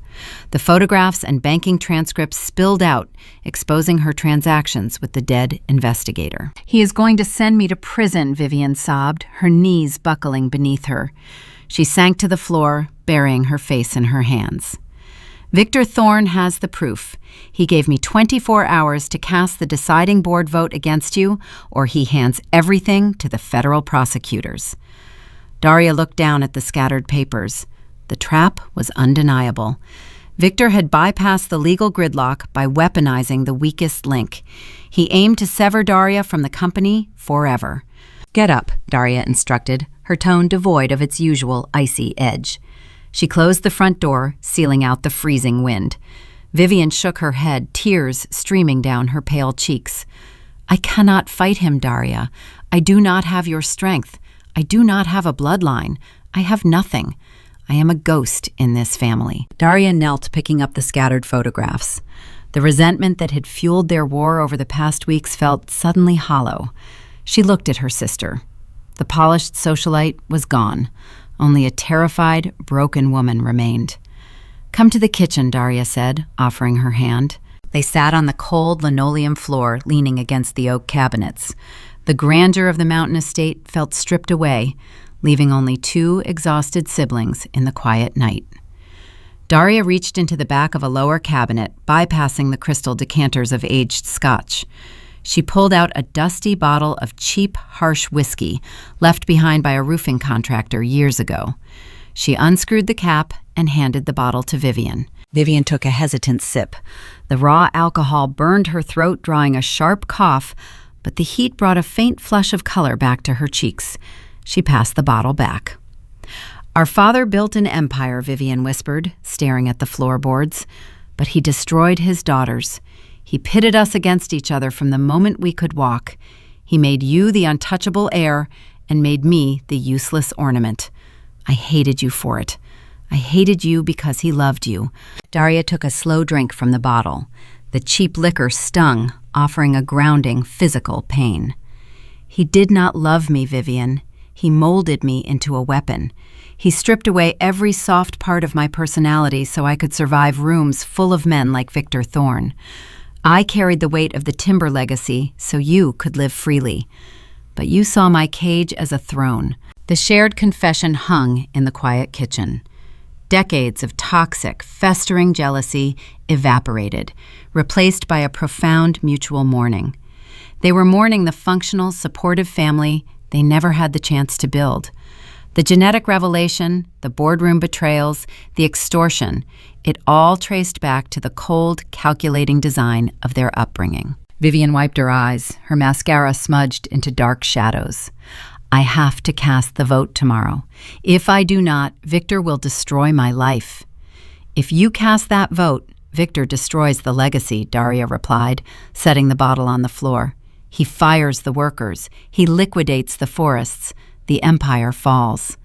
The photographs and banking transcripts spilled out, exposing her transactions with the dead investigator. "He is going to send me to prison," Vivian sobbed, her knees buckling beneath her. She sank to the floor, burying her face in her hands. "Victor Thorne has the proof. He gave me 24 hours to cast the deciding board vote against you, or he hands everything to the federal prosecutors." Daria looked down at the scattered papers. The trap was undeniable. Victor had bypassed the legal gridlock by weaponizing the weakest link. He aimed to sever Daria from the company forever. "Get up," Daria instructed, her tone devoid of its usual icy edge. She closed the front door, sealing out the freezing wind. Vivian shook her head, tears streaming down her pale cheeks. "I cannot fight him, Daria. I do not have your strength. I do not have a bloodline. I have nothing. I am a ghost in this family." Daria knelt, picking up the scattered photographs. The resentment that had fueled their war over the past weeks felt suddenly hollow. She looked at her sister. The polished socialite was gone. Only a terrified, broken woman remained. "Come to the kitchen," Daria said, offering her hand. They sat on the cold linoleum floor, leaning against the oak cabinets. The grandeur of the mountain estate felt stripped away, leaving only two exhausted siblings in the quiet night. Daria reached into the back of a lower cabinet, bypassing the crystal decanters of aged scotch. She pulled out a dusty bottle of cheap, harsh whiskey left behind by a roofing contractor years ago. She unscrewed the cap and handed the bottle to Vivian. Vivian took a hesitant sip. The raw alcohol burned her throat, drawing a sharp cough, but the heat brought a faint flush of color back to her cheeks. She passed the bottle back. "Our father built an empire," Vivian whispered, staring at the floorboards. "But he destroyed his daughters. He pitted us against each other from the moment we could walk. He made you the untouchable heir and made me the useless ornament. I hated you for it. I hated you because he loved you." Daria took a slow drink from the bottle. The cheap liquor stung, offering a grounding physical pain. "He did not love me, Vivian. He molded me into a weapon. He stripped away every soft part of my personality so I could survive rooms full of men like Victor Thorne. I carried the weight of the timber legacy so you could live freely. But you saw my cage as a throne." The shared confession hung in the quiet kitchen. Decades of toxic, festering jealousy evaporated, replaced by a profound mutual mourning. They were mourning the functional, supportive family they never had the chance to build. The genetic revelation, the boardroom betrayals, the extortion, it all traced back to the cold, calculating design of their upbringing. Vivian wiped her eyes, her mascara smudged into dark shadows. "I have to cast the vote tomorrow. If I do not, Victor will destroy my life." "If you cast that vote, Victor destroys the legacy," Daria replied, setting the bottle on the floor. "He fires the workers. He liquidates the forests. The empire falls."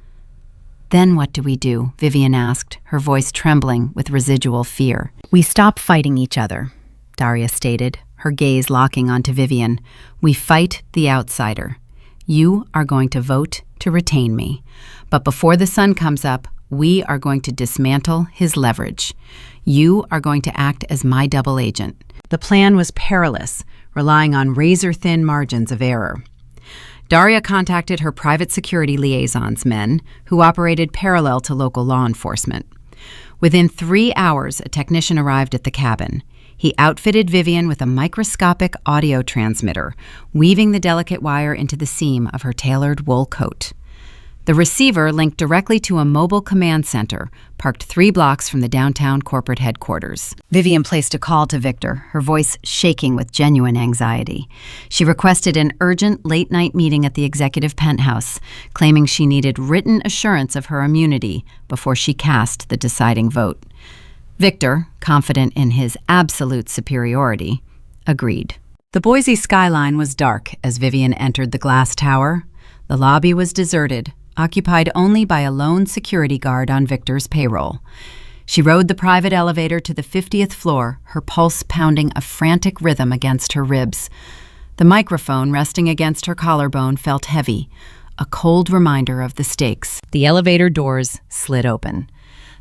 "Then what do we do?" Vivian asked, her voice trembling with residual fear. "We stop fighting each other," Daria stated, her gaze locking onto Vivian. "We fight the outsider. You are going to vote to retain me. But before the sun comes up, we are going to dismantle his leverage. You are going to act as my double agent." The plan was perilous, relying on razor-thin margins of error. Daria contacted her private security liaisons men, who operated parallel to local law enforcement. Within 3 hours, a technician arrived at the cabin. He outfitted Vivian with a microscopic audio transmitter, weaving the delicate wire into the seam of her tailored wool coat. The receiver linked directly to a mobile command center, parked 3 blocks from the downtown corporate headquarters. Vivian placed a call to Victor, her voice shaking with genuine anxiety. She requested an urgent late-night meeting at the executive penthouse, claiming she needed written assurance of her immunity before she cast the deciding vote. Victor, confident in his absolute superiority, agreed. The Boise skyline was dark as Vivian entered the glass tower. The lobby was deserted, occupied only by a lone security guard on Victor's payroll. She rode the private elevator to the 50th floor, her pulse pounding a frantic rhythm against her ribs. The microphone resting against her collarbone felt heavy, a cold reminder of the stakes. The elevator doors slid open.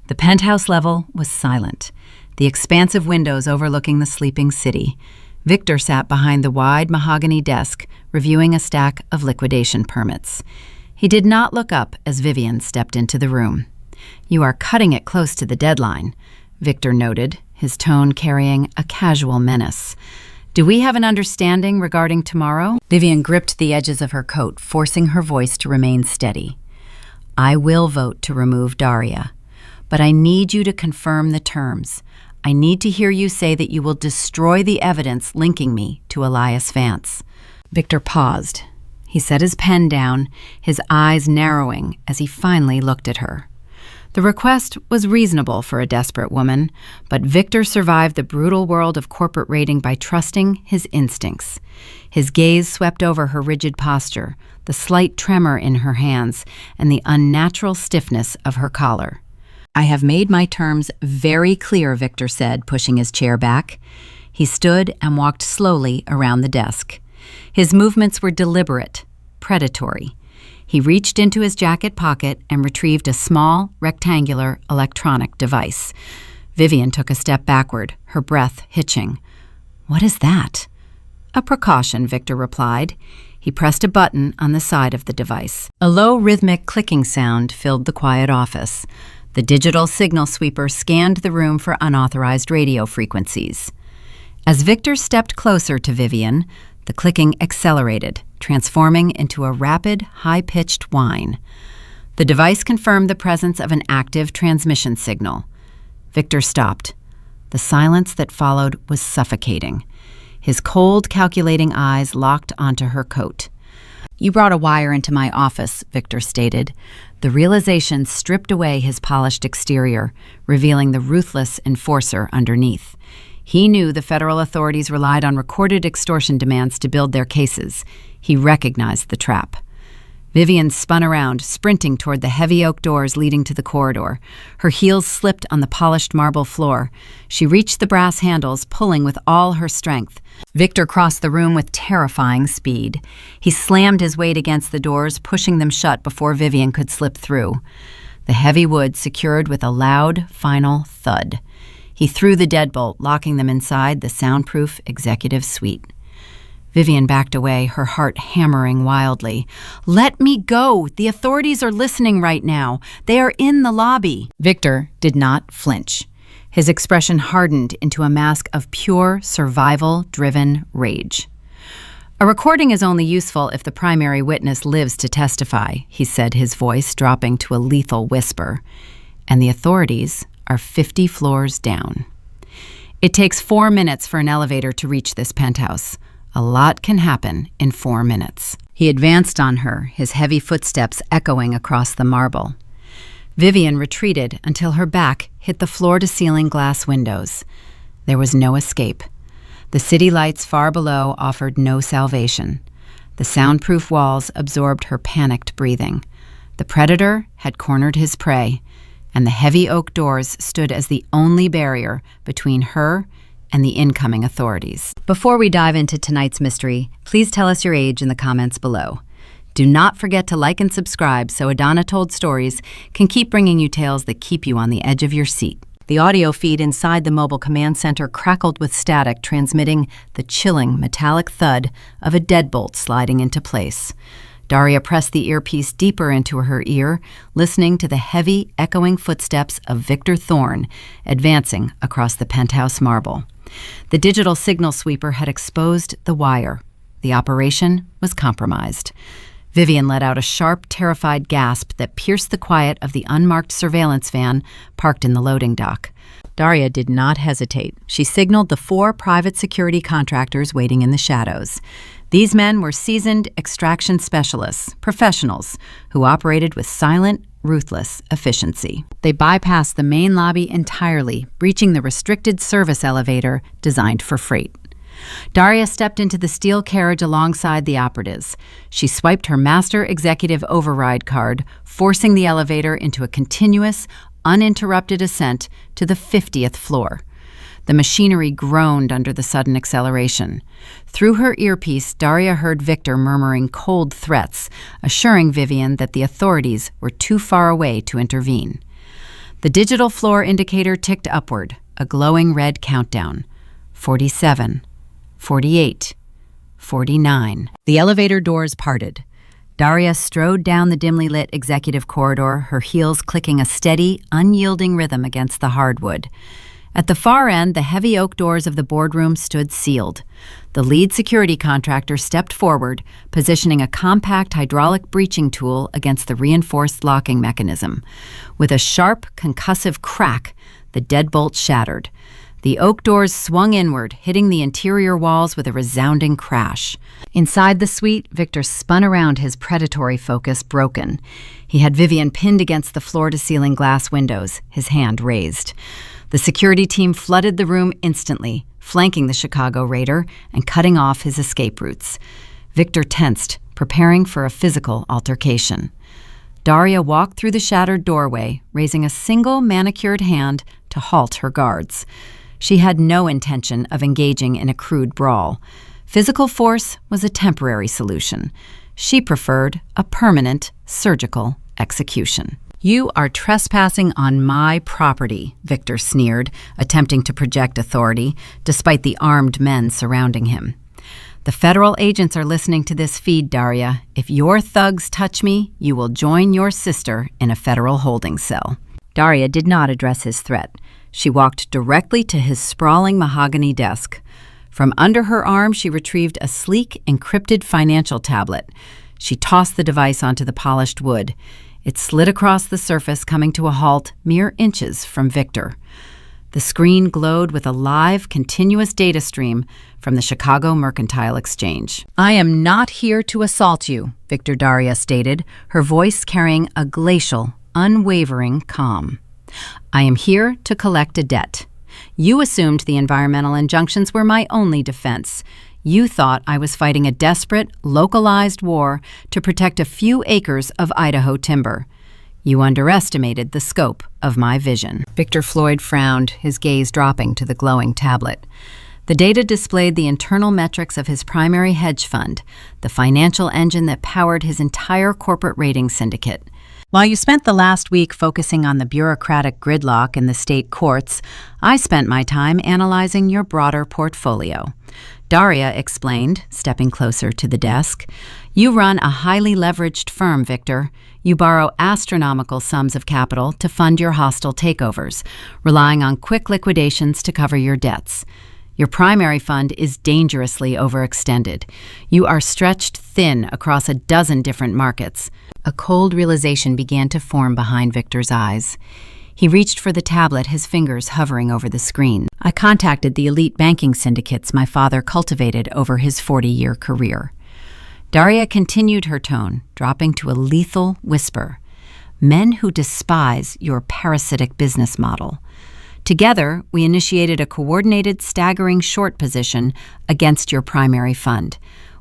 The penthouse level was silent, the expansive windows overlooking the sleeping city. Victor sat behind the wide mahogany desk, reviewing a stack of liquidation permits. He did not look up as Vivian stepped into the room. "You are cutting it close to the deadline," Victor noted, his tone carrying a casual menace. "Do we have an understanding regarding tomorrow?" Vivian gripped the edges of her coat, forcing her voice to remain steady. "I will vote to remove Daria, but I need you to confirm the terms. I need to hear you say that you will destroy the evidence linking me to Elias Vance." Victor paused. He set his pen down, his eyes narrowing as he finally looked at her. The request was reasonable for a desperate woman, but Victor survived the brutal world of corporate raiding by trusting his instincts. His gaze swept over her rigid posture, the slight tremor in her hands, and the unnatural stiffness of her collar. "I have made my terms very clear," Victor said, pushing his chair back. He stood and walked slowly around the desk. His movements were deliberate, predatory. He reached into his jacket pocket and retrieved a small, rectangular electronic device. Vivian took a step backward, her breath hitching. "What is that?" "A precaution," Victor replied. He pressed a button on the side of the device. A low, rhythmic clicking sound filled the quiet office. The digital signal sweeper scanned the room for unauthorized radio frequencies. As Victor stepped closer to Vivian, the clicking accelerated, transforming into a rapid, high-pitched whine. The device confirmed the presence of an active transmission signal. Victor stopped. The silence that followed was suffocating. His cold, calculating eyes locked onto her coat. "You brought a wire into my office," Victor stated. The realization stripped away his polished exterior, revealing the ruthless enforcer underneath. He knew the federal authorities relied on recorded extortion demands to build their cases. He recognized the trap. Vivian spun around, sprinting toward the heavy oak doors leading to the corridor. Her heels slipped on the polished marble floor. She reached the brass handles, pulling with all her strength. Victor crossed the room with terrifying speed. He slammed his weight against the doors, pushing them shut before Vivian could slip through. The heavy wood secured with a loud, final thud. He threw the deadbolt, locking them inside the soundproof executive suite. Vivian backed away, her heart hammering wildly. "Let me go! The authorities are listening right now. They are in the lobby." Victor did not flinch. His expression hardened into a mask of pure, survival-driven rage. "A recording is only useful if the primary witness lives to testify," he said, his voice dropping to a lethal whisper. "And the authorities are 50 floors down. It takes 4 minutes for an elevator to reach this penthouse. A lot can happen in 4 minutes." He advanced on her, his heavy footsteps echoing across the marble. Vivian retreated until her back hit the floor-to-ceiling glass windows. There was no escape. The city lights far below offered no salvation. The soundproof walls absorbed her panicked breathing. The predator had cornered his prey, and the heavy oak doors stood as the only barrier between her and the incoming authorities. Before we dive into tonight's mystery, please tell us your age in the comments below. Do not forget to like and subscribe so Edana Told Stories can keep bringing you tales that keep you on the edge of your seat. The audio feed inside the mobile command center crackled with static, transmitting the chilling metallic thud of a deadbolt sliding into place. Daria pressed the earpiece deeper into her ear, listening to the heavy, echoing footsteps of Victor Thorne advancing across the penthouse marble. The digital signal sweeper had exposed the wire. The operation was compromised. Vivian let out a sharp, terrified gasp that pierced the quiet of the unmarked surveillance van parked in the loading dock. Daria did not hesitate. She signaled the 4 private security contractors waiting in the shadows. These men were seasoned extraction specialists, professionals, who operated with silent, ruthless efficiency. They bypassed the main lobby entirely, breaching the restricted service elevator designed for freight. Daria stepped into the steel carriage alongside the operatives. She swiped her master executive override card, forcing the elevator into a continuous, uninterrupted ascent to the 50th floor. The machinery groaned under the sudden acceleration. Through her earpiece, Daria heard Victor murmuring cold threats, assuring Vivian that the authorities were too far away to intervene. The digital floor indicator ticked upward, a glowing red countdown. 47, 48, 49. The elevator doors parted. Daria strode down the dimly lit executive corridor, her heels clicking a steady, unyielding rhythm against the hardwood. At the far end, the heavy oak doors of the boardroom stood sealed. The lead security contractor stepped forward, positioning a compact hydraulic breaching tool against the reinforced locking mechanism. With a sharp, concussive crack, the deadbolt shattered. The oak doors swung inward, hitting the interior walls with a resounding crash. Inside the suite, Victor spun around, his predatory focus broken. He had Vivian pinned against the floor-to-ceiling glass windows, his hand raised. The security team flooded the room instantly, flanking the Chicago raider and cutting off his escape routes. Victor tensed, preparing for a physical altercation. Daria walked through the shattered doorway, raising a single manicured hand to halt her guards. She had no intention of engaging in a crude brawl. Physical force was a temporary solution. She preferred a permanent, surgical execution. "You are trespassing on my property," Victor sneered, attempting to project authority, despite the armed men surrounding him. "The federal agents are listening to this feed, Daria. If your thugs touch me, you will join your sister in a federal holding cell." Daria did not address his threat. She walked directly to his sprawling mahogany desk. From under her arm, she retrieved a sleek, encrypted financial tablet. She tossed the device onto the polished wood. It slid across the surface, coming to a halt mere inches from Victor. The screen glowed with a live, continuous data stream from the Chicago Mercantile Exchange. "I am not here to assault you," Victor Daria stated, her voice carrying a glacial, unwavering calm. "I am here to collect a debt. You assumed the environmental injunctions were my only defense. You thought I was fighting a desperate, localized war to protect a few acres of Idaho timber. You underestimated the scope of my vision." Victor Floyd frowned, his gaze dropping to the glowing tablet. The data displayed the internal metrics of his primary hedge fund, the financial engine that powered his entire corporate rating syndicate. "While you spent the last week focusing on the bureaucratic gridlock in the state courts, I spent my time analyzing your broader portfolio," Daria explained, stepping closer to the desk. "You run a highly leveraged firm, Victor. You borrow astronomical sums of capital to fund your hostile takeovers, relying on quick liquidations to cover your debts. Your primary fund is dangerously overextended. You are stretched thin across a dozen different markets." A cold realization began to form behind Victor's eyes. He reached for the tablet, his fingers hovering over the screen. "I contacted the elite banking syndicates my father cultivated over his 40-year career." Daria continued her tone, dropping to a lethal whisper. "Men who despise your parasitic business model. Together, we initiated a coordinated, staggering short position against your primary fund.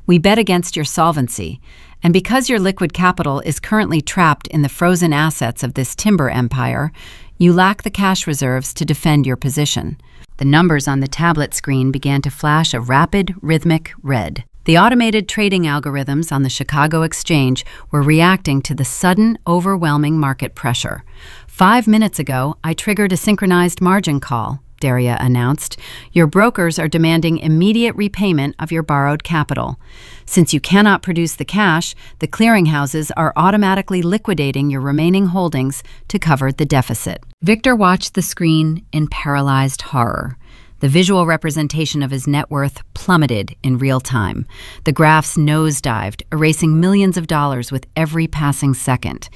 We bet against your solvency, and because your liquid capital is currently trapped in the frozen assets of this timber empire, you lack the cash reserves to defend your position." The numbers on the tablet screen began to flash a rapid, rhythmic red. The automated trading algorithms on the Chicago Exchange were reacting to the sudden, overwhelming market pressure. 5 minutes ago, I triggered a synchronized margin call, Daria announced. Your brokers are demanding immediate repayment of your borrowed capital. Since you cannot produce the cash, the clearinghouses are automatically liquidating your remaining holdings to cover the deficit. Victor watched the screen in paralyzed horror. The visual representation of his net worth plummeted in real time. The graphs nosedived, erasing millions of dollars with every passing second.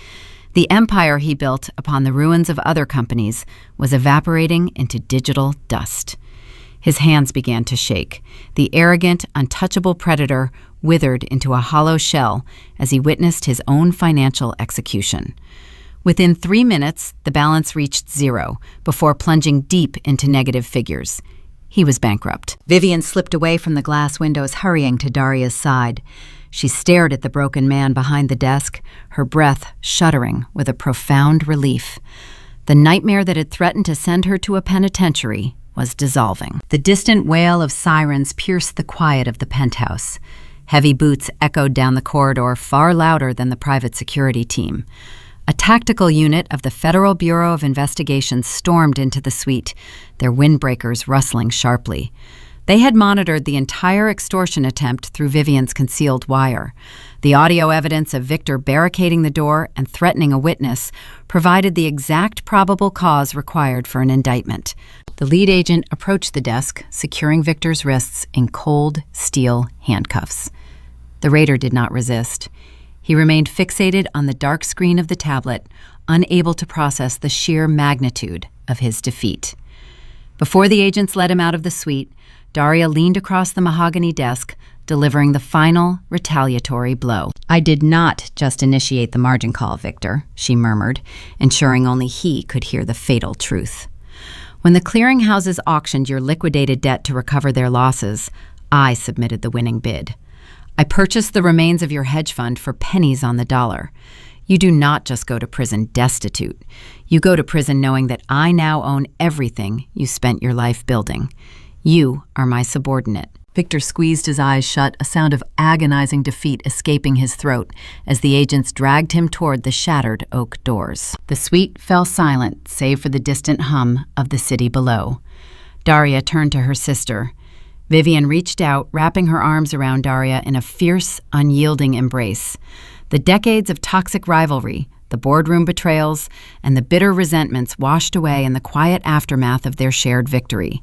The empire he built upon the ruins of other companies was evaporating into digital dust. His hands began to shake. The arrogant, untouchable predator withered into a hollow shell as he witnessed his own financial execution. Within 3 minutes, the balance reached zero before plunging deep into negative figures. He was bankrupt. Vivian slipped away from the glass windows, hurrying to Daria's side. She stared at the broken man behind the desk, her breath shuddering with a profound relief. The nightmare that had threatened to send her to a penitentiary was dissolving. The distant wail of sirens pierced the quiet of the penthouse. Heavy boots echoed down the corridor, far louder than the private security team. A tactical unit of the Federal Bureau of Investigation stormed into the suite, their windbreakers rustling sharply. They had monitored the entire extortion attempt through Vivian's concealed wire. The audio evidence of Victor barricading the door and threatening a witness provided the exact probable cause required for an indictment. The lead agent approached the desk, securing Victor's wrists in cold steel handcuffs. The raider did not resist. He remained fixated on the dark screen of the tablet, unable to process the sheer magnitude of his defeat. Before the agents led him out of the suite, Daria leaned across the mahogany desk, delivering the final retaliatory blow. "I did not just initiate the margin call, Victor," she murmured, ensuring only he could hear the fatal truth. "When the clearinghouses auctioned your liquidated debt to recover their losses, I submitted the winning bid. I purchased the remains of your hedge fund for pennies on the dollar. You do not just go to prison destitute. You go to prison knowing that I now own everything you spent your life building. You are my subordinate." Victor squeezed his eyes shut, a sound of agonizing defeat escaping his throat as the agents dragged him toward the shattered oak doors. The suite fell silent, save for the distant hum of the city below. Daria turned to her sister. Vivian reached out, wrapping her arms around Daria in a fierce, unyielding embrace. The decades of toxic rivalry, the boardroom betrayals, and the bitter resentments washed away in the quiet aftermath of their shared victory.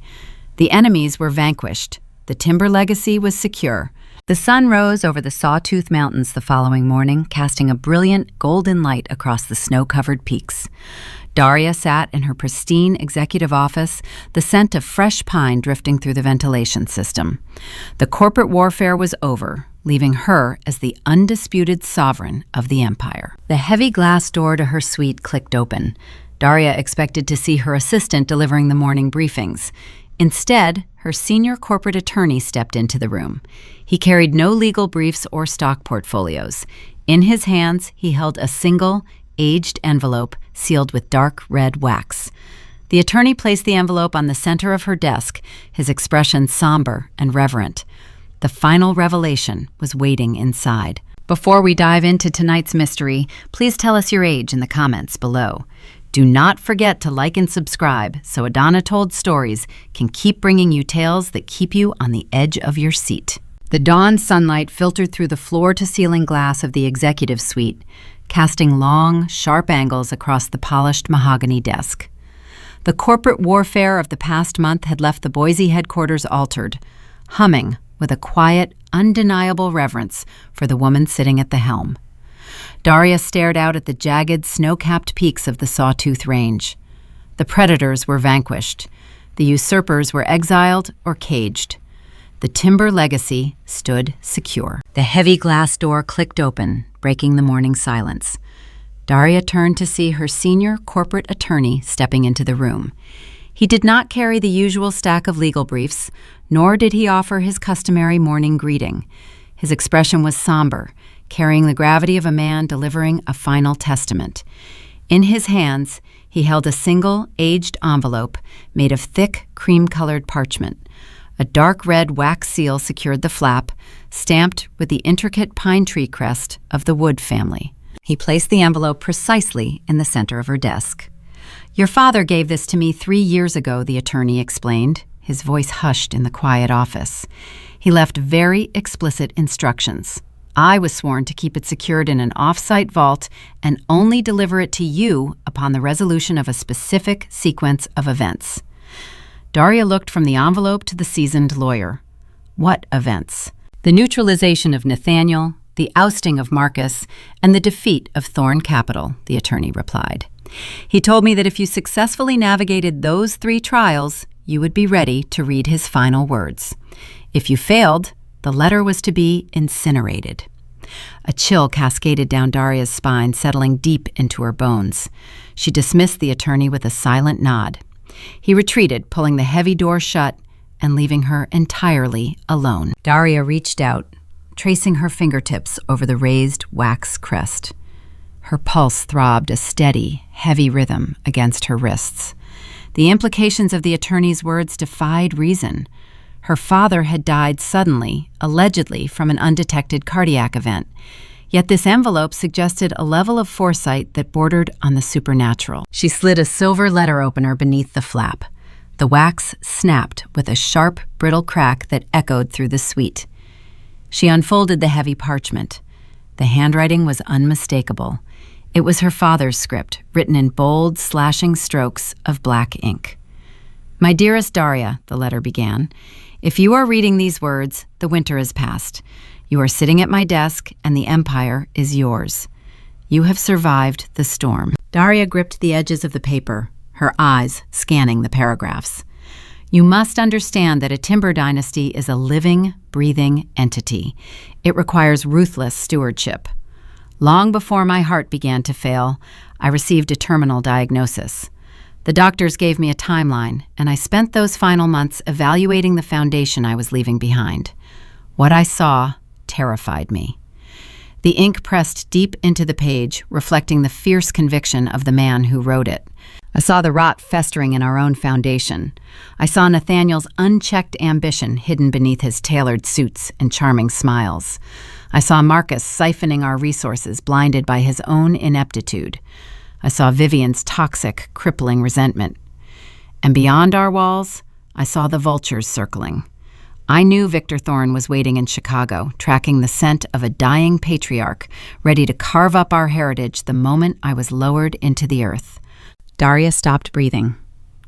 The enemies were vanquished. The timber legacy was secure. The sun rose over the Sawtooth Mountains the following morning, casting a brilliant golden light across the snow-covered peaks. Daria sat in her pristine executive office, the scent of fresh pine drifting through the ventilation system. The corporate warfare was over, leaving her as the undisputed sovereign of the empire. The heavy glass door to her suite clicked open. Daria expected to see her assistant delivering the morning briefings. Instead, her senior corporate attorney stepped into the room. He carried no legal briefs or stock portfolios. In his hands, he held a single, aged envelope sealed with dark red wax. The attorney placed the envelope on the center of her desk, his expression somber and reverent. The final revelation was waiting inside. Before we dive into tonight's mystery, please tell us your age in the comments below. Do not forget to like and subscribe so Edana Told Stories can keep bringing you tales that keep you on the edge of your seat. The dawn sunlight filtered through the floor-to-ceiling glass of the executive suite, casting long, sharp angles across the polished mahogany desk. The corporate warfare of the past month had left the Boise headquarters altered, humming with a quiet, undeniable reverence for the woman sitting at the helm. Daria stared out at the jagged, snow-capped peaks of the Sawtooth Range. The predators were vanquished. The usurpers were exiled or caged. The timber legacy stood secure. The heavy glass door clicked open, breaking the morning silence. Daria turned to see her senior corporate attorney stepping into the room. He did not carry the usual stack of legal briefs, nor did he offer his customary morning greeting. His expression was somber, carrying the gravity of a man delivering a final testament. In his hands, he held a single, aged envelope made of thick, cream-colored parchment. A dark red wax seal secured the flap, stamped with the intricate pine tree crest of the Wood family. He placed the envelope precisely in the center of her desk. "Your father gave this to me 3 years ago," the attorney explained, his voice hushed in the quiet office. "He left very explicit instructions. I was sworn to keep it secured in an off-site vault and only deliver it to you upon the resolution of a specific sequence of events." Daria looked from the envelope to the seasoned lawyer. What events? The neutralization of Nathaniel, the ousting of Marcus, and the defeat of Thorn Capital, the attorney replied. "He told me that if you successfully navigated those 3 trials, you would be ready to read his final words. If you failed, the letter was to be incinerated." A chill cascaded down Daria's spine, settling deep into her bones. She dismissed the attorney with a silent nod. He retreated, pulling the heavy door shut and leaving her entirely alone. Daria reached out, tracing her fingertips over the raised wax crest. Her pulse throbbed a steady, heavy rhythm against her wrists. The implications of the attorney's words defied reason. Her father had died suddenly, allegedly from an undetected cardiac event. Yet this envelope suggested a level of foresight that bordered on the supernatural. She slid a silver letter opener beneath the flap. The wax snapped with a sharp, brittle crack that echoed through the suite. She unfolded the heavy parchment. The handwriting was unmistakable. It was her father's script, written in bold, slashing strokes of black ink. "My dearest Daria," the letter began, "if you are reading these words, the winter is past. You are sitting at my desk, and the empire is yours. You have survived the storm." Daria gripped the edges of the paper, her eyes scanning the paragraphs. "You must understand that a timber dynasty is a living, breathing entity. It requires ruthless stewardship. Long before my heart began to fail, I received a terminal diagnosis. The doctors gave me a timeline, and I spent those final months evaluating the foundation I was leaving behind. What I saw terrified me." The ink pressed deep into the page, reflecting the fierce conviction of the man who wrote it. "I saw the rot festering in our own foundation. I saw Nathaniel's unchecked ambition hidden beneath his tailored suits and charming smiles. I saw Marcus siphoning our resources, blinded by his own ineptitude. I saw Vivian's toxic, crippling resentment. And beyond our walls, I saw the vultures circling. I knew Victor Thorne was waiting in Chicago, tracking the scent of a dying patriarch, ready to carve up our heritage the moment I was lowered into the earth." Daria stopped breathing.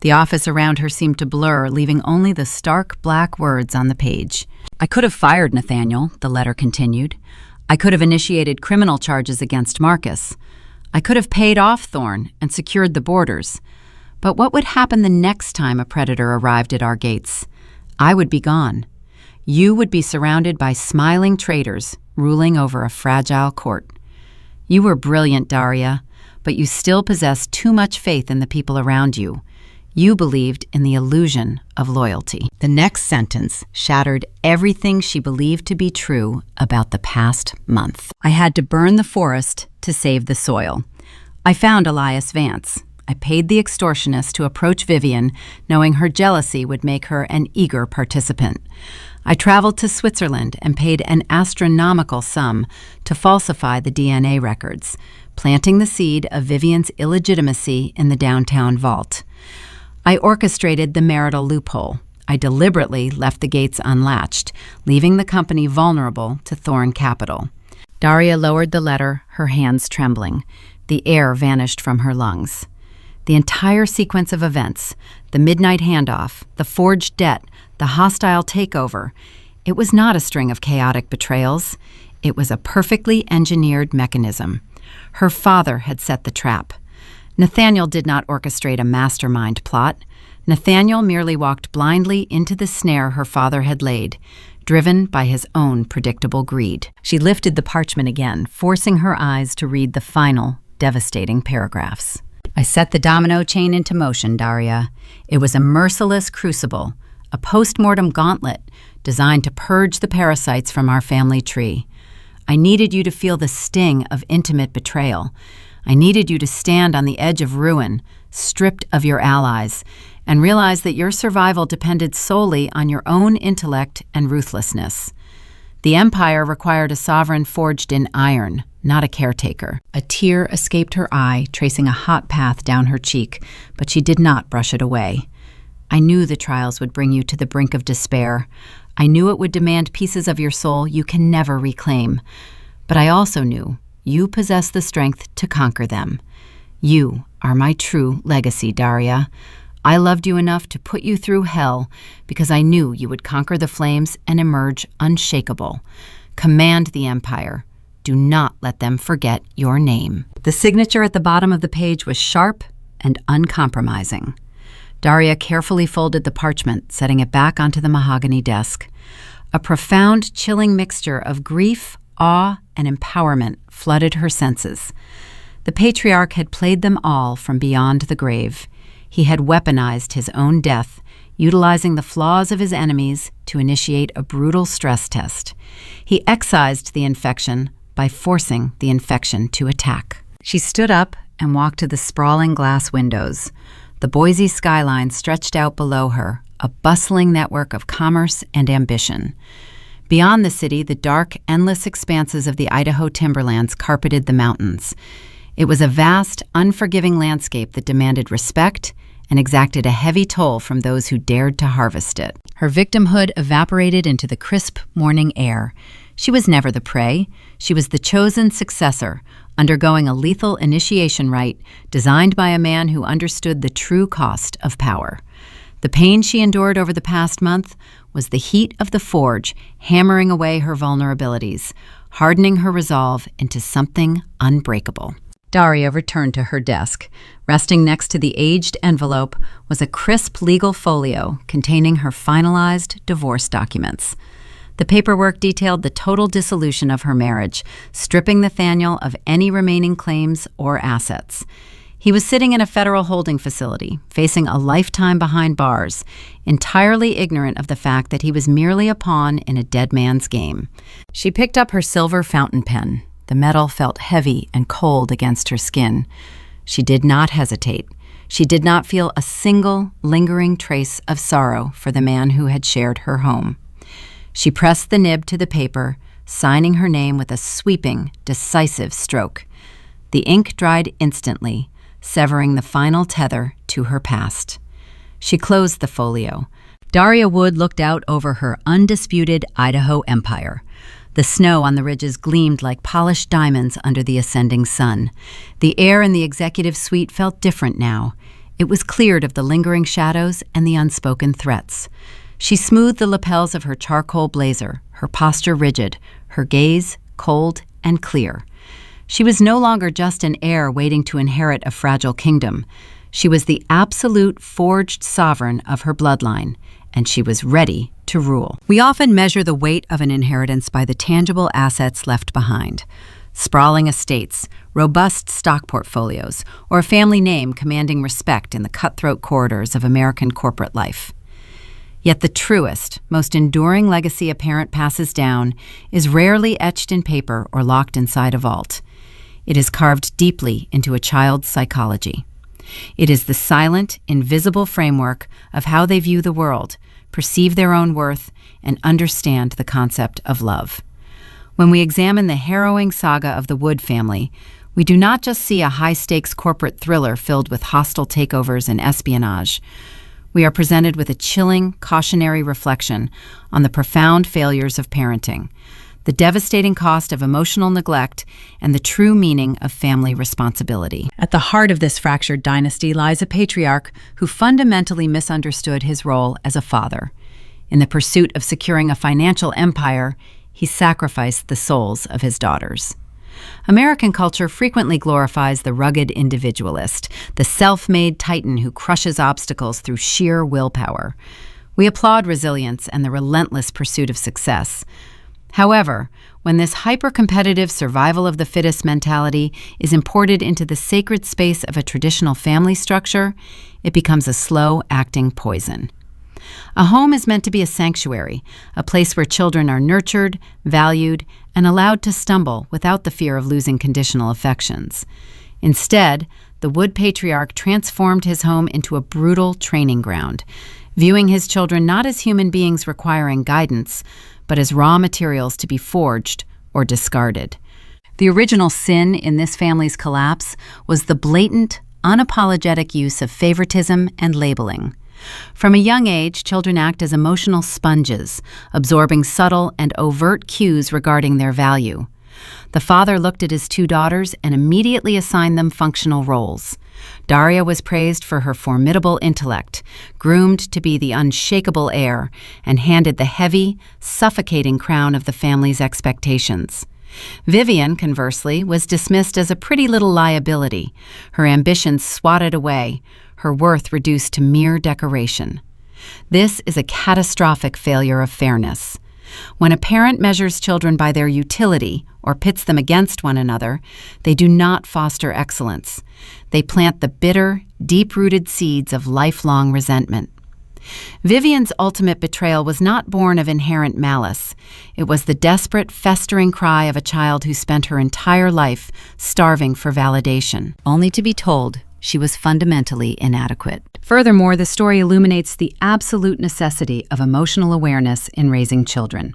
The office around her seemed to blur, leaving only the stark black words on the page. I could have fired Nathaniel, the letter continued. I could have initiated criminal charges against Marcus. I could have paid off Thorne and secured the borders. But what would happen the next time a predator arrived at our gates? I would be gone. You would be surrounded by smiling traitors ruling over a fragile court. You were brilliant, Daria, but you still possessed too much faith in the people around you. You believed in the illusion of loyalty. The next sentence shattered everything she believed to be true about the past month. I had to burn the forest to save the soil. I found Elias Vance. I paid the extortionist to approach Vivian, knowing her jealousy would make her an eager participant. I traveled to Switzerland and paid an astronomical sum to falsify the DNA records, planting the seed of Vivian's illegitimacy in the downtown vault. I orchestrated the marital loophole. I deliberately left the gates unlatched, leaving the company vulnerable to Thorne Capital. Daria lowered the letter, her hands trembling. The air vanished from her lungs. The entire sequence of events, the midnight handoff, the forged debt, the hostile takeover, it was not a string of chaotic betrayals. It was a perfectly engineered mechanism. Her father had set the trap. Nathaniel did not orchestrate a mastermind plot. Nathaniel merely walked blindly into the snare her father had laid, driven by his own predictable greed. She lifted the parchment again, forcing her eyes to read the final, devastating paragraphs. I set the domino chain into motion, Daria. It was a merciless crucible, a post-mortem gauntlet designed to purge the parasites from our family tree. I needed you to feel the sting of intimate betrayal. I needed you to stand on the edge of ruin, stripped of your allies, and realize that your survival depended solely on your own intellect and ruthlessness. The empire required a sovereign forged in iron, not a caretaker. A tear escaped her eye, tracing a hot path down her cheek, but she did not brush it away. I knew the trials would bring you to the brink of despair. I knew it would demand pieces of your soul you can never reclaim. But I also knew you possess the strength to conquer them. You are my true legacy, Daria. I loved you enough to put you through hell because I knew you would conquer the flames and emerge unshakable. Command the empire. Do not let them forget your name. The signature at the bottom of the page was sharp and uncompromising. Daria carefully folded the parchment, setting it back onto the mahogany desk. A profound, chilling mixture of grief, awe, and empowerment flooded her senses. The patriarch had played them all from beyond the grave. He had weaponized his own death, utilizing the flaws of his enemies to initiate a brutal stress test. He excised the infection by forcing the infection to attack. She stood up and walked to the sprawling glass windows. The Boise skyline stretched out below her, a bustling network of commerce and ambition. Beyond the city, the dark, endless expanses of the Idaho timberlands carpeted the mountains. It was a vast, unforgiving landscape that demanded respect and exacted a heavy toll from those who dared to harvest it. Her victimhood evaporated into the crisp morning air. She was never the prey. She was the chosen successor, undergoing a lethal initiation rite designed by a man who understood the true cost of power. The pain she endured over the past month was the heat of the forge hammering away her vulnerabilities, hardening her resolve into something unbreakable. Daria returned to her desk. Resting next to the aged envelope was a crisp legal folio containing her finalized divorce documents. The paperwork detailed the total dissolution of her marriage, stripping Nathaniel of any remaining claims or assets. He was sitting in a federal holding facility, facing a lifetime behind bars, entirely ignorant of the fact that he was merely a pawn in a dead man's game. She picked up her silver fountain pen. The metal felt heavy and cold against her skin. She did not hesitate. She did not feel a single lingering trace of sorrow for the man who had shared her home. She pressed the nib to the paper, signing her name with a sweeping, decisive stroke. The ink dried instantly, severing the final tether to her past. She closed the folio. Daria Wood looked out over her undisputed Idaho empire. The snow on the ridges gleamed like polished diamonds under the ascending sun. The air in the executive suite felt different now. It was cleared of the lingering shadows and the unspoken threats. She smoothed the lapels of her charcoal blazer, her posture rigid, her gaze cold and clear. She was no longer just an heir waiting to inherit a fragile kingdom. She was the absolute forged sovereign of her bloodline, and she was ready to rule. We often measure the weight of an inheritance by the tangible assets left behind. Sprawling estates, robust stock portfolios, or a family name commanding respect in the cutthroat corridors of American corporate life. Yet the truest, most enduring legacy a parent passes down is rarely etched in paper or locked inside a vault. It is carved deeply into a child's psychology. It is the silent, invisible framework of how they view the world, perceive their own worth, and understand the concept of love. When we examine the harrowing saga of the Wood family, we do not just see a high-stakes corporate thriller filled with hostile takeovers and espionage. We are presented with a chilling, cautionary reflection on the profound failures of parenting, the devastating cost of emotional neglect, and the true meaning of family responsibility. At the heart of this fractured dynasty lies a patriarch who fundamentally misunderstood his role as a father. In the pursuit of securing a financial empire, he sacrificed the souls of his daughters. American culture frequently glorifies the rugged individualist, the self-made titan who crushes obstacles through sheer willpower. We applaud resilience and the relentless pursuit of success. However, when this hyper-competitive survival of the fittest mentality is imported into the sacred space of a traditional family structure, it becomes a slow-acting poison. A home is meant to be a sanctuary, a place where children are nurtured, valued, and allowed to stumble without the fear of losing conditional affections. Instead, the Wood patriarch transformed his home into a brutal training ground, viewing his children not as human beings requiring guidance, but as raw materials to be forged or discarded. The original sin in this family's collapse was the blatant, unapologetic use of favoritism and labeling. From a young age, children act as emotional sponges, absorbing subtle and overt cues regarding their value. The father looked at his two daughters and immediately assigned them functional roles. Daria was praised for her formidable intellect, groomed to be the unshakable heir, and handed the heavy, suffocating crown of the family's expectations. Vivian, conversely, was dismissed as a pretty little liability, her ambitions swatted away, her worth reduced to mere decoration. This is a catastrophic failure of fairness. When a parent measures children by their utility or pits them against one another, they do not foster excellence. They plant the bitter, deep-rooted seeds of lifelong resentment. Vivian's ultimate betrayal was not born of inherent malice. It was the desperate, festering cry of a child who spent her entire life starving for validation, only to be told she was fundamentally inadequate. Furthermore, the story illuminates the absolute necessity of emotional awareness in raising children.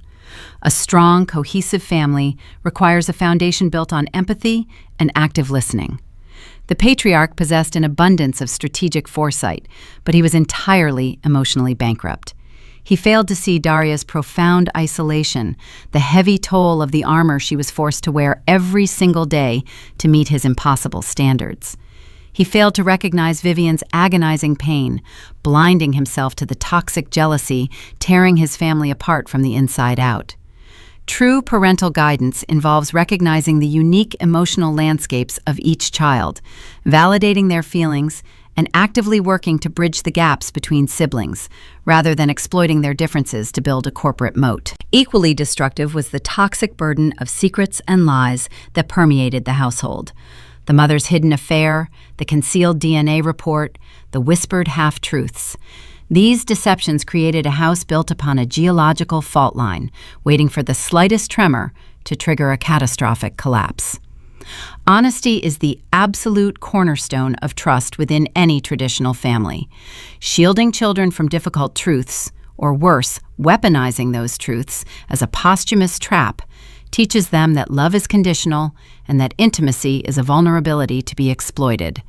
A strong, cohesive family requires a foundation built on empathy and active listening. The patriarch possessed an abundance of strategic foresight, but he was entirely emotionally bankrupt. He failed to see Daria's profound isolation, the heavy toll of the armor she was forced to wear every single day to meet his impossible standards. He failed to recognize Vivian's agonizing pain, blinding himself to the toxic jealousy tearing his family apart from the inside out. True parental guidance involves recognizing the unique emotional landscapes of each child, validating their feelings, and actively working to bridge the gaps between siblings, rather than exploiting their differences to build a corporate moat. Equally destructive was the toxic burden of secrets and lies that permeated the household. The mother's hidden affair, the concealed DNA report, the whispered half-truths. These deceptions created a house built upon a geological fault line, waiting for the slightest tremor to trigger a catastrophic collapse. Honesty is the absolute cornerstone of trust within any traditional family. Shielding children from difficult truths, or worse, weaponizing those truths as a posthumous trap, teaches them that love is conditional and that intimacy is a vulnerability to be exploited.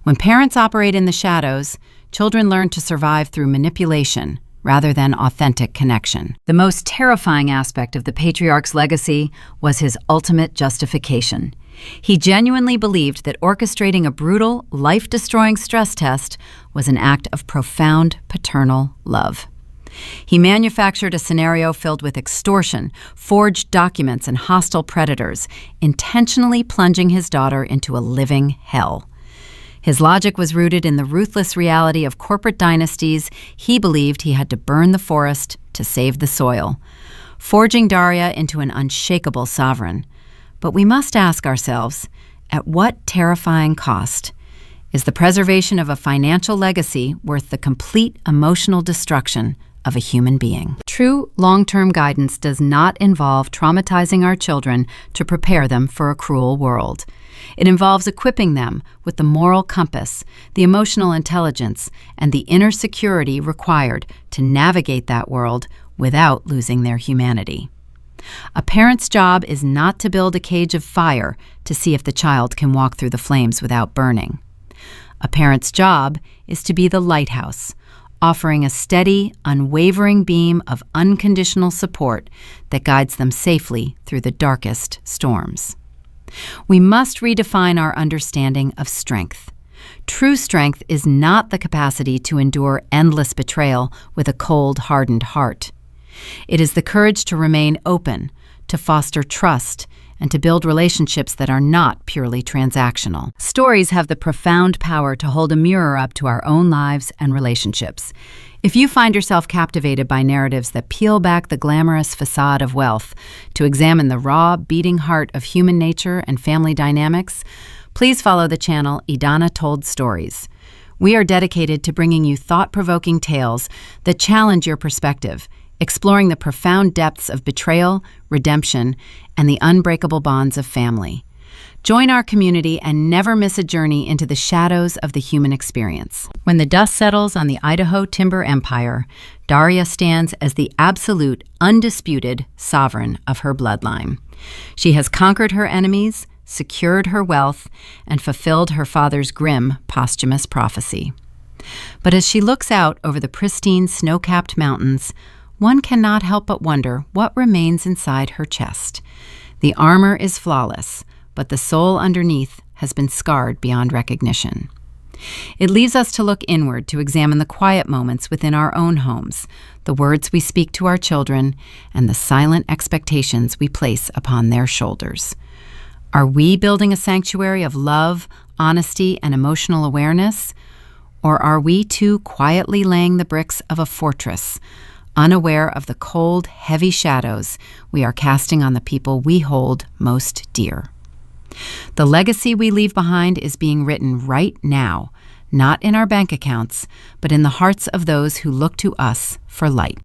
When parents operate in the shadows, children learn to survive through manipulation rather than authentic connection. The most terrifying aspect of the patriarch's legacy was his ultimate justification. He genuinely believed that orchestrating a brutal, life-destroying stress test was an act of profound paternal love. He manufactured a scenario filled with extortion, forged documents, and hostile predators, intentionally plunging his daughter into a living hell. His logic was rooted in the ruthless reality of corporate dynasties. He believed he had to burn the forest to save the soil, forging Daria into an unshakable sovereign. But we must ask ourselves, at what terrifying cost? Is the preservation of a financial legacy worth the complete emotional destruction of a human being? True long-term guidance does not involve traumatizing our children to prepare them for a cruel world. It involves equipping them with the moral compass, the emotional intelligence, and the inner security required to navigate that world without losing their humanity. A parent's job is not to build a cage of fire to see if the child can walk through the flames without burning. A parent's job is to be the lighthouse, offering a steady, unwavering beam of unconditional support that guides them safely through the darkest storms. We must redefine our understanding of strength. True strength is not the capacity to endure endless betrayal with a cold, hardened heart. It is the courage to remain open, to foster trust, and to build relationships that are not purely transactional. Stories have the profound power to hold a mirror up to our own lives and relationships. If you find yourself captivated by narratives that peel back the glamorous facade of wealth to examine the raw, beating heart of human nature and family dynamics, please follow the channel Edana Told Stories. We are dedicated to bringing you thought-provoking tales that challenge your perspective, exploring the profound depths of betrayal, redemption, and the unbreakable bonds of family. Join our community and never miss a journey into the shadows of the human experience. When the dust settles on the Idaho timber empire, Daria stands as the absolute, undisputed sovereign of her bloodline. She has conquered her enemies, secured her wealth, and fulfilled her father's grim posthumous prophecy. But as she looks out over the pristine, snow-capped mountains, one cannot help but wonder what remains inside her chest. The armor is flawless, but the soul underneath has been scarred beyond recognition. It leaves us to look inward to examine the quiet moments within our own homes, the words we speak to our children, and the silent expectations we place upon their shoulders. Are we building a sanctuary of love, honesty, and emotional awareness? Or are we too quietly laying the bricks of a fortress, unaware of the cold, heavy shadows we are casting on the people we hold most dear? The legacy we leave behind is being written right now, not in our bank accounts, but in the hearts of those who look to us for light.